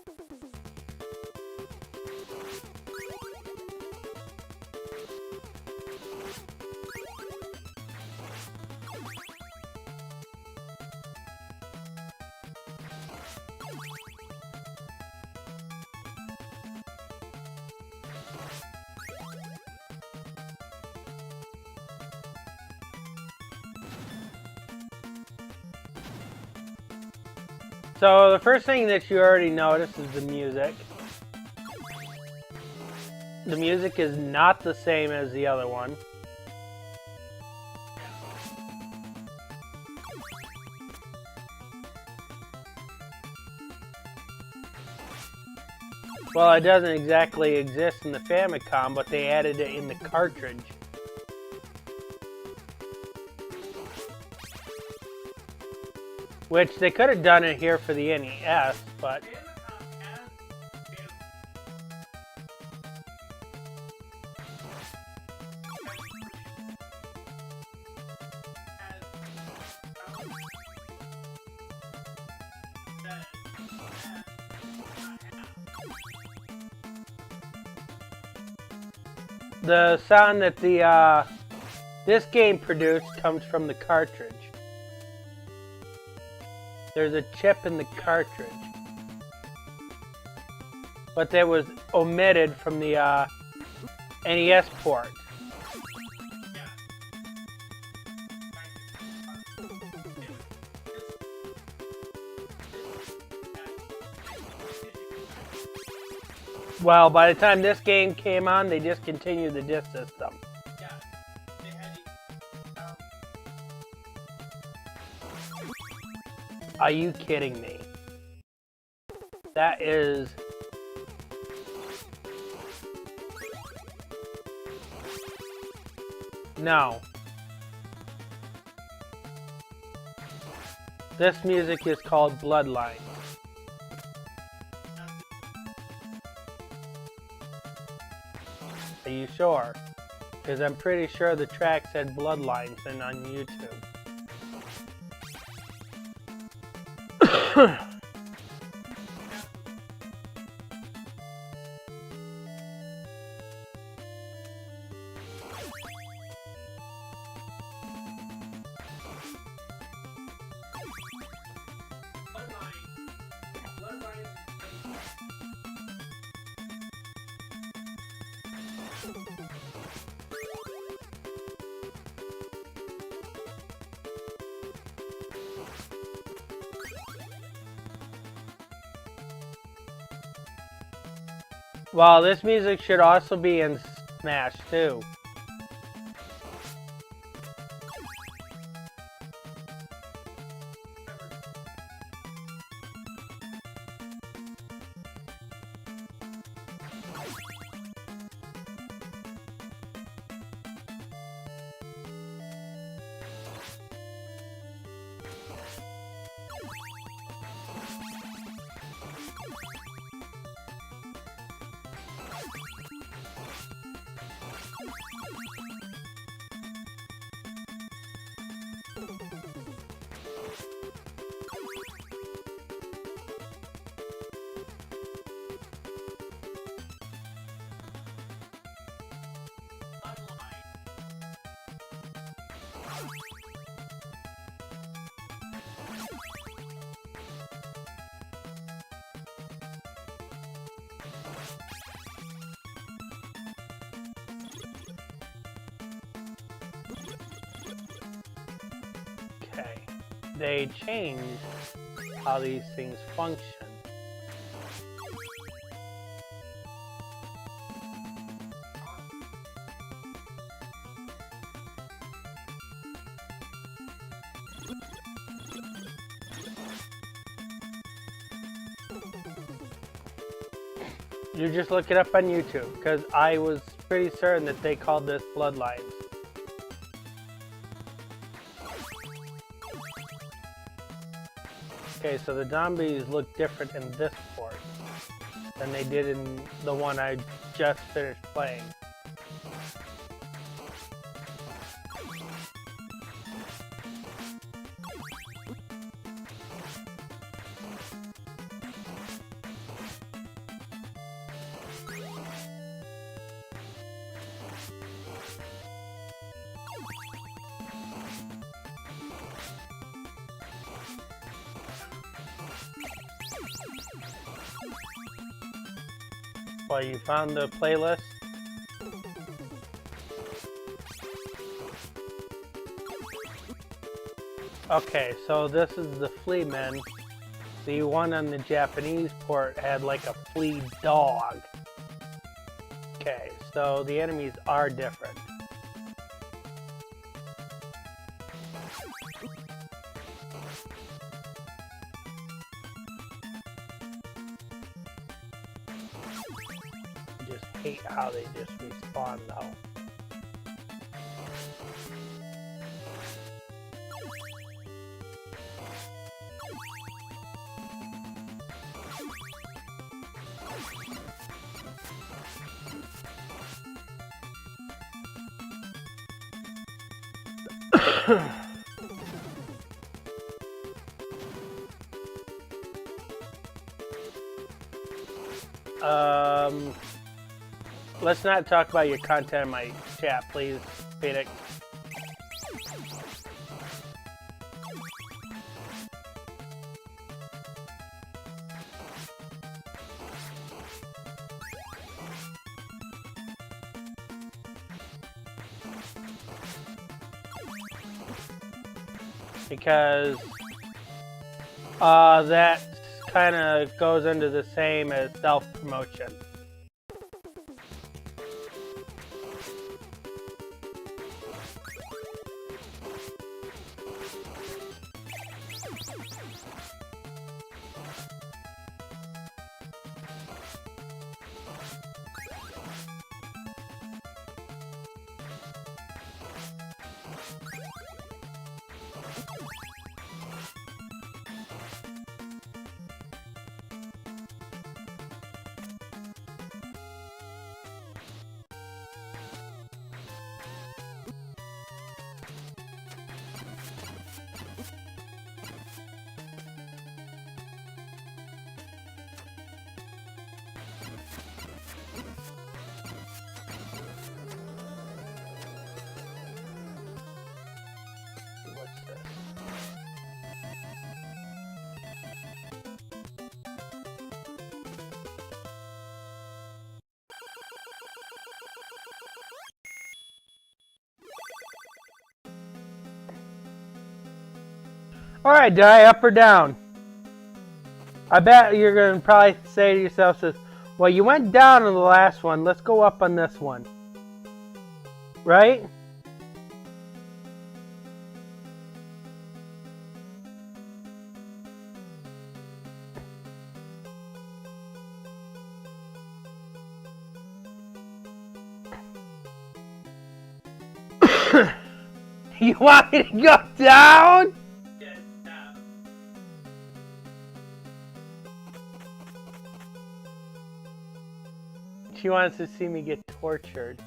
So the first thing that you already noticed is the music. The music is not the same as the other one. Well, it doesn't exactly exist in the Famicom, but they added it in the cartridge. Which they could have done it here for the NES, but... The sound that this game produced comes from the cartridge. There's a chip in the cartridge, but that was omitted from the NES port. Well, by the time this game came on, they discontinued the disc system. Are you kidding me? That is... No. This music is called Bloodline. Are you sure? Because I'm pretty sure the track said Bloodlines and on YouTube. Well, this music should also be in Smash too. Okay, they changed how these things function. You just look it up on YouTube, because I was pretty certain that they called this Bloodlines. Okay, so the zombies look different in this port than they did in the one I just finished playing. Well, you found the playlist? Okay, so this is the flea men. The one on the Japanese port had like a flea dog. Okay, so the enemies are different. I just hate how they just respawn though. Let's not talk about your content in my chat, please, Phoenix. Because that kind of goes into the same as self-promotion. Alright, die up or down? I bet you're going to probably say to yourself, well, you went down on the last one, let's go up on this one. Right? You want me to go down? She wants to see me get tortured.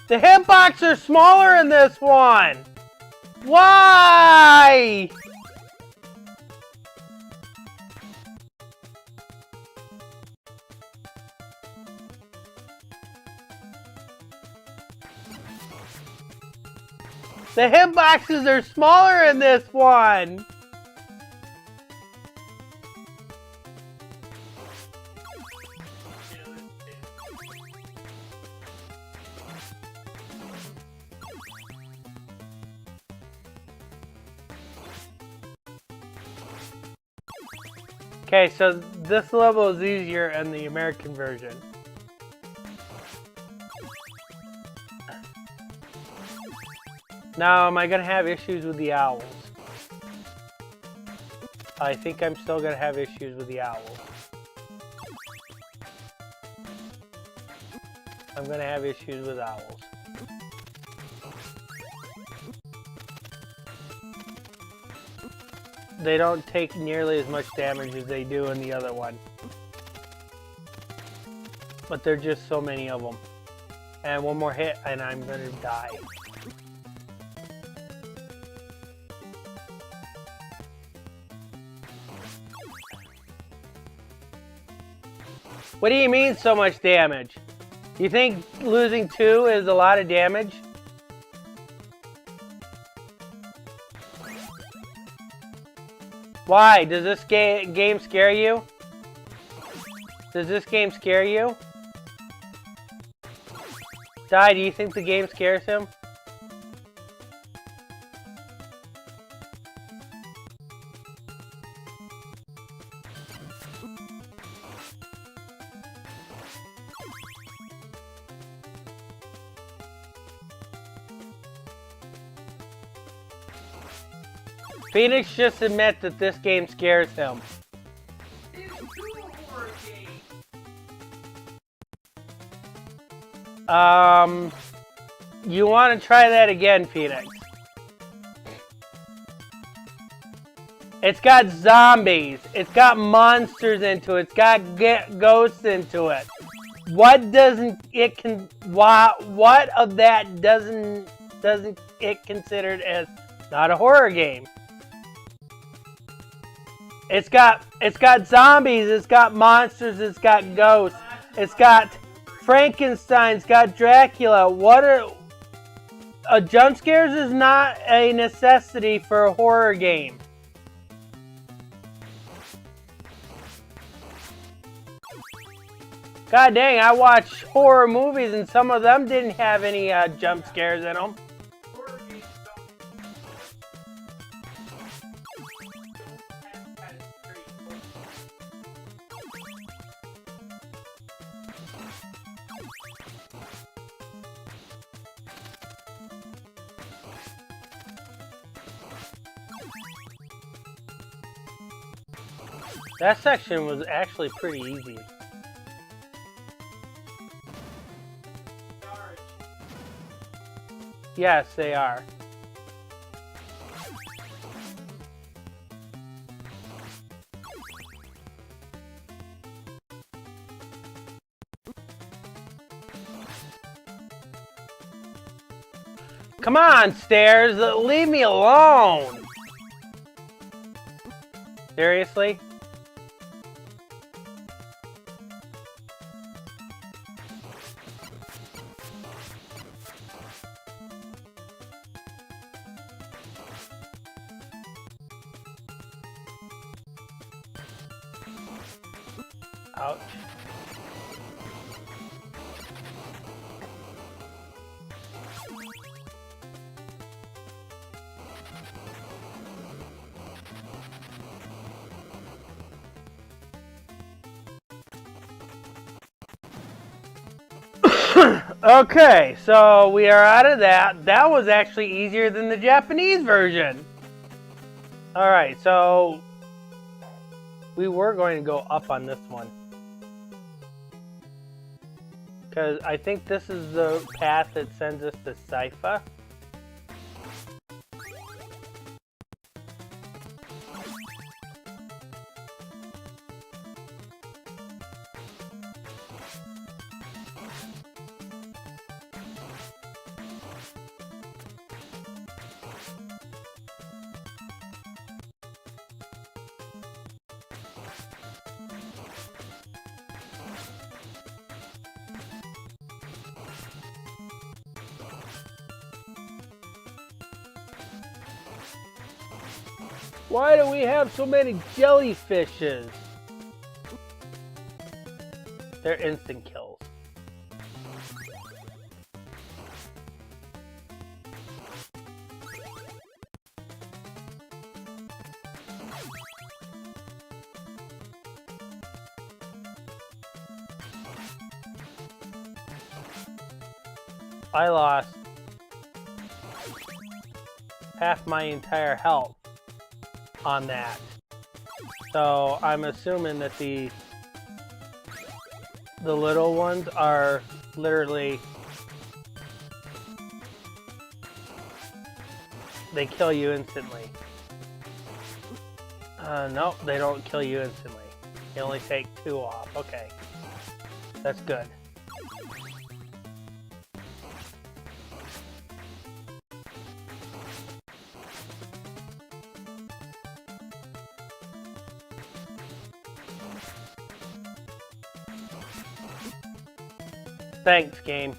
The hitboxes are smaller in this one! Why? The hitboxes are smaller in this one! Okay, so this level is easier in the American version. Now, am I going to have issues with the owls? I think I'm still going to have issues with the owls. I'm going to have issues with owls. They don't take nearly as much damage as they do in the other one. But there are just so many of them. And one more hit and I'm going to die. What do you mean so much damage? You think losing 2 is a lot of damage? Why? Does this game scare you? Does this game scare you? Di, do you think the game scares him? Phoenix just admit that this game scares him.
It's a horror game.
You want to try that again, Phoenix? It's got zombies. It's got monsters into it. It's got ghosts into it. What doesn't it what of that doesn't it considered as not a horror game? It's got zombies, it's got monsters, it's got ghosts, it's got Frankenstein, it's got Dracula. Jump scares is not a necessity for a horror game. God dang, I watch horror movies and some of them didn't have any jump scares in them.
Horror games don't have straight.
That section was actually pretty easy. Yes, they are. Come on, stairs, leave me alone. Seriously? Ouch. Okay, so we are out of that. That was actually easier than the Japanese version. Alright, so we were going to go up on this one. Because I think this is the path that sends us to Sypha. Why do we have so many jellyfishes? They're instant kills. I lost half my entire health on that. So I'm assuming that the little ones are literally, they kill you instantly. Nope, they don't kill you instantly. You only take 2 off. Okay. That's good. Thanks, game.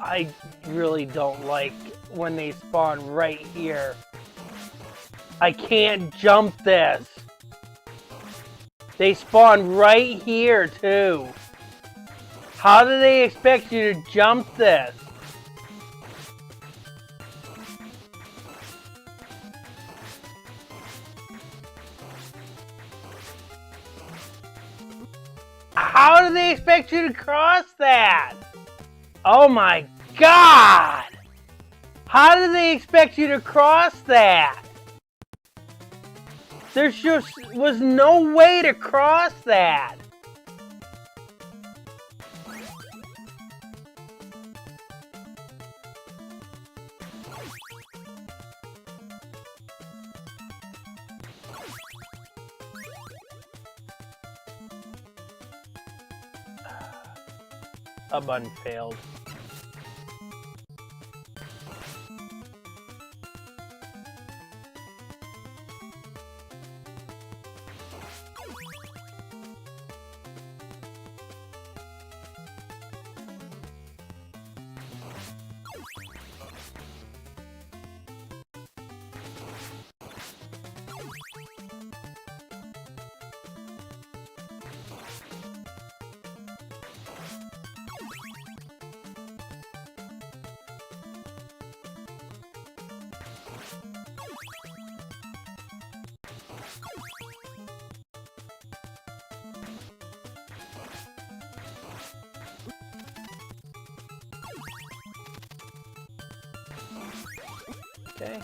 I really don't like when they spawn right here. I can't jump this. They spawn right here too. How do they expect you to jump this? How do they expect you to cross that? Oh my God! How do they expect you to cross that? There just was no way to cross that. A button failed. Okay.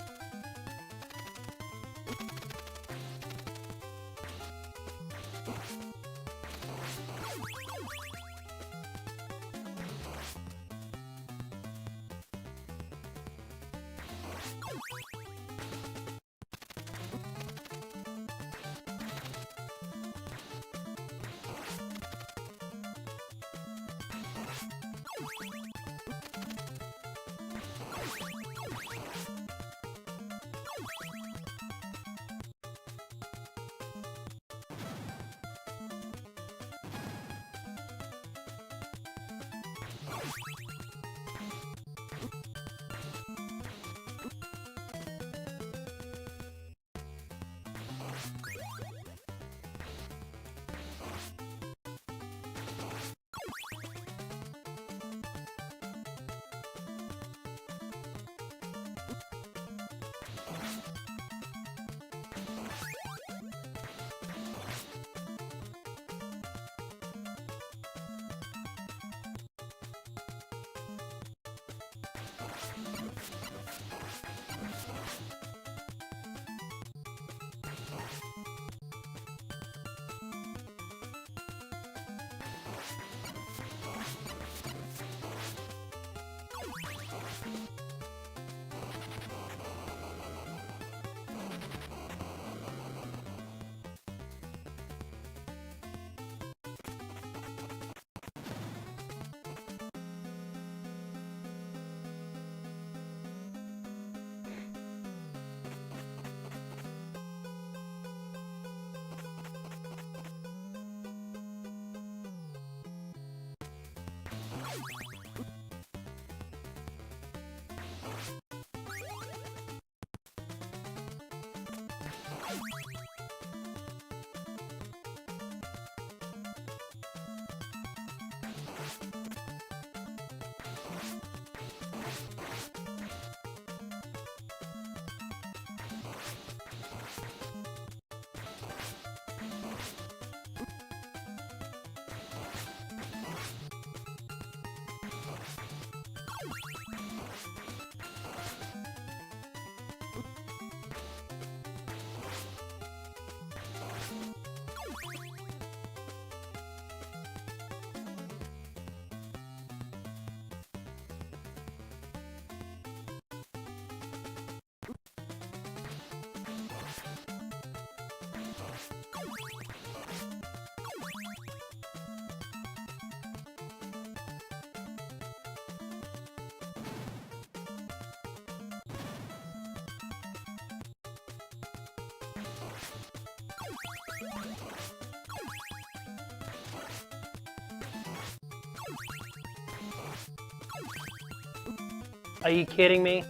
Are you kidding me?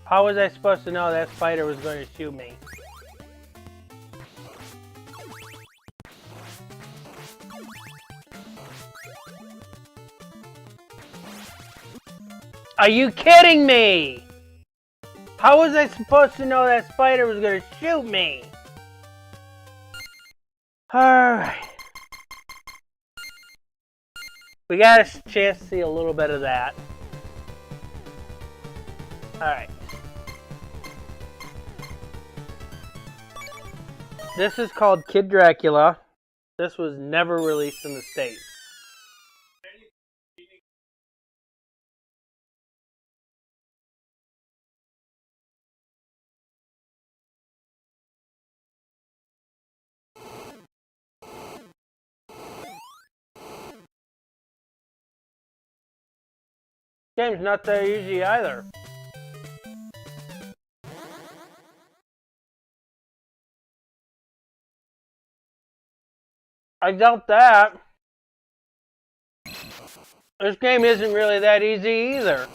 How was I supposed to know that spider was going to shoot me? Are you kidding me? How was I supposed to know that spider was going to shoot me? Alright. We got a chance to see a little bit of that. Alright. This is called Kid Dracula. This was never released in the States. Game's not that easy either. I doubt that. This game isn't really that easy either.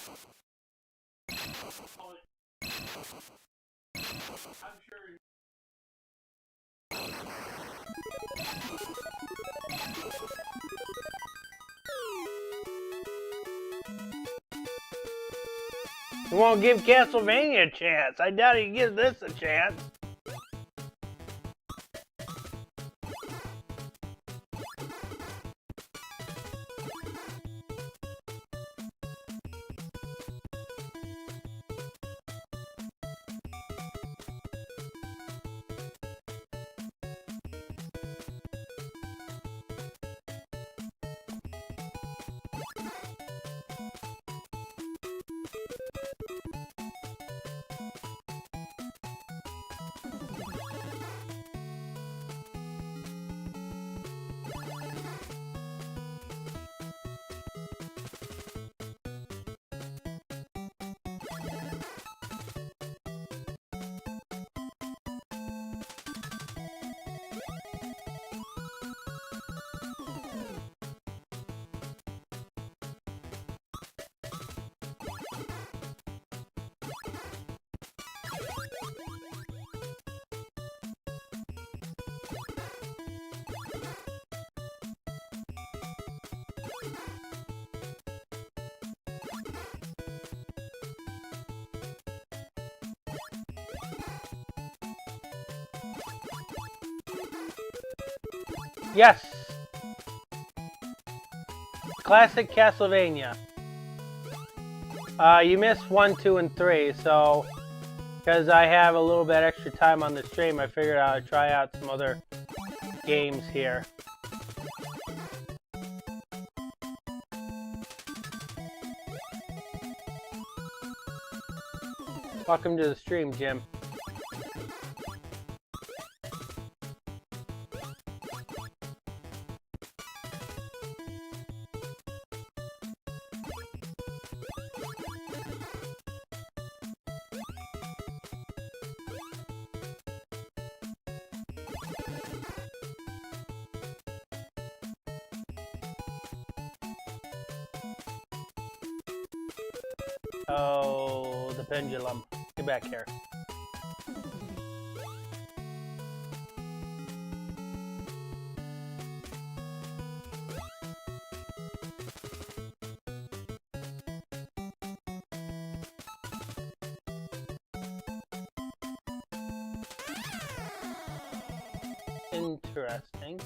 You won't give Castlevania a chance. I doubt he gives this a chance. Yes! Classic Castlevania. You missed 1, 2, and 3, so because I have a little bit extra time on the stream, I figured I would try out some other games here. Welcome to the stream, Jim. Oh, the pendulum. Get back here. Interesting.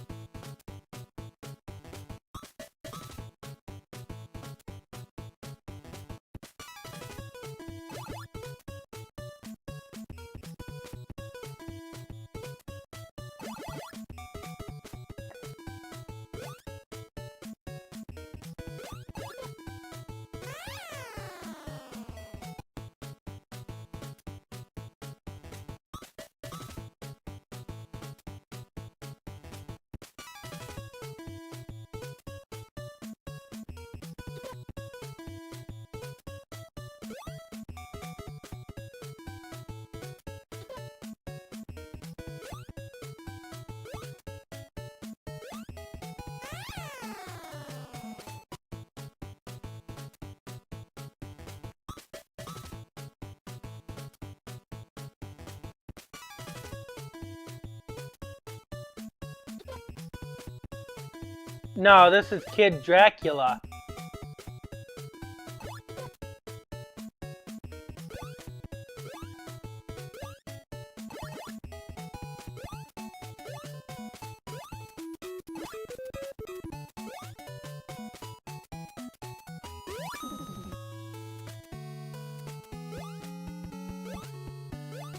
No, this is Kid Dracula.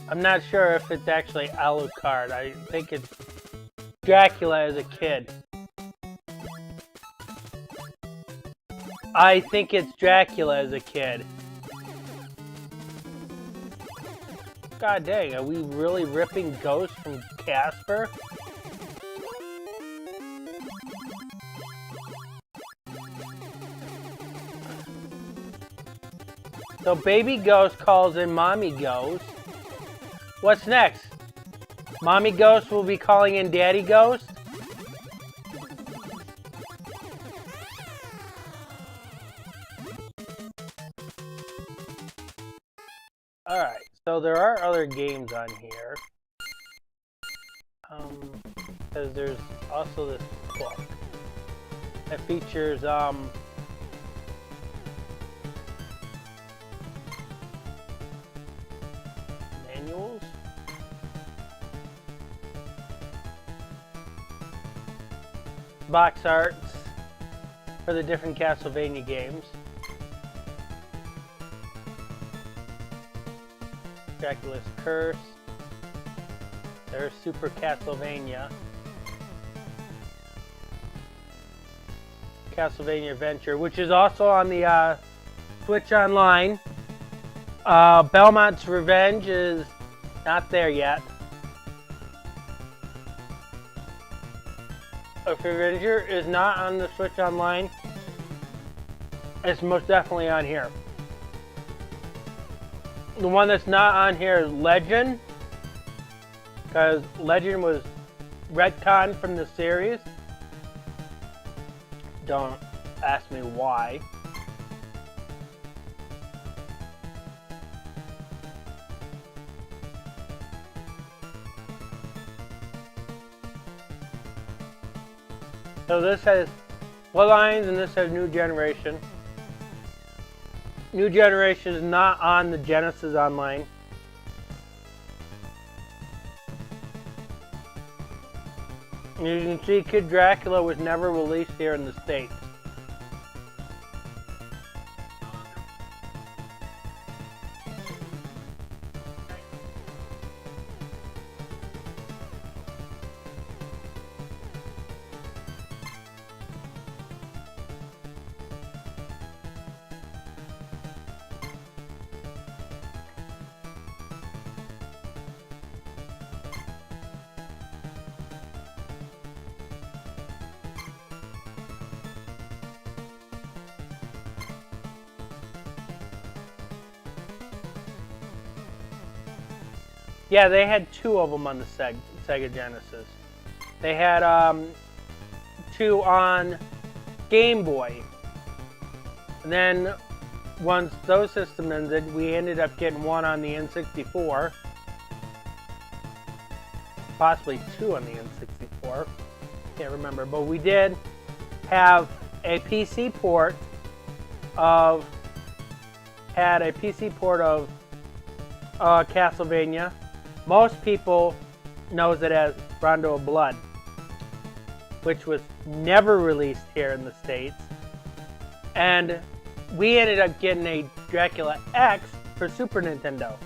I'm not sure if it's actually Alucard. I think it's Dracula as a kid. I think it's Dracula as a kid. God dang, are we really ripping ghosts from Casper? So Baby Ghost calls in Mommy Ghost. What's next? Mommy Ghost will be calling in Daddy Ghost? Alright, so there are other games on here. Because there's also this book that features, manuals? Box arts for the different Castlevania games. Dracula's Curse. There's Super Castlevania. Castlevania Adventure, which is also on the Switch Online. Belmont's Revenge is not there yet. If Avenger is not on the Switch Online, it's most definitely on here. The one that's not on here is Legend, because Legend was retconned from the series. Don't ask me why. So this has Bloodlines and this has New Generation. New Generation is not on the Genesis Online. And you can see Kid Dracula was never released here in the States. Yeah, they had two of them on the Sega Genesis. They had two on Game Boy. And then once those systems ended, we ended up getting one on the N64. Possibly two on the N64. Can't remember. But we did have a PC port of Castlevania. Most people knows it as Rondo of Blood, which was never released here in the States. And we ended up getting a Dracula X for Super Nintendo,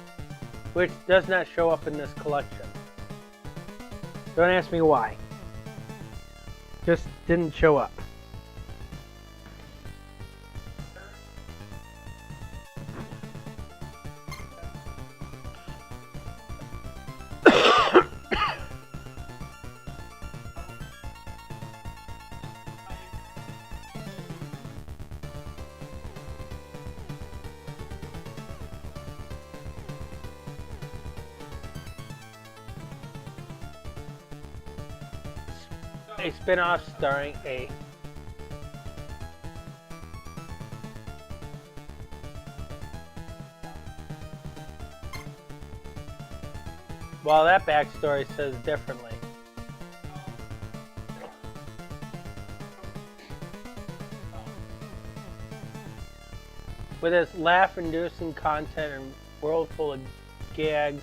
which does not show up in this collection. Don't ask me why. Just didn't show up. A spin-off starring a well, that backstory says differently. With its laugh-inducing content and world full of gags,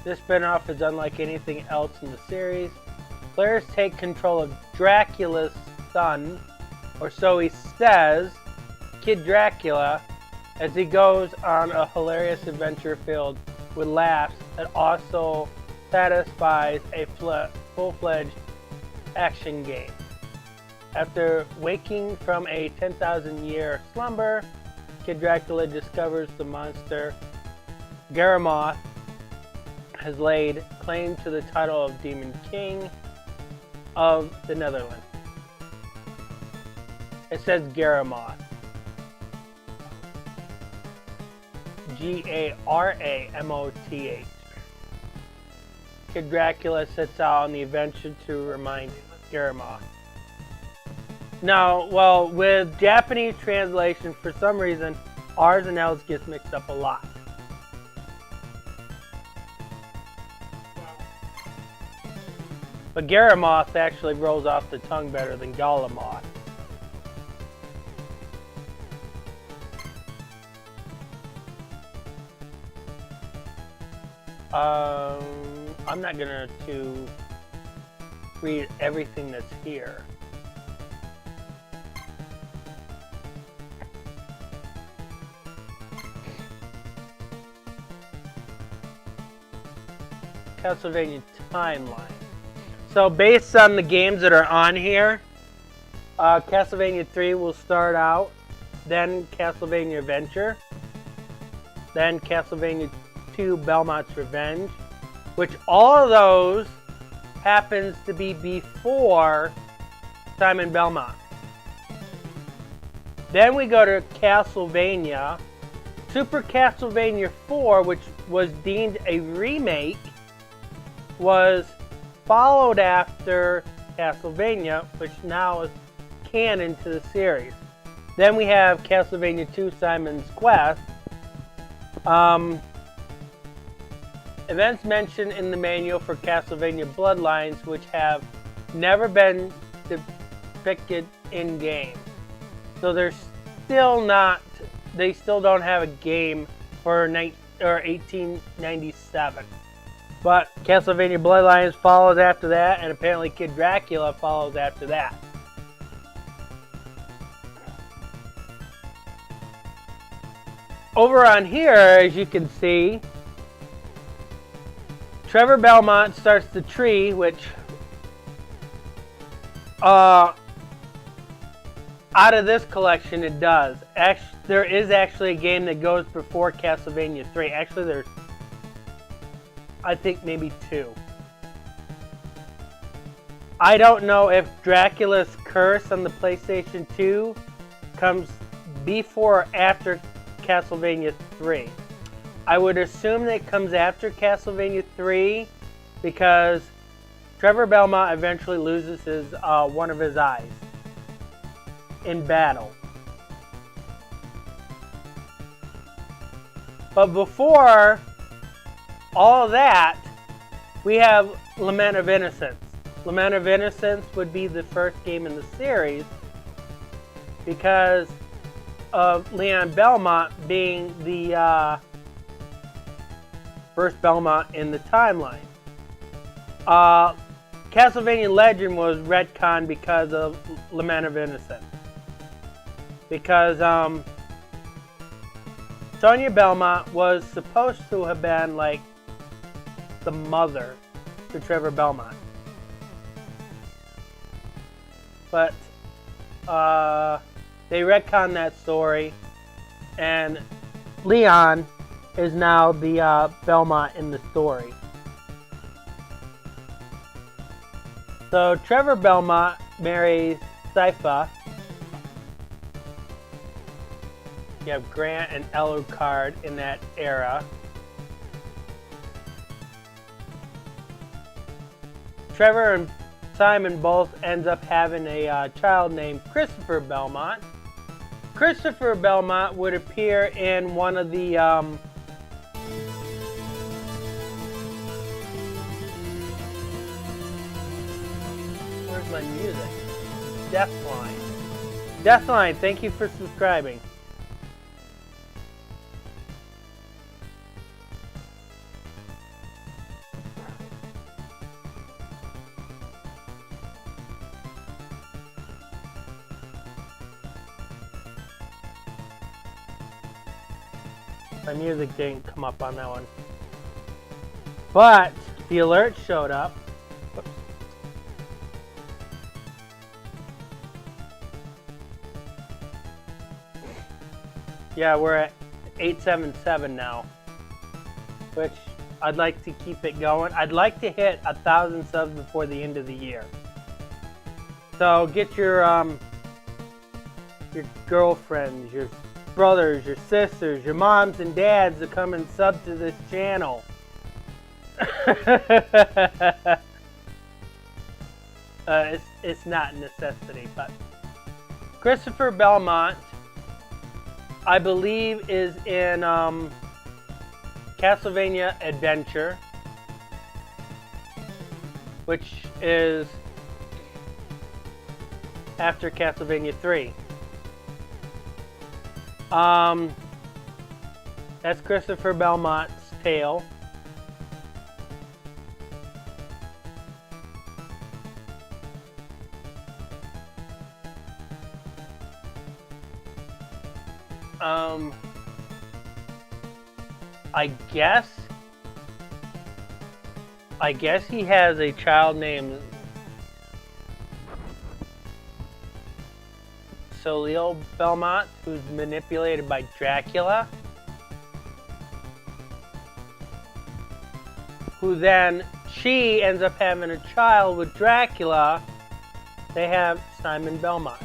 this spin-off is unlike anything else in the series. Players take control of Dracula's son, or so he says, Kid Dracula, as he goes on a hilarious adventure filled with laughs that also satisfies a full-fledged action game. After waking from a 10,000-year slumber, Kid Dracula discovers the monster Garamoth has laid claim to the title of Demon King of the Netherlands. It says Garamoth. Garamoth. Kid Dracula sets out on the adventure to remind Garamoth. Now, well, with Japanese translation, for some reason, R's and L's gets mixed up a lot. But Garamoth actually rolls off the tongue better than Galamoth. I'm not gonna read everything that's here. Castlevania timeline. So based on the games that are on here, Castlevania 3 will start out, then Castlevania Adventure, then Castlevania 2 Belmont's Revenge, which all of those happens to be before Simon Belmont. Then we go to Castlevania, Super Castlevania 4, which was deemed a remake, was followed after Castlevania, which now is canon to the series. Then we have Castlevania 2 Simon's Quest. Events mentioned in the manual for Castlevania Bloodlines, which have never been depicted in game. So they're still not, they still don't have a game for 1897. But Castlevania Bloodlines follows after that, and apparently Kid Dracula follows after that. Over on here, as you can see, Trevor Belmont starts the tree, which out of this collection it does. There is actually a game that goes before Castlevania 3. Actually, there's, I think, maybe 2. I don't know if Dracula's Curse on the PlayStation 2 comes before or after Castlevania 3. I would assume that it comes after Castlevania 3 because Trevor Belmont eventually loses one of his eyes in battle. But before all of that, we have Lament of Innocence. Lament of Innocence would be the first game in the series because of Leon Belmont being the first Belmont in the timeline. Castlevania Legend was retconned because of Lament of Innocence. Because Sonia Belmont was supposed to have been like the mother to Trevor Belmont. But they retconned that story, and Leon is now the Belmont in the story. So Trevor Belmont marries Sypha. You have Grant and Alucard in that era. Trevor and Simon both ends up having a child named Christopher Belmont. Christopher Belmont would appear in one of the where's my music? Deathline. Deathline, thank you for subscribing. My music didn't come up on that one. But the alert showed up. Whoops. Yeah, we're at 877 now, which I'd like to keep it going. I'd like to hit 1,000 subs before the end of the year. So get your girlfriends, your brothers, your sisters, your moms and dads to come and sub to this channel. It's not a necessity, but Christopher Belmont, I believe, is in Castlevania Adventure, which is after Castlevania 3. That's Christopher Belmont's tale. I guess he has a child named Leo Belmont, who's manipulated by Dracula, who then, she ends up having a child with Dracula. They have Simon Belmont.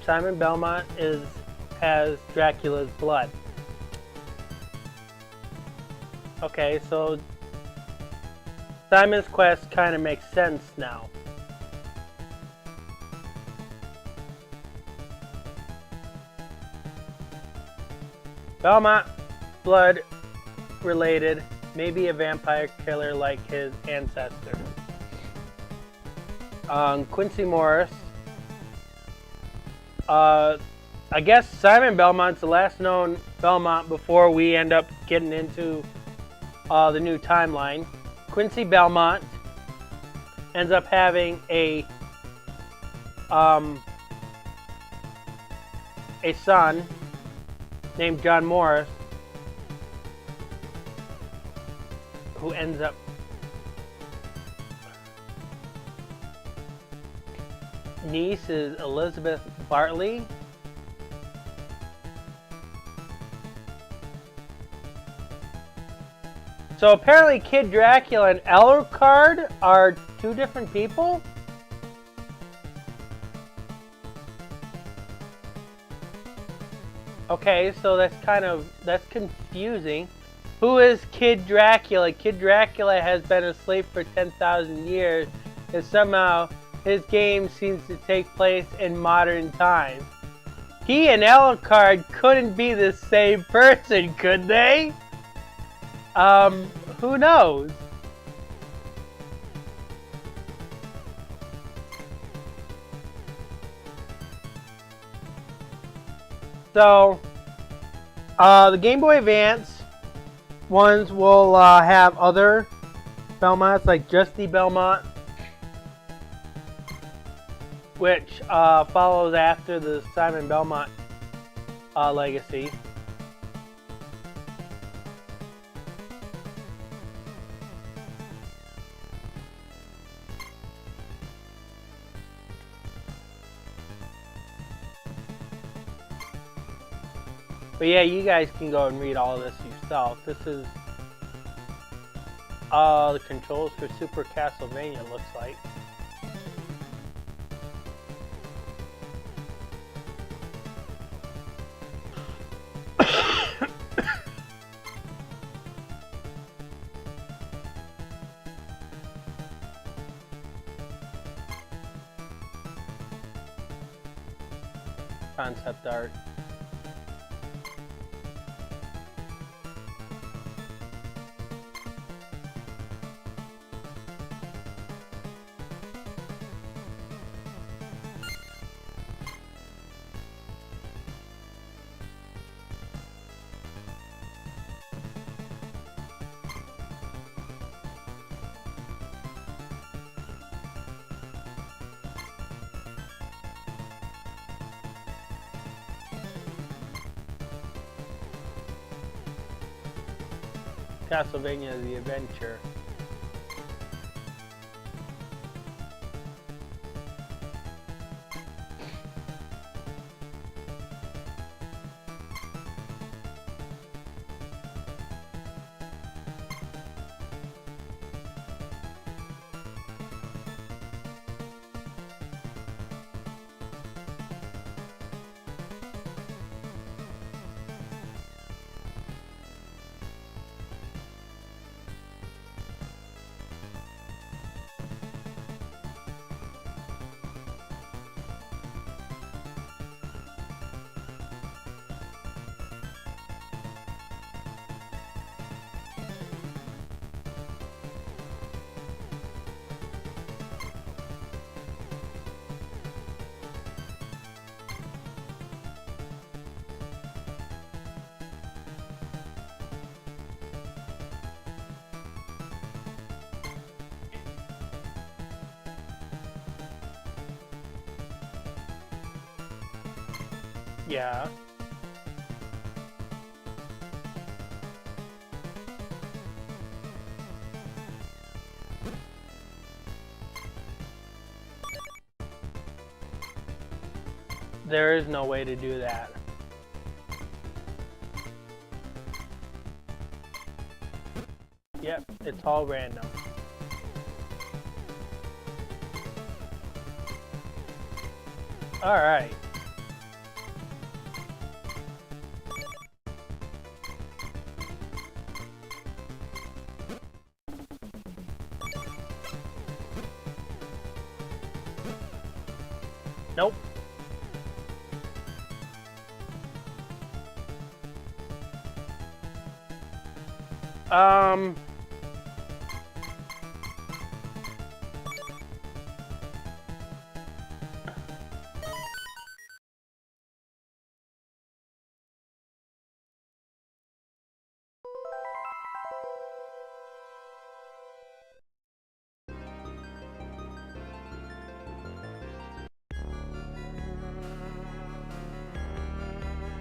Simon Belmont has Dracula's blood. Okay, so Simon's quest kind of makes sense now. Belmont, blood related, maybe a vampire killer like his ancestor. Quincy Morris. I guess Simon Belmont's the last known Belmont before we end up getting into the new timeline. Quincy Belmont ends up having a son named John Morris, who ends up niece is Elizabeth Bartley. So apparently Kid Dracula and Alucard are two different people? Okay, so that's confusing. Who is Kid Dracula? Kid Dracula has been asleep for 10,000 years, and somehow his game seems to take place in modern times. He and Alucard couldn't be the same person, could they? Who knows? So, the Game Boy Advance ones will have other Belmonts, like Justy Belmont, which follows after the Simon Belmont legacy. But yeah, you guys can go and read all of this yourself. This is the controls for Super Castlevania, looks like. Concept art. Castlevania the Adventure. Yeah. There is no way to do that. Yep, it's all random. Alright. Nope.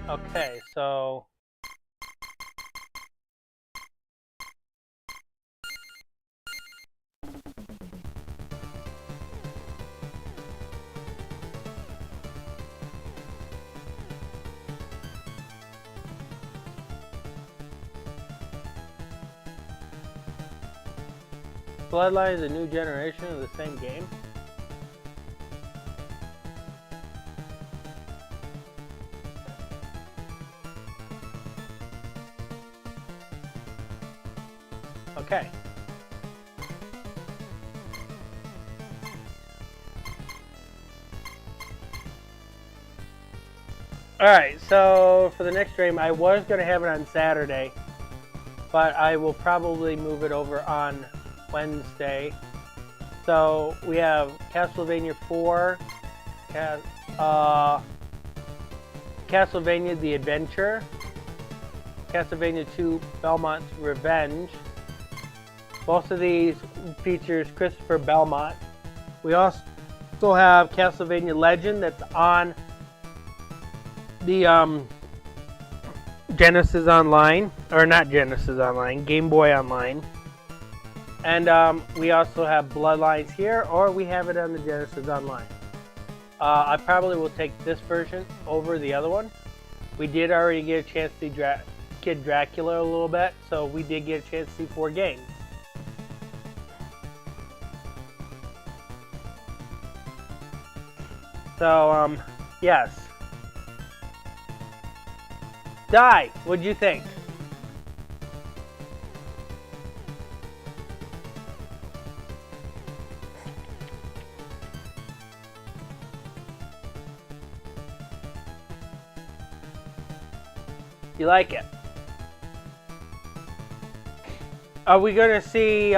Okay, so Bloodline is a new generation of the same game. Okay. Alright, so for the next stream, I was going to have it on Saturday, but I will probably move it over on Wednesday. So we have Castlevania 4, Castlevania the Adventure, Castlevania 2 Belmont's Revenge. Both of these features Christopher Belmont. We also have Castlevania Legend that's on the Genesis Online, or not Genesis Online, Game Boy Online. And we also have Bloodlines here, or we have it on the Genesis Online. I probably will take this version over the other one. We did already get a chance to see Kid Dracula a little bit, so we did get a chance to see 4 games. So, yes. Die! What'd you think? You like it? Are we gonna see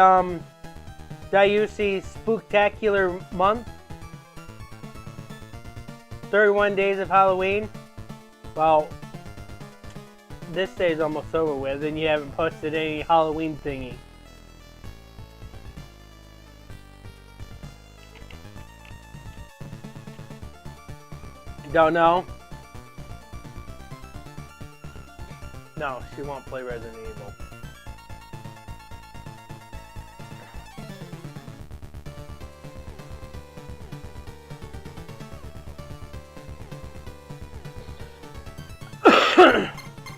Diusi Spooktacular Month? 31 days of Halloween? Well, this day is almost over with and you haven't posted any Halloween thingy. Don't know? No, she won't play Resident Evil.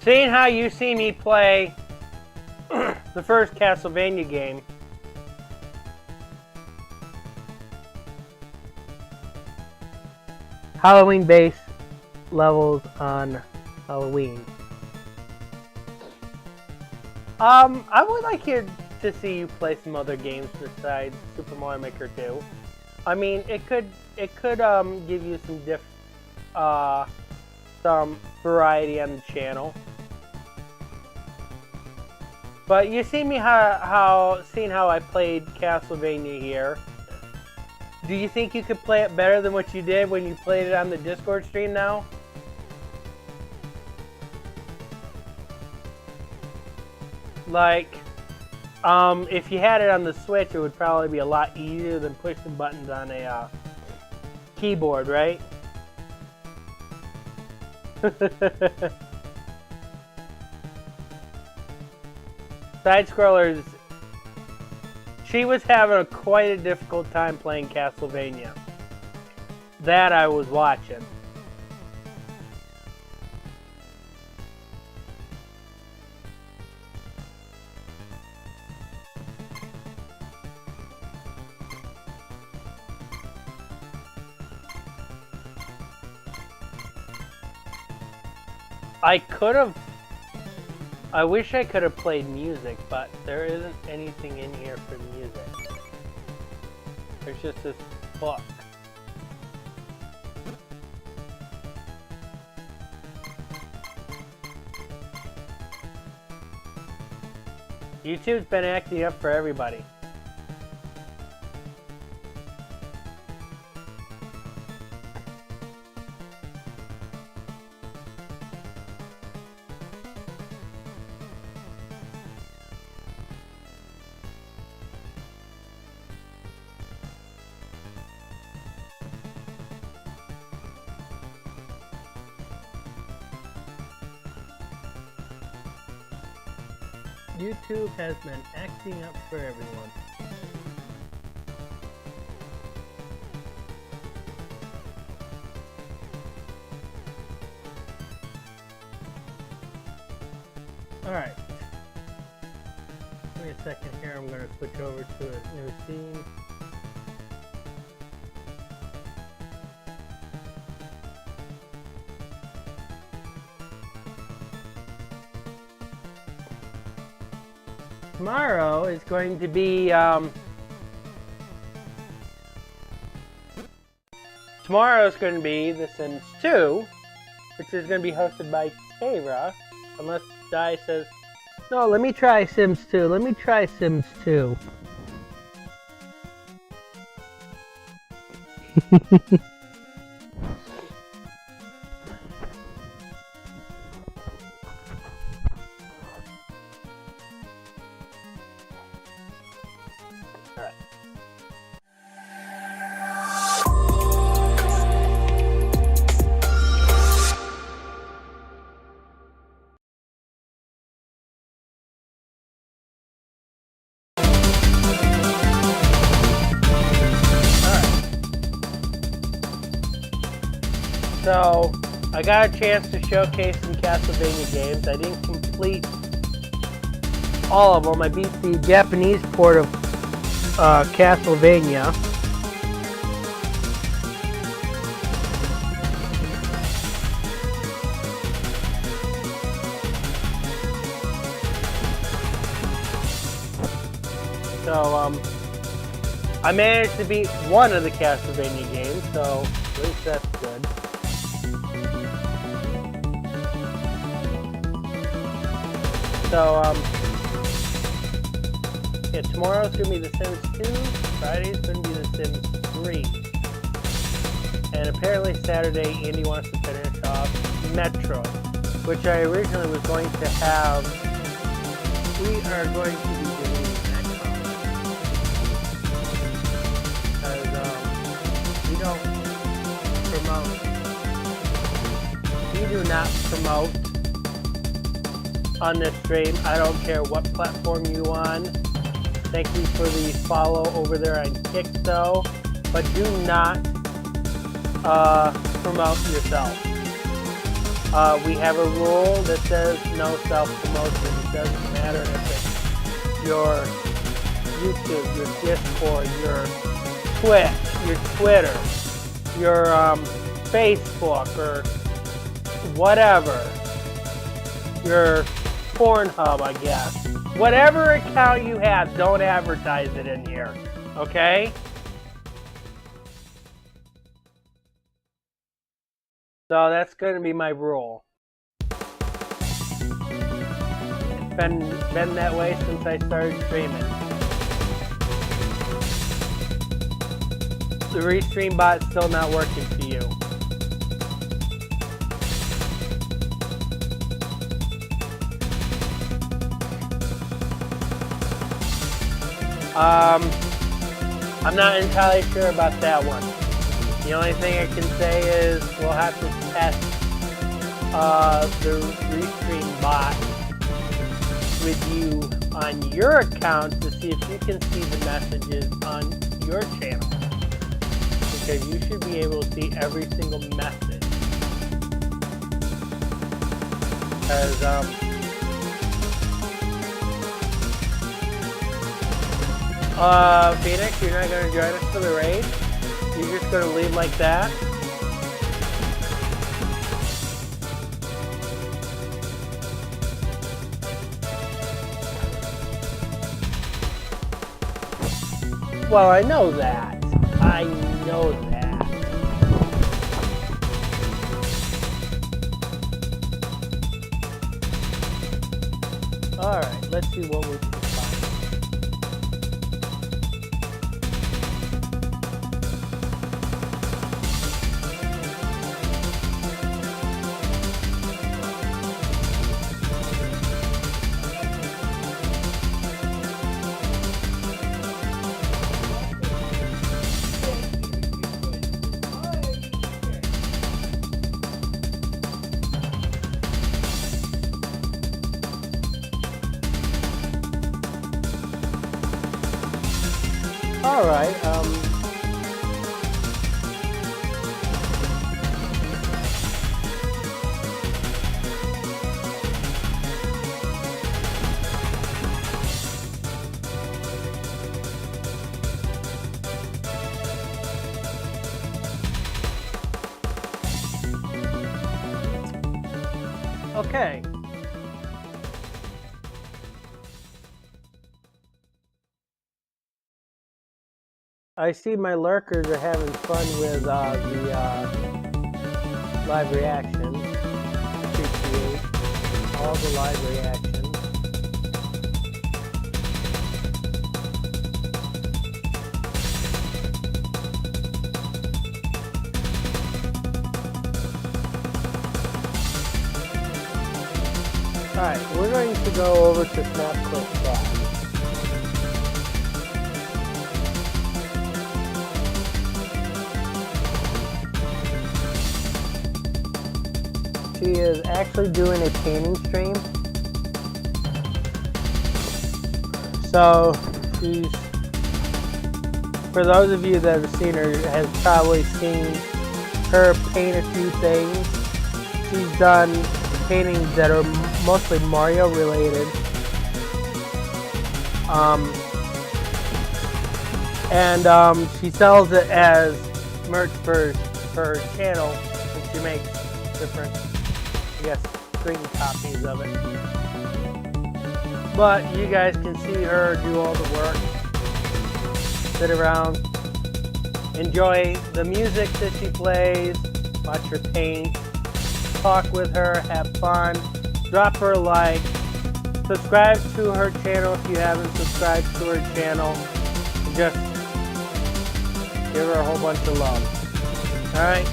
Seeing how you see me play the first Castlevania game, Halloween base levels on Halloween. I would like to see you play some other games besides Super Mario Maker 2. I mean, it could give you some variety on the channel. But you see me seeing how I played Castlevania here. Do you think you could play it better than what you did when you played it on the Discord stream now? Like, if you had it on the Switch, it would probably be a lot easier than pushing buttons on a keyboard, right? Side-scrollers, she was having quite a difficult time playing Castlevania. That I was watching. I wish I could have played music, but there isn't anything in here for music. There's just this book. YouTube's been acting up for everybody. YouTube has been acting up for everyone. Alright. Give me a second here, I'm going to switch over to a new scene. Tomorrow is going to be, tomorrow is going to be The Sims 2, which is going to be hosted by Sarah, unless Di says, no, let me try Sims 2, let me try Sims 2. So, I got a chance to showcase some Castlevania games. I didn't complete all of them. I beat the Japanese port of Castlevania. So, I managed to beat one of the Castlevania games, so at least that's good. So, yeah, tomorrow's gonna be The Sims 2, Friday's gonna be The Sims 3, and apparently Saturday Andy wants to finish off Metro, which I originally was going to have. We are going to be doing next because we don't promote. We do not promote on this stream. I don't care what platform you on. Thank you for the follow over there on Kick though, but do not promote yourself. We have a rule that says no self-promotion. It doesn't matter if it's your YouTube, your Discord, your Twitch, your Twitter, your Facebook, or whatever. Your Pornhub, I guess. Whatever account you have, don't advertise it in here. Okay? So that's going to be my rule. It's been that way since I started streaming. The restream bot's still not working for you. I'm not entirely sure about that one. The only thing I can say is we'll have to test the restream bot with you on your account to see if you can see the messages on your channel. Because you should be able to see every single message. Because, Phoenix, you're not going to join us for the raid? You're just going to leave like that? Well, I know that. I know that. Alright, let's see what we can find. Alright, okay. I see my lurkers are having fun with the live reactions. Appreciate all the live reactions. Alright, we're going to go over to SnapClick Chat. She is actually doing a painting stream. So she's, for those of you that have seen her, has probably seen her paint a few things. She's done paintings that are mostly Mario related. And she sells it as merch for her channel, and she makes different, I guess, screen copies of it. But you guys can see her do all the work, sit around, enjoy the music that she plays, watch her paint, talk with her, have fun, drop her a like, subscribe to her channel if you haven't subscribed to her channel, and just give her a whole bunch of love. Alright,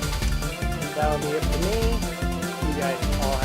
that'll be it for me. You guys all